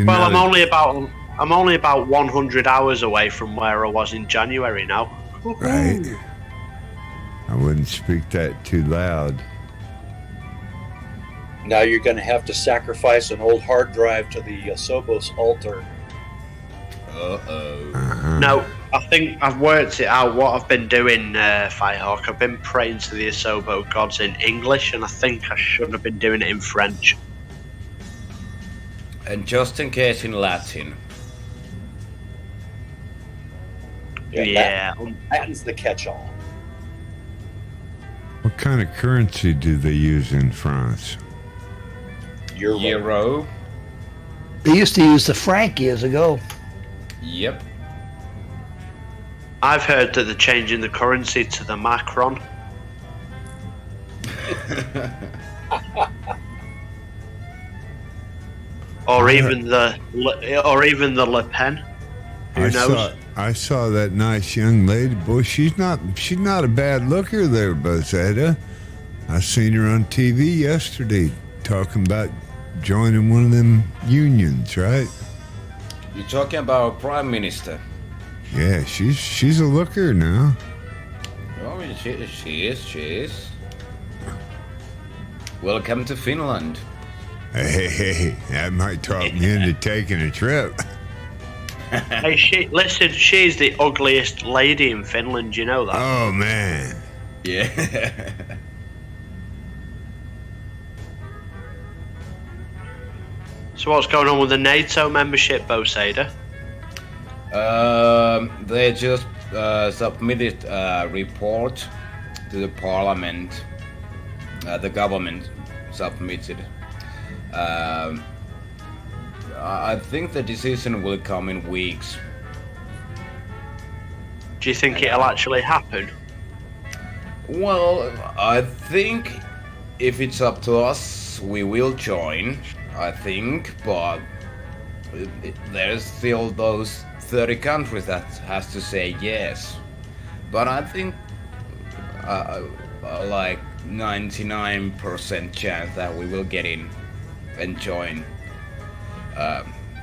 Well, I'm only about 100 hours away from where I was in January now. Right. I wouldn't speak that too loud. Now you're going to have to sacrifice an old hard drive to the Sobos altar Uh-oh. No, I think I've worked it out. What I've been doing, Firehawk, I've been praying to the Asobo gods in English, and I think I should have been doing it in French. And just in case in Latin. Yeah. Latin's the catch-all. What kind of currency do they use in France? Euro. They used to use the franc years ago. Yep. I've heard that they're changing the currency to the Macron. or even the Le Pen. Who knows? I saw that nice young lady. Boy, she's not a bad looker there, Bozetta. I seen her on TV yesterday talking about joining one of them unions, right? You're talking about Prime Minister. Yeah, she's a looker now. Oh, she is. Welcome to Finland. Hey, that might talk me into taking a trip. Hey, she's the ugliest lady in Finland, you know that? Oh, man. Yeah. So what's going on with the NATO membership, Bosader? They just submitted a report to the parliament. The government submitted. I think the decision will come in weeks. Do you think it'll actually happen? Well, I think if it's up to us, we will join. I think, but there's still those 30 countries that has to say yes. But I think like 99% chance that we will get in and join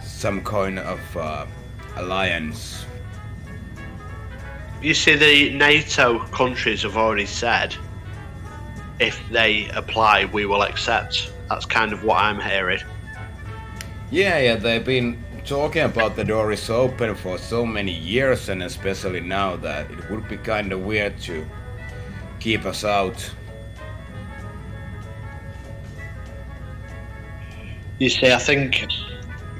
some kind of alliance. You see, the NATO countries have already said if they apply, we will accept. That's kind of what I'm hearing. Yeah, they've been talking about the door is open for so many years, and especially now that it would be kind of weird to keep us out. You see, I think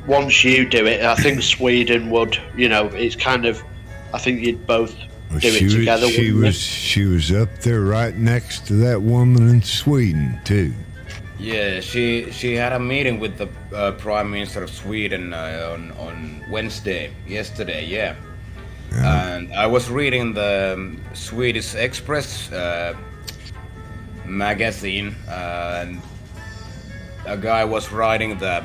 once you do it, I think Sweden would, it's kind of, I think you'd both do it together. She was up there right next to that woman in Sweden, too. Yeah, she had a meeting with the Prime Minister of Sweden on Wednesday, yesterday, yeah. And I was reading the Swedish Express magazine, and a guy was writing that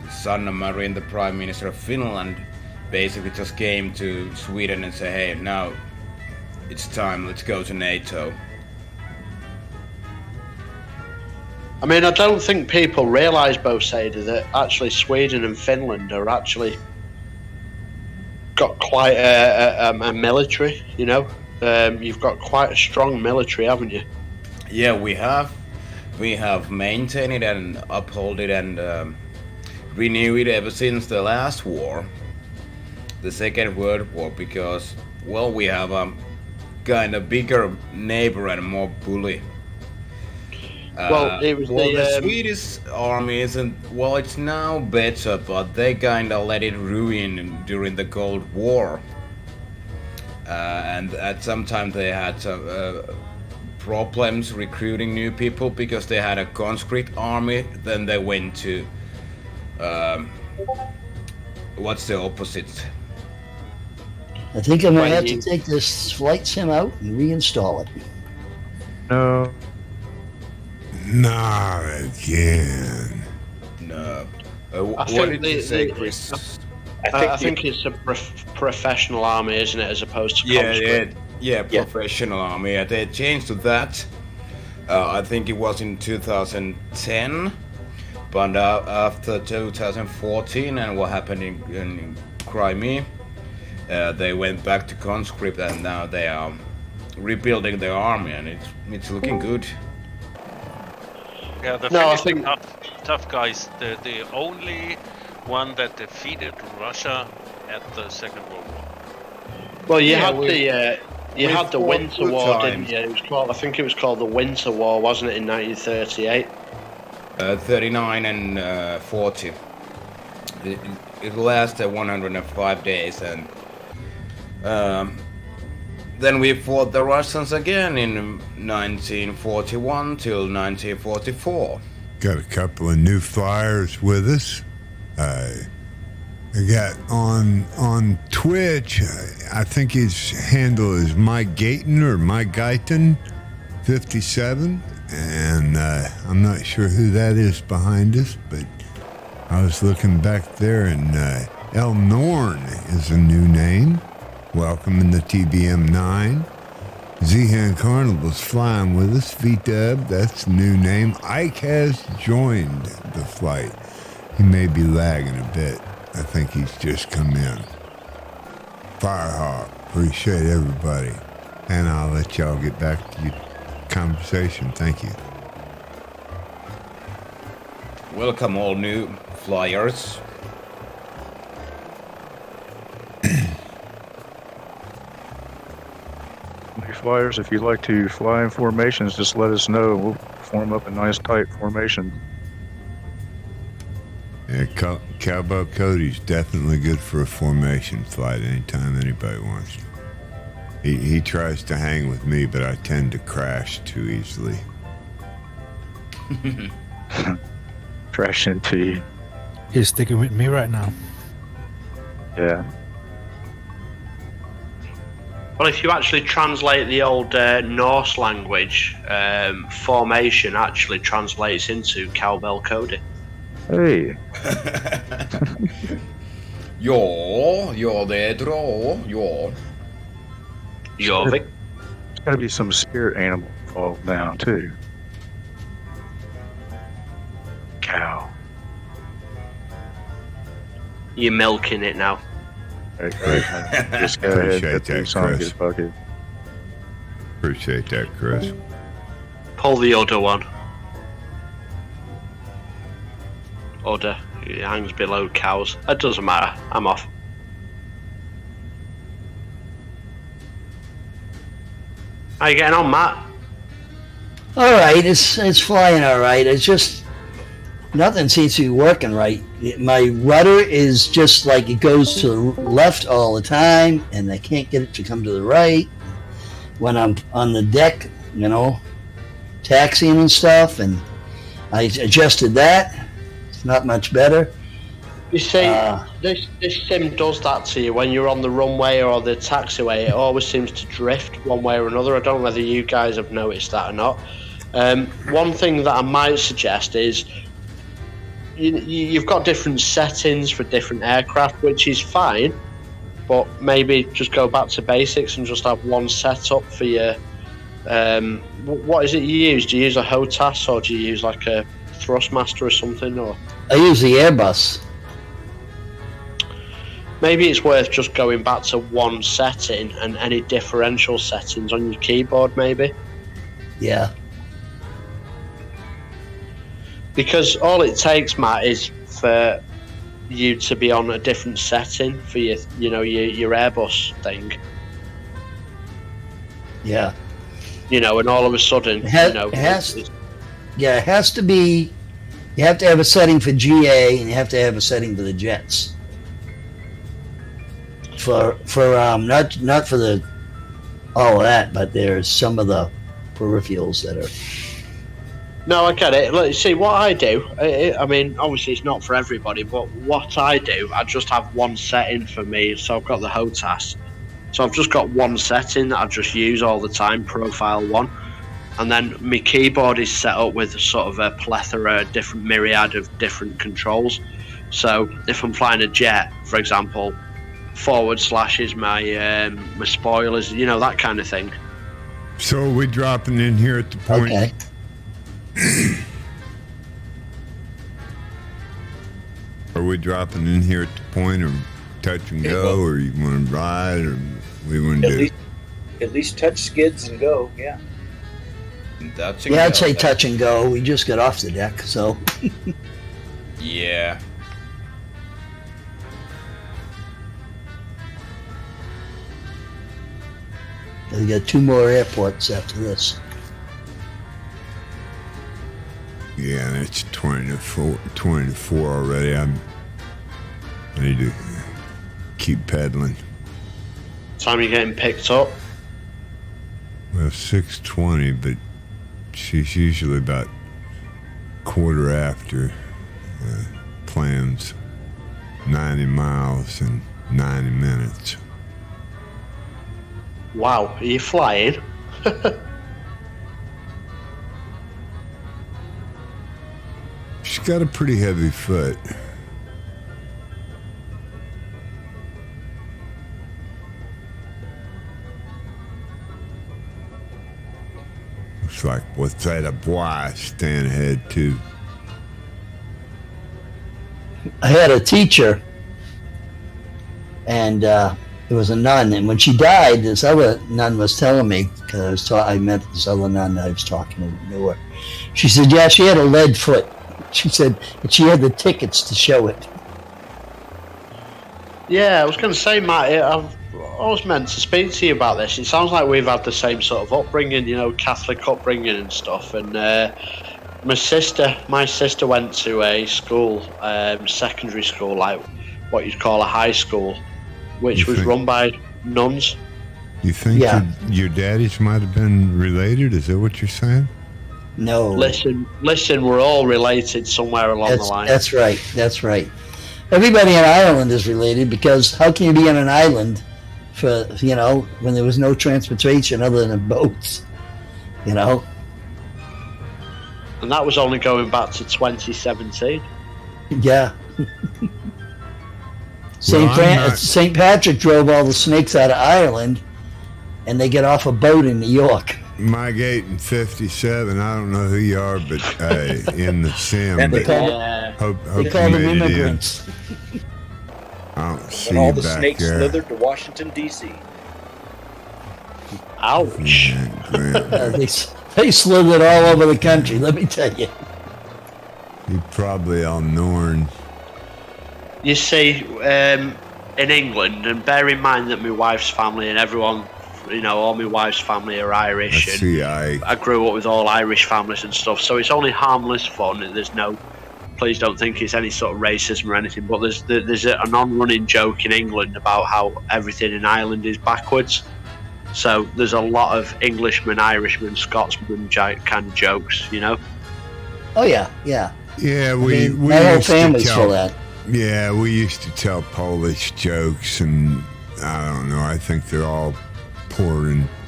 Sanna Marin, the Prime Minister of Finland, basically just came to Sweden and said, hey, now it's time, let's go to NATO. I mean, I don't think people realise, Bosader, that actually Sweden and Finland are actually got quite a military, You've got quite a strong military, haven't you? Yeah, we have maintained it and upheld it and renewed it ever since the last war, the Second World War, because, well, we have a kind of bigger neighbor and more bully. The Swedish army isn't, well, it's now better, but they kind of let it ruin during the Cold War. And at some time they had some problems recruiting new people because they had a conscript army. Then they went to what's the opposite? I think I'm gonna have to take this flight sim out and reinstall it. No. Not again. No. What did you say, Chris? I think it's a professional army, isn't it, as opposed to conscript? Yeah, professional army. Yeah, they changed to that. I think it was in 2010, but after 2014 and what happened in Crimea, they went back to conscript, and now they are rebuilding their army, and it's looking good. Yeah, the Finnish are tough guys. The only one that defeated Russia at the Second World War. Well, you Yeah, had we the fought Winter good War, times. didn't you? It was called. I think it was called the Winter War, wasn't it, in 1938? 39 and 40. It lasted 105 days, and then we fought the Russians again in 1941 till 1944. Got a couple of new flyers with us. I got on Twitch, I think his handle is Mike Gayton or Mike Guyton 57, and I'm not sure who that is behind us, but I was looking back there, and El Norn is a new name. Welcome in the TBM 9. Zehan Carnival's flying with us. V-Dub, that's a new name. Ike has joined the flight. He may be lagging a bit. I think he's just come in. Firehawk, appreciate everybody. And I'll let y'all get back to your conversation. Thank you. Welcome all new flyers. New flyers, if you'd like to fly in formations, just let us know. We'll form up a nice tight formation. Yeah, Cowboy Cody's definitely good for a formation flight anytime anybody wants. He tries to hang with me, but I tend to crash too easily. Crash into you. He's sticking with me right now. Yeah. Well, if you actually translate the old Norse language, formation actually translates into cowbell Cody. Hey. You're there, draw. Jorvik. There's got to be some spirit animal involved now, too. Cow. You're milking it now. Right. Just go ahead and Appreciate get that, these on Chris. his bucket. Appreciate that, Chris. Pull the other one. Udder. It hangs below cows. It doesn't matter. I'm off. How you getting on, Matt? All right, it's flying all right. It's just nothing seems to be working right. My rudder is just like it goes to the left all the time, and I can't get it to come to the right. When I'm on the deck, taxiing and stuff, and I adjusted that. It's not much better. You see, this sim does that to you when you're on the runway or the taxiway. It always seems to drift one way or another. I don't know whether you guys have noticed that or not. One thing that I might suggest is you've got different settings for different aircraft, which is fine, but maybe just go back to basics and just have one setup for your. What is it you use? Do you use a HOTAS or do you use like a Thrustmaster or something? Or I use the Airbus. maybe it's worth just going back to one setting and any differential settings on your keyboard, maybe. Yeah. Because all it takes, Matt, is for you to be on a different setting for your Airbus thing. Yeah. And all of a sudden, it has to be. You have to have a setting for GA, and you have to have a setting for the jets. For not for the all of that, but there's some of the peripherals that are. No, I get it. Look, see, what I do, I mean, obviously it's not for everybody, but what I do, I just have one setting for me. So I've got the HOTAS. So I've just got one setting that I just use all the time, profile 1. And then my keyboard is set up with sort of a plethora, different myriad of different controls. So if I'm flying a jet, for example, / is my spoilers, that kind of thing. So are we dropping in here at the point? Okay. Are we dropping in here at the point of touch and go, or you want to ride, or what do you want to do? At least touch skids and go, yeah. I'd say touch and go. We just got off the deck, so. Yeah. We got 2 more airports after this. Yeah, and it's 24 already. I need to keep pedaling. Time you're getting picked up? Well, 6:20, but she's usually about quarter after. Plans 90 miles in 90 minutes. Wow, are you flying? She's got a pretty heavy foot. Looks like what's that a boy staying ahead too. I had a teacher, and it was a nun, and when she died, this other nun was telling me, because I met this other nun that I was talking to, knew her. She said, yeah, she had a lead foot. She said, and she had the tickets to show it. Yeah, I was going to say, Matt, I've always meant to speak to you about this. It sounds like we've had the same sort of upbringing, you know, Catholic upbringing and stuff. And my sister went to a school, secondary school, like what you'd call a high school, which was run by nuns. You think your daddies might have been related? Is that what you're saying? No. Listen, we're all related somewhere along the line. That's right. Everybody in Ireland is related, because how can you be on an island for, you know, when there was no transportation other than boats, you know? And that was only going back to 2017. Yeah. St. Patrick drove all the snakes out of Ireland, and they get off a boat in New York. Mike 8 and 57, I don't know who you are, but in the sim. And they call them immigrants. I don't see When all you the back snakes there. slithered to Washington, D.C. Ouch. They slithered all over the country, let me tell you. You probably all Norn. You see, in England, and bear in mind that my wife's family and everyone, you know, all my wife's family are Irish. I grew up with all Irish families and stuff, so it's only harmless fun. There's no, please don't think it's any sort of racism or anything, but there's a non-running joke in England about how everything in Ireland is backwards. So there's a lot of Englishmen, Irishmen, Scotsmen kind of jokes, you know? Oh, yeah. Yeah, my whole family's full of that. Yeah, we used to tell Polish jokes, and I don't know, I think they're all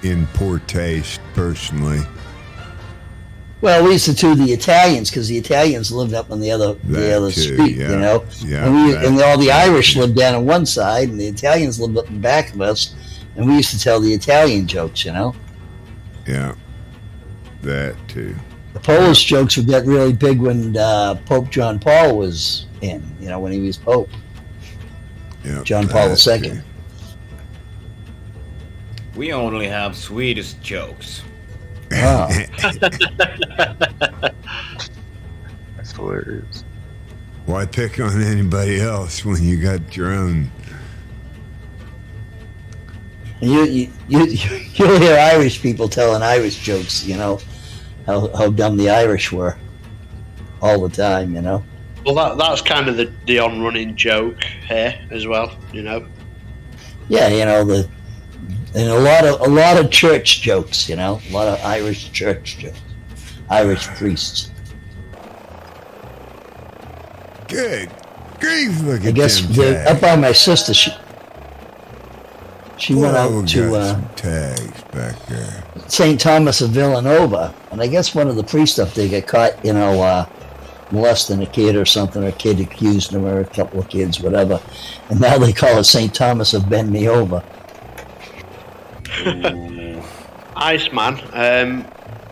in poor taste, personally. Well, we used to do the Italians, because the Italians lived up on the other street, you know? Yeah, and all the Irish lived down on one side, and the Italians lived up in the back of us, and we used to tell the Italian jokes, you know? Yeah, that too. The Polish jokes would get really big when Pope John Paul was in, you know, when he was Pope. Yeah, John Paul II. We only have Swedish jokes. Oh. That's hilarious. Why pick on anybody else when you got your own? And you'll hear Irish people telling Irish jokes, you know, how dumb the Irish were all the time, you know. Well, that's kind of the on-running joke here as well, you know. Yeah, you know, and a lot of church jokes, you know, a lot of Irish church jokes, Irish priests. Good grief! Look at I guess up by my sister, she went out to some tags back there. St. Thomas of Villanova, and I guess one of the priests up there got caught, you know, molesting a kid or something, or a kid accused him, or a couple of kids, whatever, and now they call it St. Thomas of Bend Me Over. Iceman,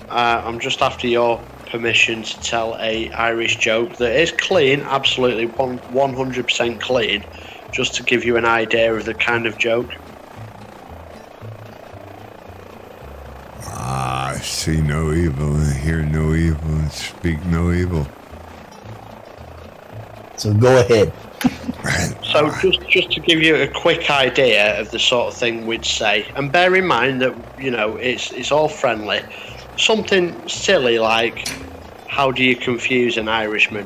I'm just after your permission to tell a Irish joke that is clean, absolutely 100% clean, just to give you an idea of the kind of joke. I see no evil, and hear no evil, and speak no evil. So go ahead. So just to give you a quick idea of the sort of thing we'd say, and bear in mind that it's all friendly. Something silly like, how do you confuse an Irishman?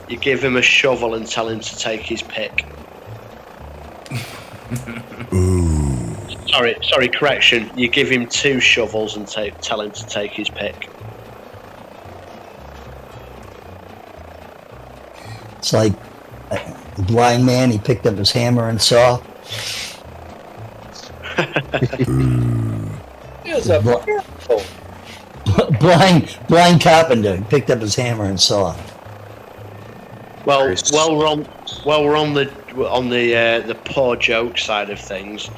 You give him a shovel and tell him to take his pick. Ooh. Sorry, correction. You give him 2 shovels and tell him to take his pick. It's like the blind man, he picked up his hammer and saw. It's a miracle. Blind carpenter, he picked up his hammer and saw. Well, we're on the poor joke side of things.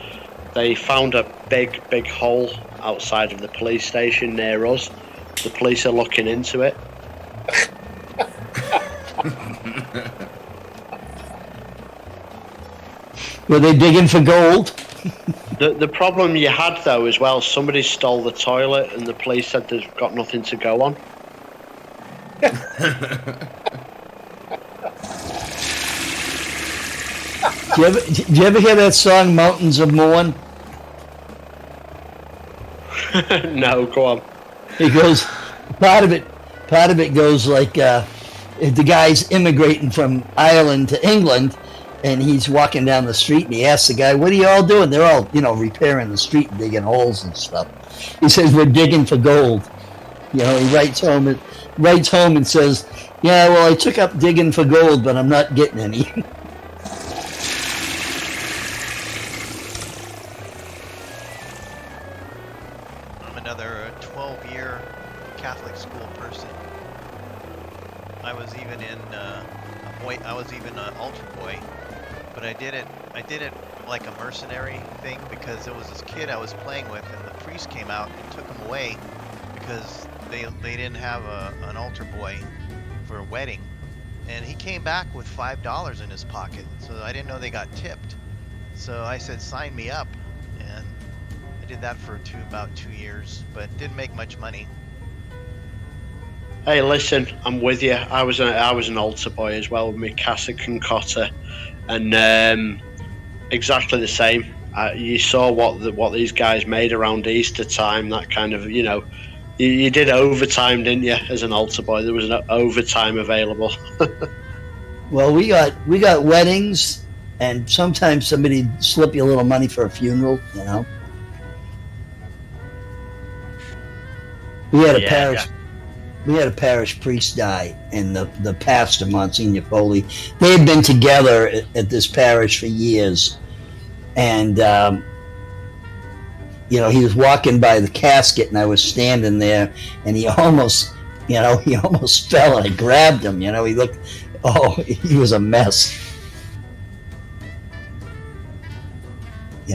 They found a big hole outside of the police station near us. The police are looking into it. Were they digging for gold? The problem you had though as well, somebody stole the toilet and the police said they've got nothing to go on. Do you ever hear that song Mountains of Mourn? No, go on. It goes, part of it goes like the guy's immigrating from Ireland to England, and he's walking down the street, and he asks the guy, "What are you all doing?" They're all, repairing the street and digging holes and stuff. He says, "We're digging for gold." He writes home and says, "Yeah, well, I took up digging for gold, but I'm not getting any." I'm another 12-year Catholic school person. I was even in I was even an altar boy, but I did it like a mercenary thing because there was this kid I was playing with, and the priest came out and took him away because they didn't have an altar boy for a wedding, and he came back with $5 in his pocket. So I didn't know they got tipped. So I said, "Sign me up," and I did that for about 2 years, but didn't make much money. Hey, listen, I'm with you. I was an altar boy as well with my cassock and cotter, and exactly the same. You saw what these guys made around Easter time. That kind of, you did overtime, didn't you? As an altar boy, there was an overtime available. Well, we got weddings, and sometimes somebody slip you a little money for a funeral. We had a parish. Yeah. We had a parish priest die, and the pastor, Monsignor Foley, they had been together at this parish for years. And, he was walking by the casket, and I was standing there, and he almost fell, and I grabbed him. He looked, he was a mess. We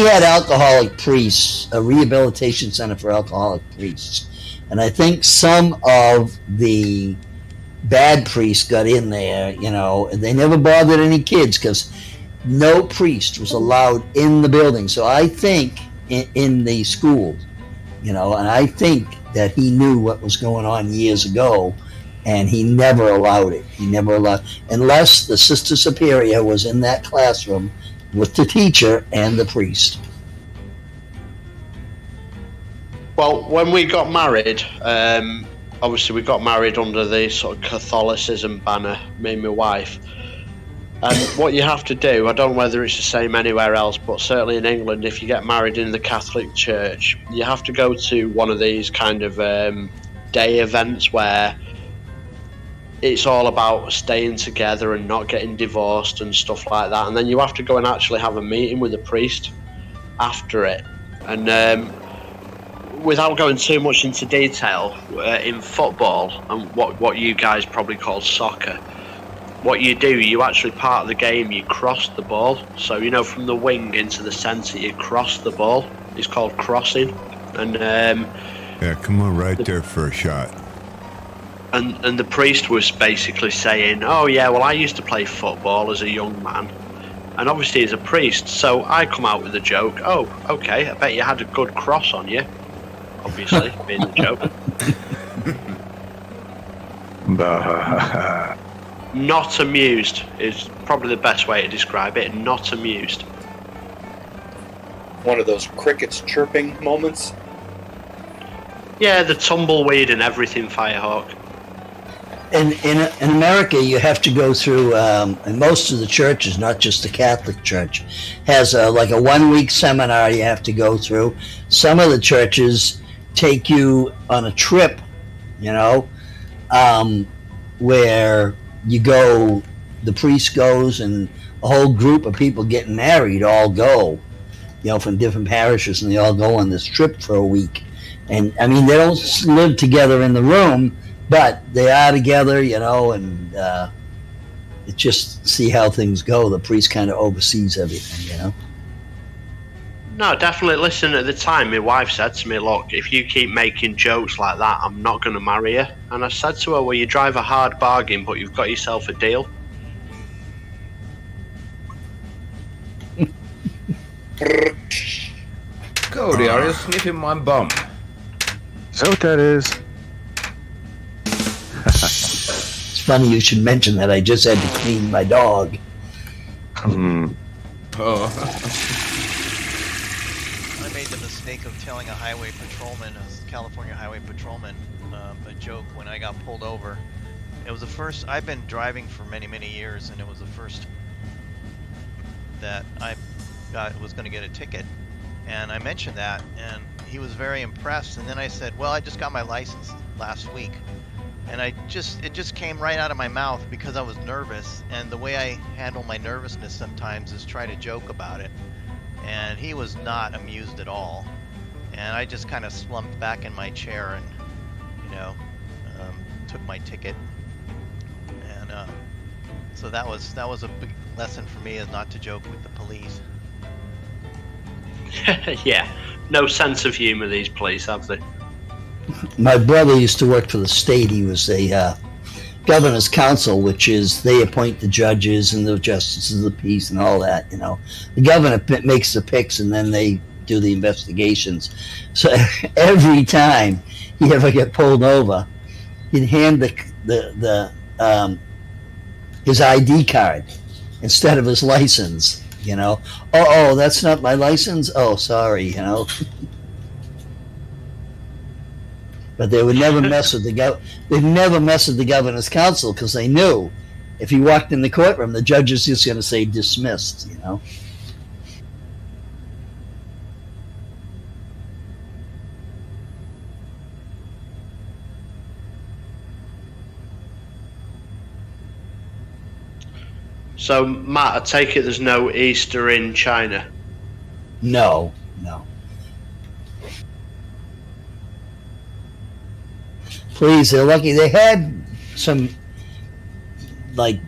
had alcoholic priests, a rehabilitation center for alcoholic priests. And I think some of the bad priests got in there, and they never bothered any kids because no priest was allowed in the building. So I think in the schools, and I think that he knew what was going on years ago, and he never allowed it. He never allowed, unless the Sister Superior was in that classroom with the teacher and the priest. Well, when we got married, obviously we got married under the sort of Catholicism banner, me and my wife. And what you have to do, I don't know whether it's the same anywhere else, but certainly in England, if you get married in the Catholic Church, you have to go to one of these kind of day events where it's all about staying together and not getting divorced and stuff like that. And then you have to go and actually have a meeting with a priest after it. And without going too much into detail, in football and what you guys probably call soccer, what you do, you actually part of the game, you cross the ball. So, from the wing into the centre, you cross the ball. It's called crossing. And yeah, come on, right there for a shot. And the priest was basically saying, "Oh yeah, well I used to play football as a young man, and obviously he's a priest." So I come out with a joke. "Oh, okay, I bet you had a good cross on you." Obviously, being the joke. Not amused is probably the best way to describe it. Not amused. One of those crickets chirping moments. Yeah, the tumbleweed and everything, Firehawk. In America, you have to go through, and most of the churches, not just the Catholic Church, has like a 1-week seminar you have to go through. Some of the churches take you on a trip, you know, where you go, the priest goes, and a whole group of people getting married all go, you know, from different parishes, and they all go on this trip for a week. And I mean, they don't live together in the room, but they are together, you know, and it's just see how things go. The priest kind of oversees everything, you know. No, definitely. Listen, at the time, my wife said to me, look, if you keep making jokes like that, I'm not going to marry you. And I said to her, well, you drive a hard bargain, but you've got yourself a deal. Cody, are you sniffing my bum? Is that what that is? It's funny you should mention that. I just had to clean my dog. Oh. I made the mistake of telling a highway patrolman, a California highway patrolman, a joke when I got pulled over. It was the first. I've been driving for many, many years, and it was the first that I was going to get a ticket. And I mentioned that, and he was very impressed. And then I said, well, I just got my license last week. And it just came right out of my mouth because I was nervous. And the way I handle my nervousness sometimes is try to joke about it. And he was not amused at all. And I just kind of slumped back in my chair and, you know, took my ticket. And so that was a big lesson for me, is not to joke with the police. Yeah, no sense of humour, these police, have they? My brother used to work for the state. He was a governor's council, which is they appoint the judges and the justices of the peace and all that, you know. The governor makes the picks, and then they do the investigations. So every time he ever get pulled over, he'd hand his ID card instead of his license. You know, oh, that's not my license. Oh, sorry, you know. But they would never mess with they'd never mess with the governor's council, because they knew if he walked in the courtroom, the judge is just going to say dismissed. You know. So, Matt, I take it there's no Easter in China? No. Please, they're lucky. They had some like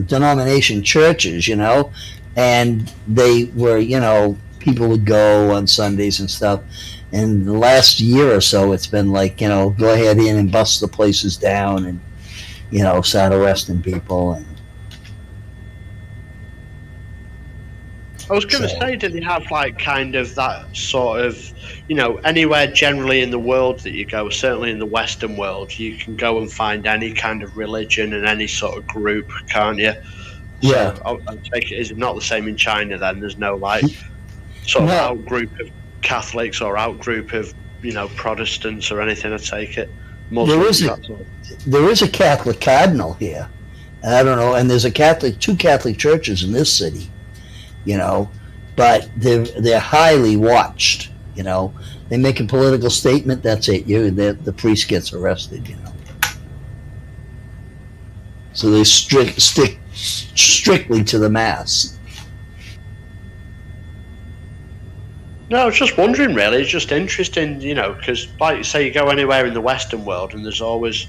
denomination churches, you know, and they were, you know, people would go on Sundays and stuff. And the last year or so, it's been like, you know, go ahead in and bust the places down and, you know, start arresting people. And I was going to say, do they have like kind of that sort of, you know, anywhere generally in the world that you go, certainly in the Western world, you can go and find any kind of religion and any sort of group, can't you? Yeah. So I take it, is it not the same in China then? There's no like sort of out group of Catholics or out group of, you know, Protestants or anything, I take it. Muslims, there is a Catholic cardinal here. I don't know, and there's two Catholic churches in this city, you know, but they're highly watched. You know, they make a political statement. That's it. The priest gets arrested. You know, so they stick strictly to the mass. No, I was just wondering, really. It's just interesting, you know, because, like you say, you go anywhere in the Western world, and there's always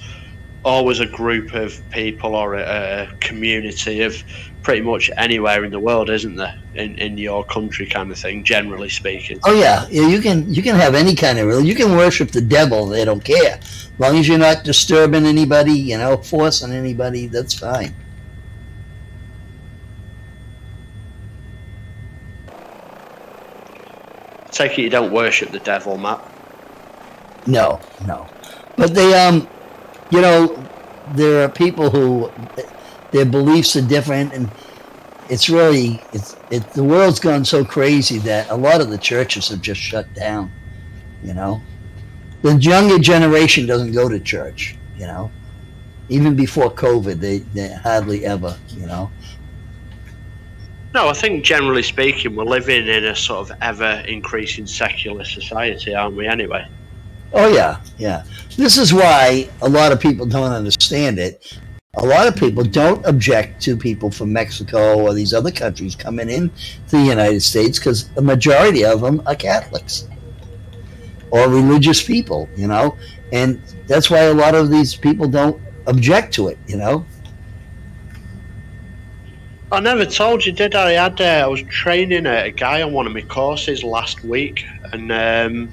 a group of people or a community of pretty much anywhere in the world, isn't there? In your country, kind of thing, generally speaking. Oh yeah, you can have any kind of religion. You can worship the devil; they don't care, as long as you're not disturbing anybody, you know, forcing anybody. That's fine. I take it you don't worship the devil, Matt? No. But they, you know, there are people who their beliefs are different, and it's really the world's gone so crazy that a lot of the churches have just shut down. You know, the younger generation doesn't go to church. You know, even before COVID, they hardly ever. You know. No, I think generally speaking, we're living in a sort of ever increasing secular society, aren't we? Anyway. Oh yeah, yeah. This is why a lot of people don't understand it. A lot of people don't object to people from Mexico or these other countries coming in to the United States because the majority of them are Catholics or religious people, you know, and that's why a lot of these people don't object to it, you know. I never told you, did I? I was training a guy on one of my courses last week, and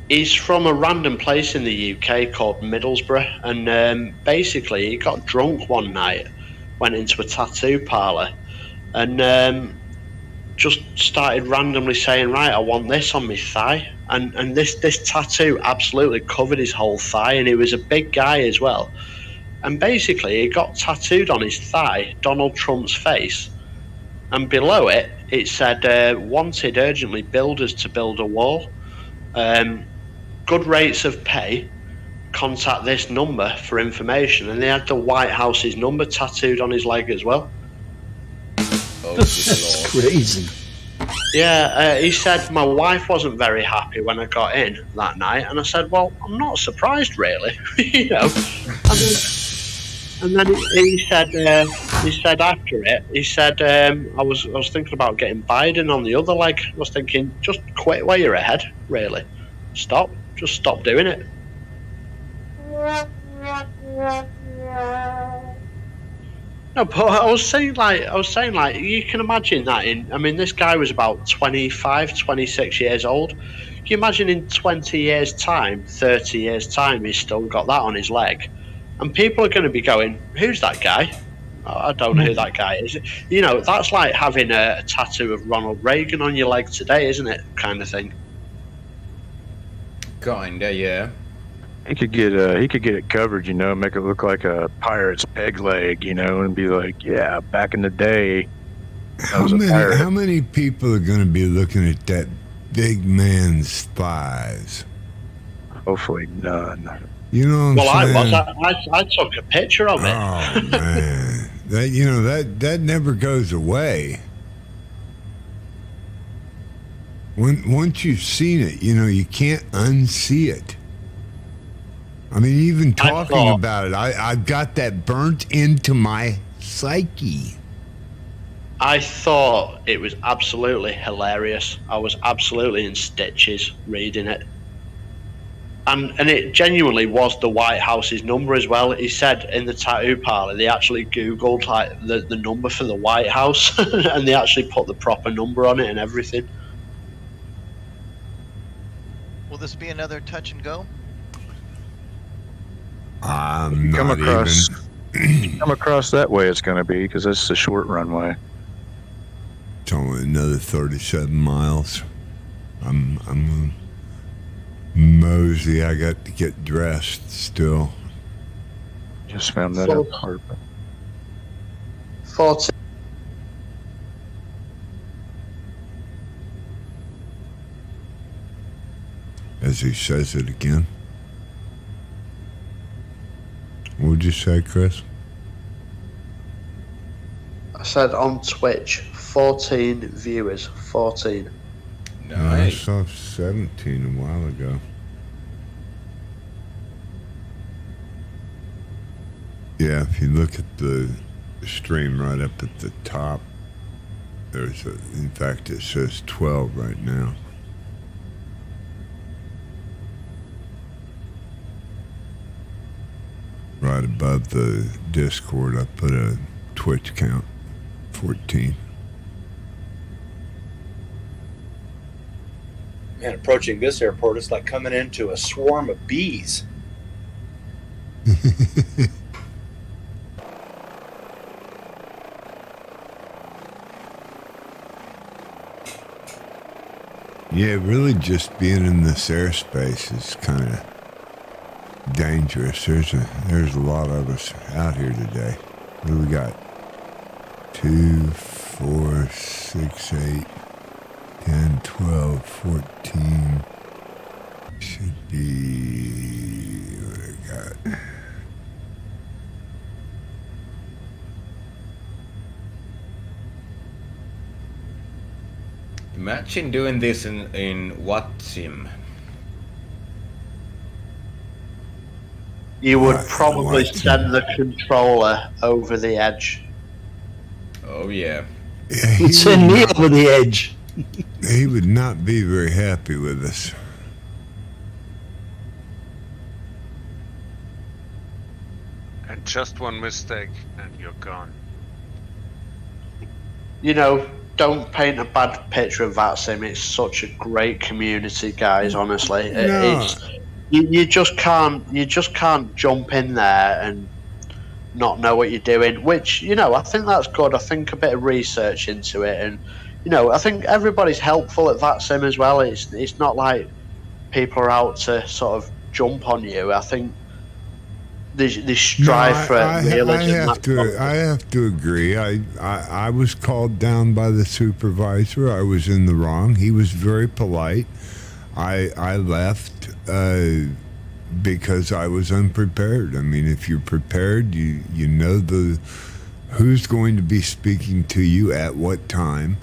he's from a random place in the UK called Middlesbrough, and basically he got drunk one night, went into a tattoo parlour, and just started randomly saying, right, I want this on my thigh. And this tattoo absolutely covered his whole thigh, and he was a big guy as well. And basically, he got tattooed on his thigh Donald Trump's face. And below it, it said, wanted urgently builders to build a wall. Good rates of pay. Contact this number for information. And they had the White House's number tattooed on his leg as well. Oh, That's crazy. Yeah, he said my wife wasn't very happy when I got in that night, and I said, "Well, I'm not surprised, really." You know. And then he said after it, he said, I was thinking about getting Biden on the other leg. I was thinking, just quit while you're ahead, really. Just stop doing it. No, but I was saying like you can imagine that this guy was about 25, 26 years old. Can you imagine in 20 years' time, 30 years' time, he's still got that on his leg? And people are going to be going, who's that guy? Oh, I don't know who that guy is. You know, that's like having a tattoo of Ronald Reagan on your leg today, isn't it? Kind of thing. Kinda, yeah. He could get it covered, you know, make it look like a pirate's peg leg, you know, and be like, yeah, back in the day. How many people are going to be looking at that big man's thighs? Hopefully none. You know what I'm saying? I took a picture of it. Oh man, that never goes away. Once you've seen it, you know you can't unsee it. I mean, even talking about it, I've got that burnt into my psyche. I thought it was absolutely hilarious. I was absolutely in stitches reading it. And it genuinely was the White House's number as well. He said in the tattoo parlor, they actually Googled like the number for the White House and they actually put the proper number on it and everything. Will this be another touch and go? Come across that way, it's going to be because it's a short runway. It's only another 37 miles. I'm mosey. I got to get dressed still. Just found that out hard. 40. As he says it again. What would you say, Chris? I said on Twitch, 14 viewers. 14. Nice. I saw 17 a while ago. Yeah, if you look at the stream right up at the top, in fact, it says 12 right now. Right above the Discord, I put a Twitch count, 14. Man, approaching this airport, it's like coming into a swarm of bees. Yeah, really just being in this airspace is kind of dangerous. There's a lot of us out here today. What do we got? 2, 4, 6, 8, 10, 12, 14. Should be what I got. Imagine doing this in what sim? You would probably send the controller over the edge. Oh yeah. He'd send me over the edge. He would not be very happy with us. And just one mistake, and you're gone. You know, don't paint a bad picture of VATSIM. It's such a great community, guys. Honestly, No. it's you just can't jump in there and not know what you're doing. Which, you know, I think that's good. I think a bit of research into it, and you know, I think everybody's helpful at VATSIM as well. It's not like people are out to sort of jump on you. I think they strive for realism. I have to agree. I was called down by the supervisor. I was in the wrong. He was very polite. I left because I was unprepared. I mean, if you're prepared, you know who's going to be speaking to you at what time,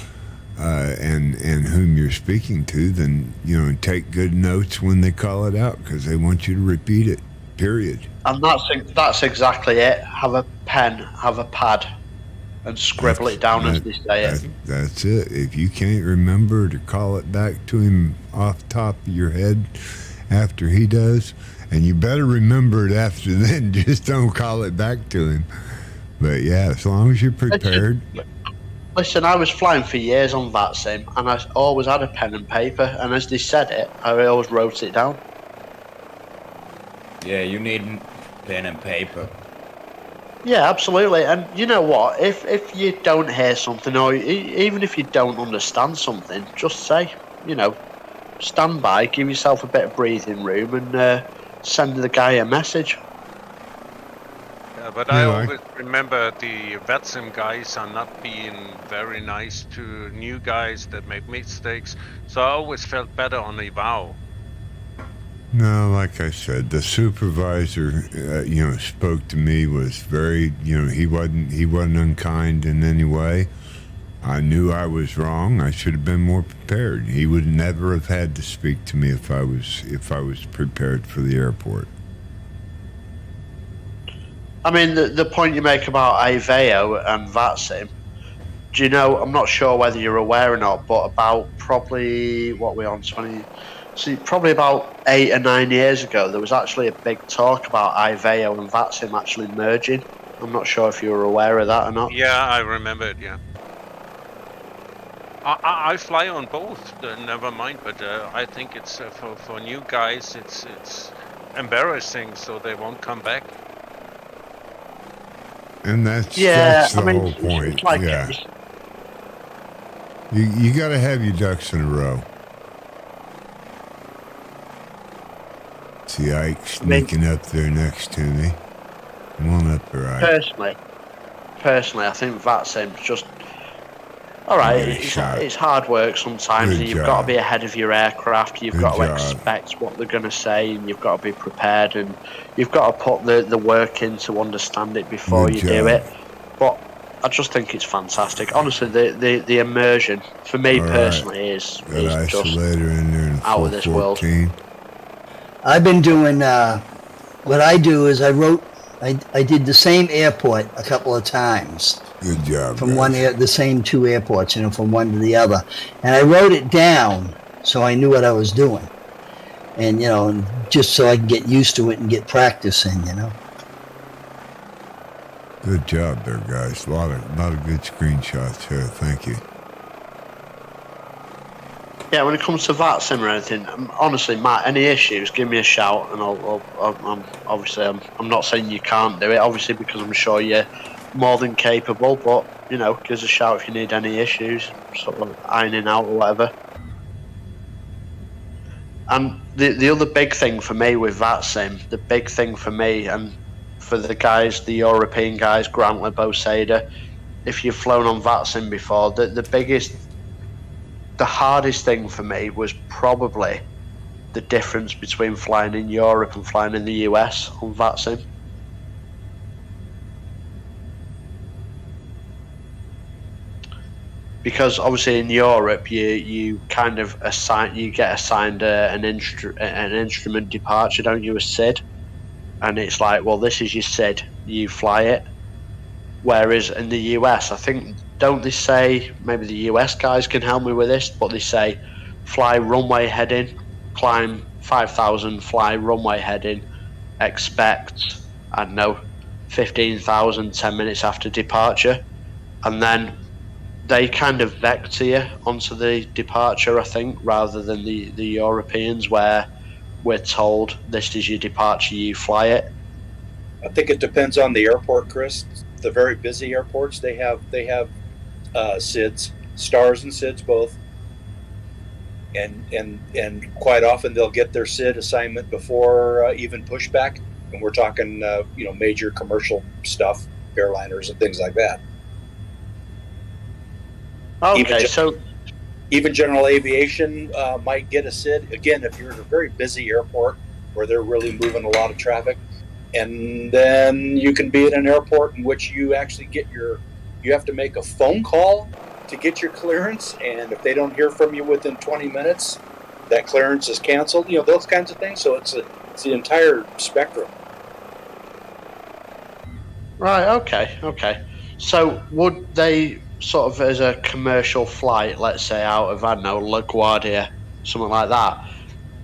and whom you're speaking to. Then take good notes when they call it out because they want you to repeat it. Period. And that's exactly it. Have a pen, have a pad, and scribble it down as they say it. That's it. If you can't remember to call it back to him off the top of your head after he does, and you better remember it after then, just don't call it back to him. But yeah, as long as you're prepared. Listen, I was flying for years on VATSIM, and I always had a pen and paper, and as they said it, I always wrote it down. Yeah, you need pen and paper. Yeah, absolutely. And you know what? If you don't hear something, or even if you don't understand something, just say, stand by, give yourself a bit of breathing room, and send the guy a message. Yeah, but I always remember the VATSIM guys are not being very nice to new guys that make mistakes, so I always felt better on Evow. No, like I said, the supervisor, spoke to me, was very, he wasn't unkind in any way. I knew I was wrong. I should have been more prepared. He would never have had to speak to me if I was prepared for the airport. I mean, the point you make about IVEO and VATSIM, do you know, I'm not sure whether you're aware or not, but about probably, probably about 8 or 9 years ago, there was actually a big talk about IVEO and VATSIM actually merging. I'm not sure if you were aware of that or not. Yeah, I remember it, yeah. I fly on both, never mind, but I think it's for new guys, it's embarrassing, so they won't come back. And that's the whole point. Like yeah. You got to have your ducks in a row. See Ike sneaking up there next to me. Come on up there, Ike. Personally, I think VATSIM's just alright. It's hard work sometimes. You've got to be ahead of your aircraft. You've got to expect what they're going to say, and you've got to be prepared, and you've got to put the work in to understand it before you do it. But I just think it's fantastic. Honestly, the immersion for me personally is just in there out of this world. I've been doing what I do is I did the same airport a couple of times. Good job. From the same two airports, from one to the other, and I wrote it down so I knew what I was doing, and just so I can get used to it and get practicing. Good job there, guys. A lot of good screenshots here. Thank you. Yeah, when it comes to VATSIM or anything, honestly, Matt, any issues, give me a shout, and I'm not saying you can't do it, obviously, because I'm sure you're more than capable, but give us a shout if you need any issues, sort of ironing out or whatever. And the other big thing for me with VATSIM, the big thing for me and for the guys, the European guys, Grantler, Boseda, if you've flown on VATSIM before, the hardest thing for me was probably the difference between flying in Europe and flying in the US on VATSIM. Because obviously in Europe you kind of get assigned an instrument departure, don't you, a SID, and it's like, well, this is your SID, you fly it. Whereas in the US, I think, don't they say, maybe the US guys can help me with this, but they say fly runway heading, climb 5,000, fly runway heading, expect, I don't know, 15,000 10 minutes after departure, and then they kind of vector you onto the departure, I think, rather than the Europeans, where we're told this is your departure, you fly it. I think it depends on the airport, Chris. The very busy airports, they have SIDs, stars and SIDs both, and quite often they'll get their SID assignment before even pushback, and we're talking major commercial stuff, airliners and things like that. Okay, even general aviation might get a SID. Again, if you're in a very busy airport where they're really moving a lot of traffic, and then you can be at an airport in which you actually you have to make a phone call to get your clearance, and if they don't hear from you within 20 minutes, that clearance is canceled. Those kinds of things. So it's the entire spectrum. Right. Okay. So would they sort of, as a commercial flight, let's say out of, I don't know, LaGuardia, something like that,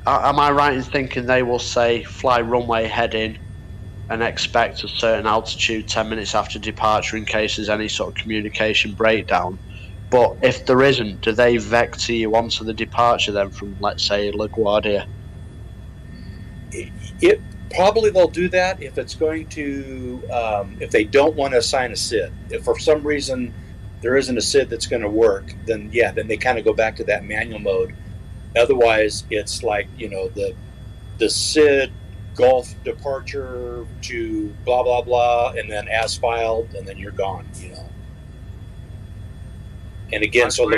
am I right in thinking they will say fly runway heading and expect a certain altitude 10 minutes after departure in case there's any sort of communication breakdown? But if there isn't, do they vector you onto the departure then from, let's say, LaGuardia? It probably they'll do that if it's going to, if they don't want to assign a SID. If for some reason there isn't a SID that's going to work, then they kind of go back to that manual mode. Otherwise, it's like, the SID Gulf departure to blah blah blah, and then as filed, and then you're gone. And again, so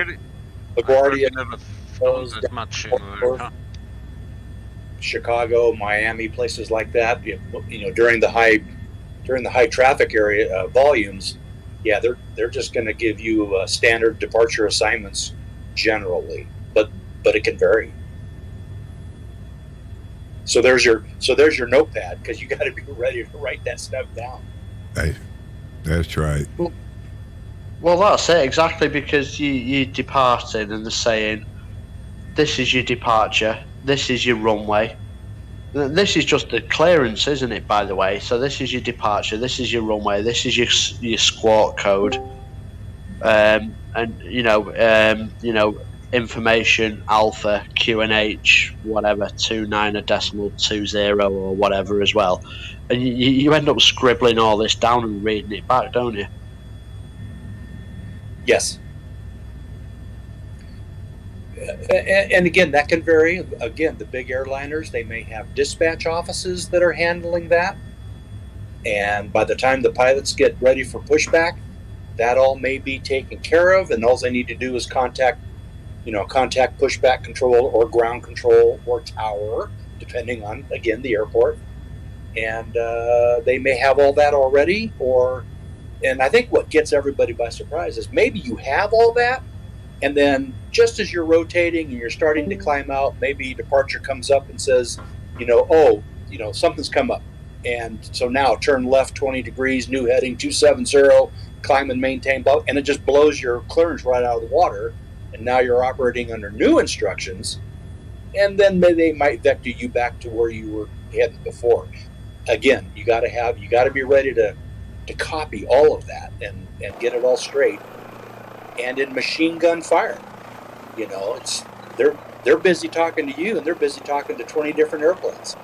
LaGuardia goes as much in Chicago, Miami, places like that. During the high traffic area volumes, they're just going to give you standard departure assignments generally, but it can vary. So there's your notepad, because you got to be ready to write that stuff down. Hey, that's right. Well, that's it, exactly, because you departed and they're saying, this is your departure, this is your runway. This is just the clearance, isn't it, by the way? So this is your departure, this is your runway, this is your squawk code, and information alpha QNH whatever 29.20 or whatever as well, and you end up scribbling all this down and reading it back, don't you? Yes. And again, that can vary. Again, the big airliners, they may have dispatch offices that are handling that, and by the time the pilots get ready for pushback, that all may be taken care of, and all they need to do is contact pushback control or ground control or tower, depending on, again, the airport. And they may have all that already, and I think what gets everybody by surprise is maybe you have all that, and then just as you're rotating and you're starting to climb out, maybe departure comes up and says, something's come up. And so now turn left 20 degrees, new heading 270, climb and maintain, and it just blows your clearance right out of the water. And now you're operating under new instructions, and then they might vector you back to where you were heading before. Again, you got to be ready to copy all of that and get it all straight. And in machine gun fire, they're busy talking to you, and they're busy talking to 20 different airplanes.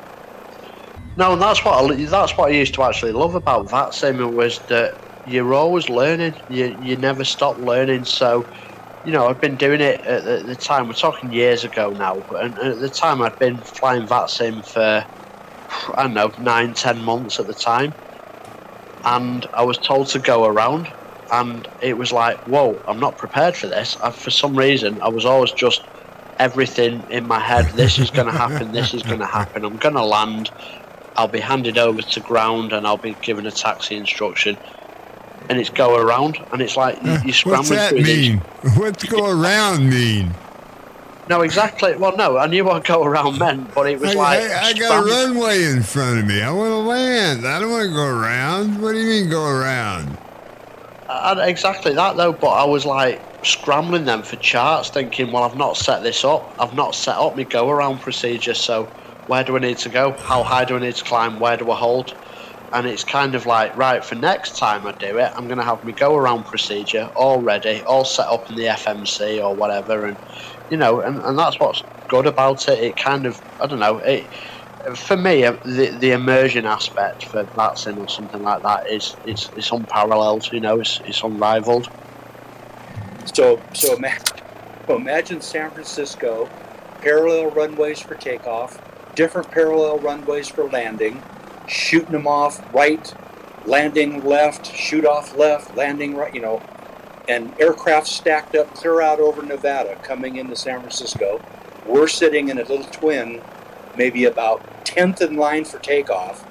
No, and that's what I used to actually love about VATSIM, was that you're always learning. You never stop learning. So I'd been doing it at the time. We're talking years ago now, and at the time I'd been flying VATSIM for, I don't know, 9-10 months at the time, and I was told to go around, and it was like, whoa, I'm not prepared for this. For some reason, I was always just everything in my head. This is going to happen. This is going to happen. I'm going to land. I'll be handed over to ground, and I'll be given a taxi instruction. And it's go around, and it's like you're scrambling. What's that mean? What's go around mean? No, exactly. Well, no, I knew what go around meant, but it was I got a runway in front of me. I want to land. I don't want to go around. What do you mean go around? Exactly that, though. But I was like scrambling them for charts, thinking, well, I've not set this up. I've not set up my go around procedure. So where do I need to go? How high do I need to climb? Where do I hold? And it's kind of like, right, for next time I do it, I'm going to have my go around procedure all ready, all set up in the FMC or whatever, and and that's what's good about it. It kind of, I don't know, for me, the immersion aspect for VATSIM or something like that is unparalleled. It's unrivaled. So imagine San Francisco, parallel runways for takeoff, different parallel runways for landing, shooting them off right, landing left, shoot off left, landing right, and aircraft stacked up clear out over Nevada coming into San Francisco. We're sitting in a little twin, maybe about 10th in line for takeoff,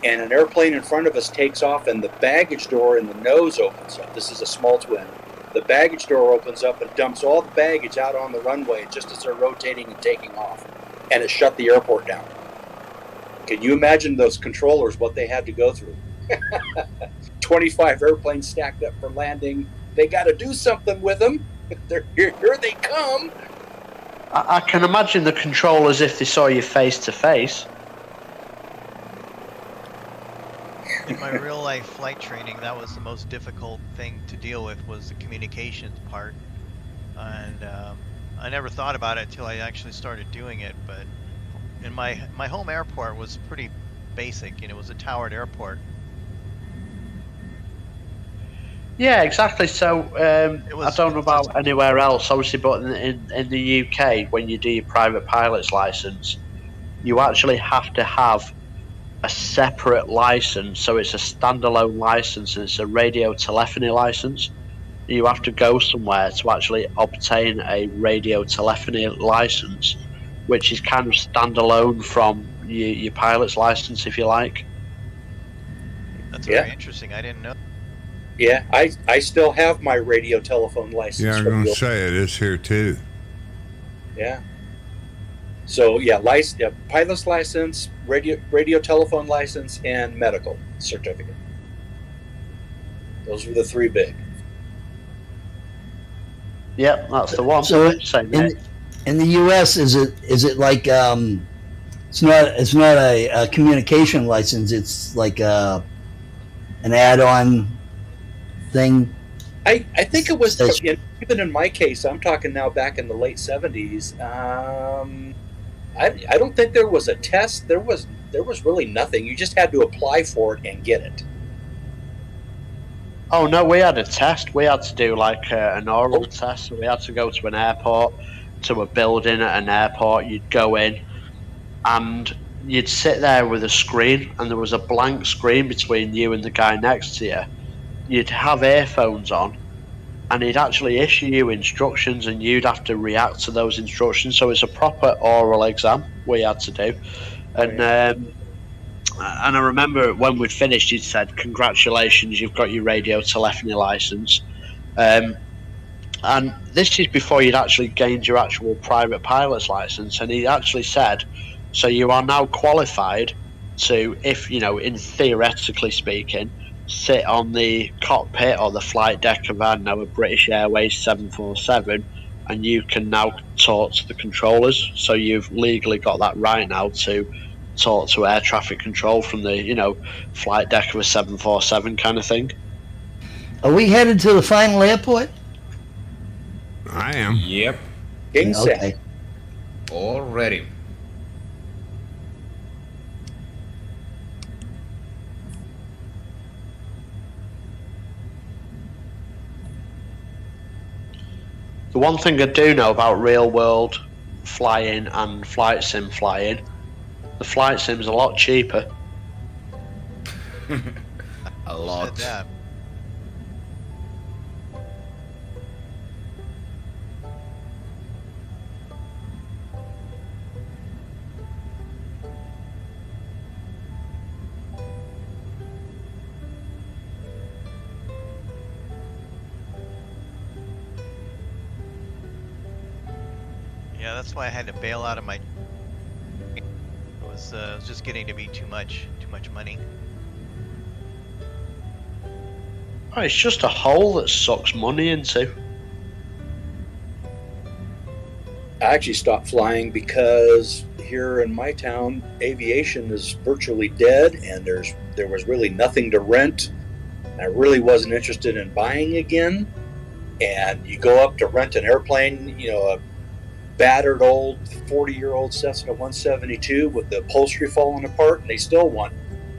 and an airplane in front of us takes off, and the baggage door in the nose opens up. This is a small twin. The baggage door opens up and dumps all the baggage out on the runway just as they're rotating and taking off, and it shut the airport down. Can you imagine those controllers, what they had to go through? 25 airplanes stacked up for landing. They got to do something with them. Here they come. I can imagine the controllers if they saw you face to face. In my real life flight training, that was the most difficult thing to deal with, was the communications part. And I never thought about it until I actually started doing it. But in my home airport was pretty basic. It was a towered airport. Yeah, exactly. So I don't know about anywhere else, obviously, but in the UK, when you do your private pilot's license, you actually have to have a separate license. So it's a standalone license, and it's a radio telephony license. You have to go somewhere to actually obtain a radio telephony license, which is kind of standalone from your pilot's license, if you like. That's very interesting. I didn't know. Yeah, I still have my radio telephone license. Yeah, I'm going to say it is here too. Yeah. So yeah, pilot's license, radio telephone license, and medical certificate. Those were the three big. Yep, that's the one. So in the U.S., is it like it's not a communication license? It's like an add-on thing. I think it was, even in my case, I'm talking now back in the late 70s. I don't think there was a test. There was really nothing. You just had to apply for it and get it. Oh no, we had a test. We had to do like an oral test. So we had to go to an airport, to a building at an airport. You'd go in, and you'd sit there with a screen, and there was a blank screen between you and the guy next to you. You'd have earphones on, and he'd actually issue you instructions, and you'd have to react to those instructions. So it's a proper oral exam we had to do. And I remember when we'd finished, he'd said, "Congratulations, you've got your radio telephony license." And this is before you'd actually gained your actual private pilot's license. And he actually said, "So you are now qualified to, if in theoretically speaking, sit on the cockpit or the flight deck of, I don't know, a British Airways 747, and you can now talk to the controllers. So you've legally got that right now to talk to air traffic control from the flight deck of a 747 kind of thing." Are we headed to the final airport? I am. Yep. Okay. All ready. The one thing I do know about real world flying and flight sim flying, the flight sim's a lot cheaper. A lot. Said that. Yeah, that's why I had to bail out of my. It was just getting to be too much money. Oh, it's just a hole that sucks money into. I actually stopped flying because here in my town, aviation is virtually dead, and there was really nothing to rent. I really wasn't interested in buying again. And you go up to rent an airplane, a battered old 40-year-old Cessna 172 with the upholstery falling apart, and they still want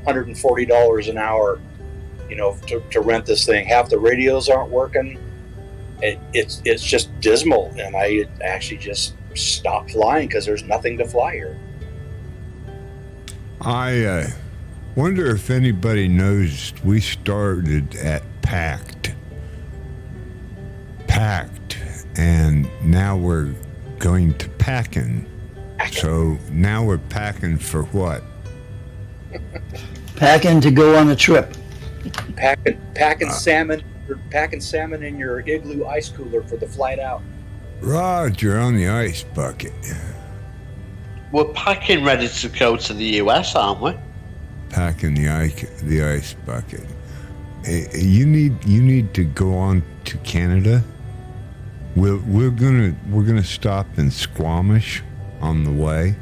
$140 an hour, to rent this thing. Half the radios aren't working. It's just dismal, and I actually just stopped flying because there's nothing to fly here. I wonder if anybody knows we started at packed, and now we're going to packing. So now we're packing for what? Packing to go on a trip. Packing salmon. You're packing salmon in your igloo ice cooler for the flight out. Roger, on the ice bucket. We're packing ready to go to the US, aren't we? Packing the ice bucket. You need to go on to Canada. We're gonna stop in Squamish on the way,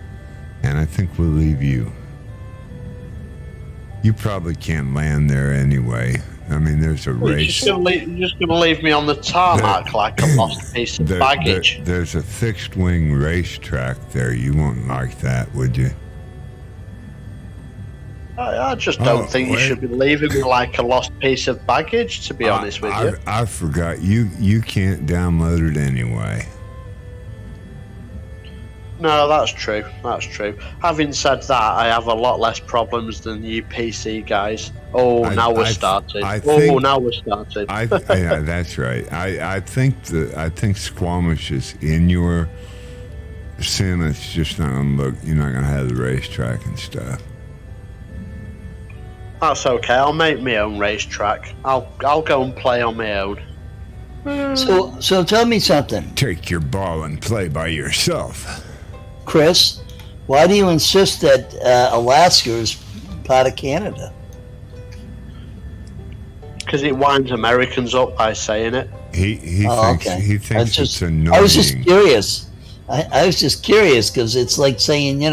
and I think we'll leave you. You probably can't land there anyway. I mean, there's a race. You're just going to leave me on the tarmac like a lost piece of baggage. There's a fixed wing racetrack there. You won't like that, would you? I just don't think you should be leaving me like a lost piece of baggage, to be honest with you. I forgot. You can't download it anyway. No, that's true. That's true. Having said that, I have a lot less problems than you PC guys. Now we're started. Yeah, that's right. I think Squamish is in your sim. It's just not gonna look. You're not gonna have the racetrack and stuff. That's okay. I'll make my own racetrack. I'll go and play on my own. So tell me something. Take your ball and play by yourself. Chris, why do you insist that Alaska is part of Canada? Because it winds Americans up by saying it. He thinks it's annoying. I was just curious. I was just curious because it's like saying,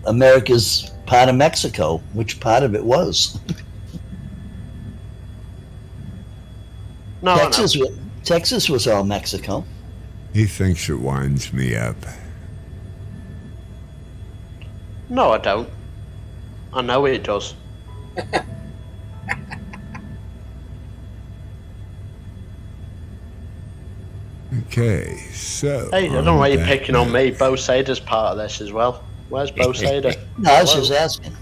America's part of Mexico. Which part of it was? No, Texas was all Mexico. He thinks it winds me up. No, I don't. I know it does. Okay, so... Hey, I don't know why you're picking on me. Bo Sader's part of this as well. Where's Bo Sader? No, I was just asking.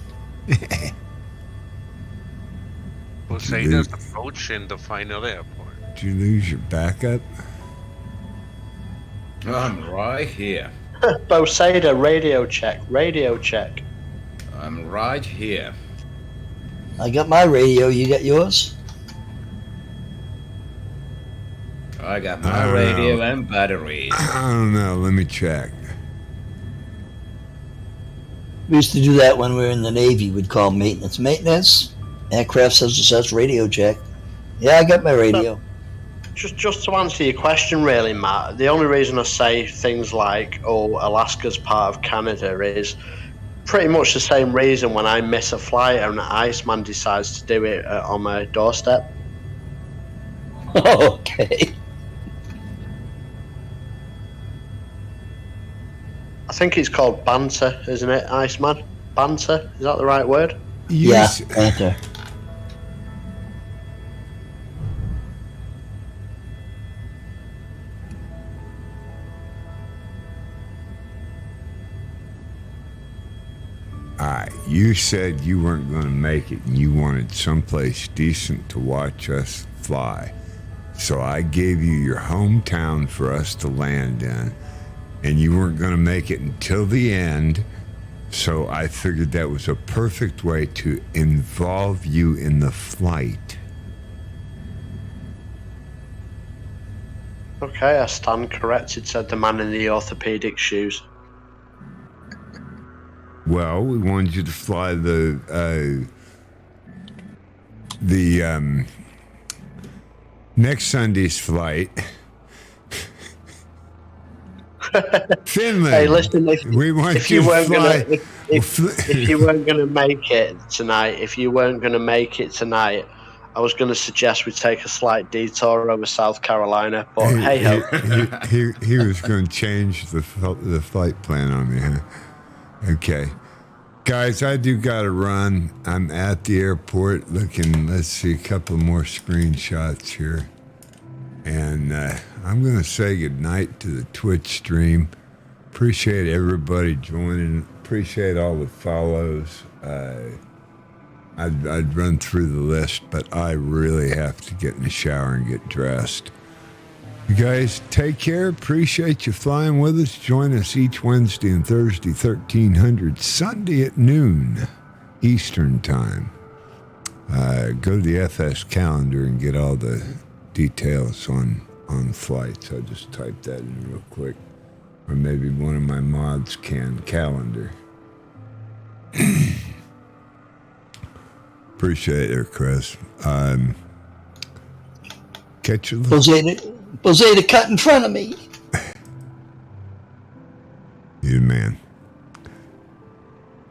Bo Sader's approaching the final airport. Did you lose your backup? I'm right here. Bo Sader, radio check. I'm right here. I got my radio. You got yours? I got my radio and batteries. I don't know. Let me check. We used to do that when we were in the Navy. We'd call maintenance. Maintenance. Aircraft such radio check. Yeah, I got my radio. Just to answer your question, really, Matt, the only reason I say things like, Alaska's part of Canada is pretty much the same reason when I miss a flight and an Iceman decides to do it on my doorstep. Okay. I think it's called banter, isn't it, Iceman? Banter? Is that the right word? Yes. Yeah, banter. All right, you said you weren't going to make it and you wanted someplace decent to watch us fly. So I gave you your hometown for us to land in, and you weren't going to make it until the end. So I figured that was a perfect way to involve you in the flight. Okay, I stand corrected, said the man in the orthopedic shoes. Well, we wanted you to fly the next Sunday's flight. Finland. Hey, listen, if you weren't gonna make it tonight, I was gonna suggest we take a slight detour over South Carolina. But hey ho, he was going to change the flight plan on me, huh? Okay. Guys, I do got to run. I'm at the airport looking, let's see, a couple more screenshots here. And I'm going to say goodnight to the Twitch stream. Appreciate everybody joining. Appreciate all the follows. I'd run through the list, but I really have to get in the shower and get dressed. You guys take care. Appreciate you flying with us. Join us each Wednesday and Thursday, 1300, Sunday at noon Eastern Time. Go to the FS calendar and get all the details on flights. I'll just type that in real quick. Or maybe one of my mods can. Calendar. Appreciate it, Chris. Catch you later. Bozeta cut in front of me. You man.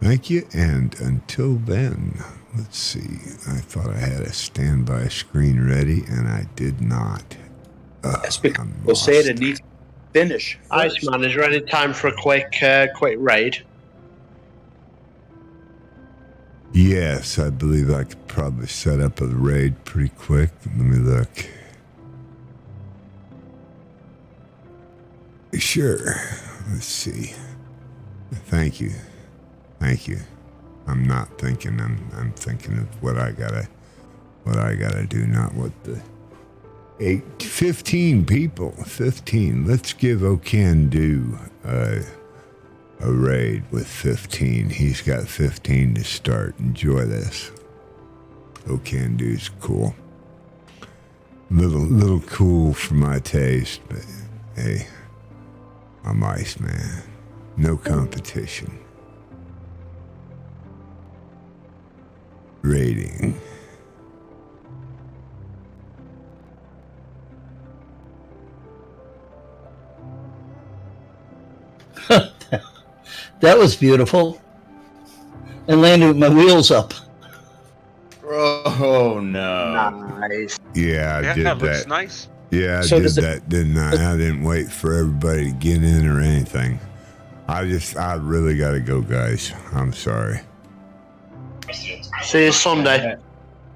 Thank you, and until then, let's see. I thought I had a standby screen ready, and I did not. That's because Bozeta needs to finish. Iceman, is there any time for a quick raid? Yes, I believe I could probably set up a raid pretty quick. Let me look. Sure. Let's see. Thank you. I'm not thinking. I'm thinking of what I gotta do, not what the 15 people. 15. Let's give Okandu a raid with 15. He's got 15 to start. Enjoy this. Okandu's cool. Little cool for my taste, but hey. I'm Iceman. No competition. Rating. That was beautiful. And landed with my wheels up. Oh no! Nice. Yeah, I did that. Looks nice. Yeah, I did that, didn't I? I didn't wait for everybody to get in or anything. I really got to go, guys. I'm sorry. See you Sunday.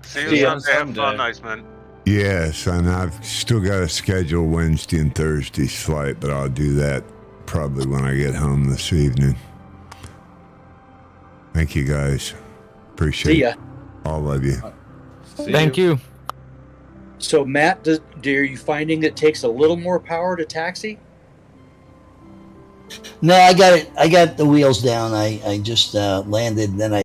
See you Sunday. Have fun, Iceman. Yes, and I've still got to schedule Wednesday and Thursday's flight, but I'll do that probably when I get home this evening. Thank you, guys. Appreciate it. All of you. Thank you. So, Matt, are you finding it takes a little more power to taxi? No, I got it. I got the wheels down. I just landed, and then I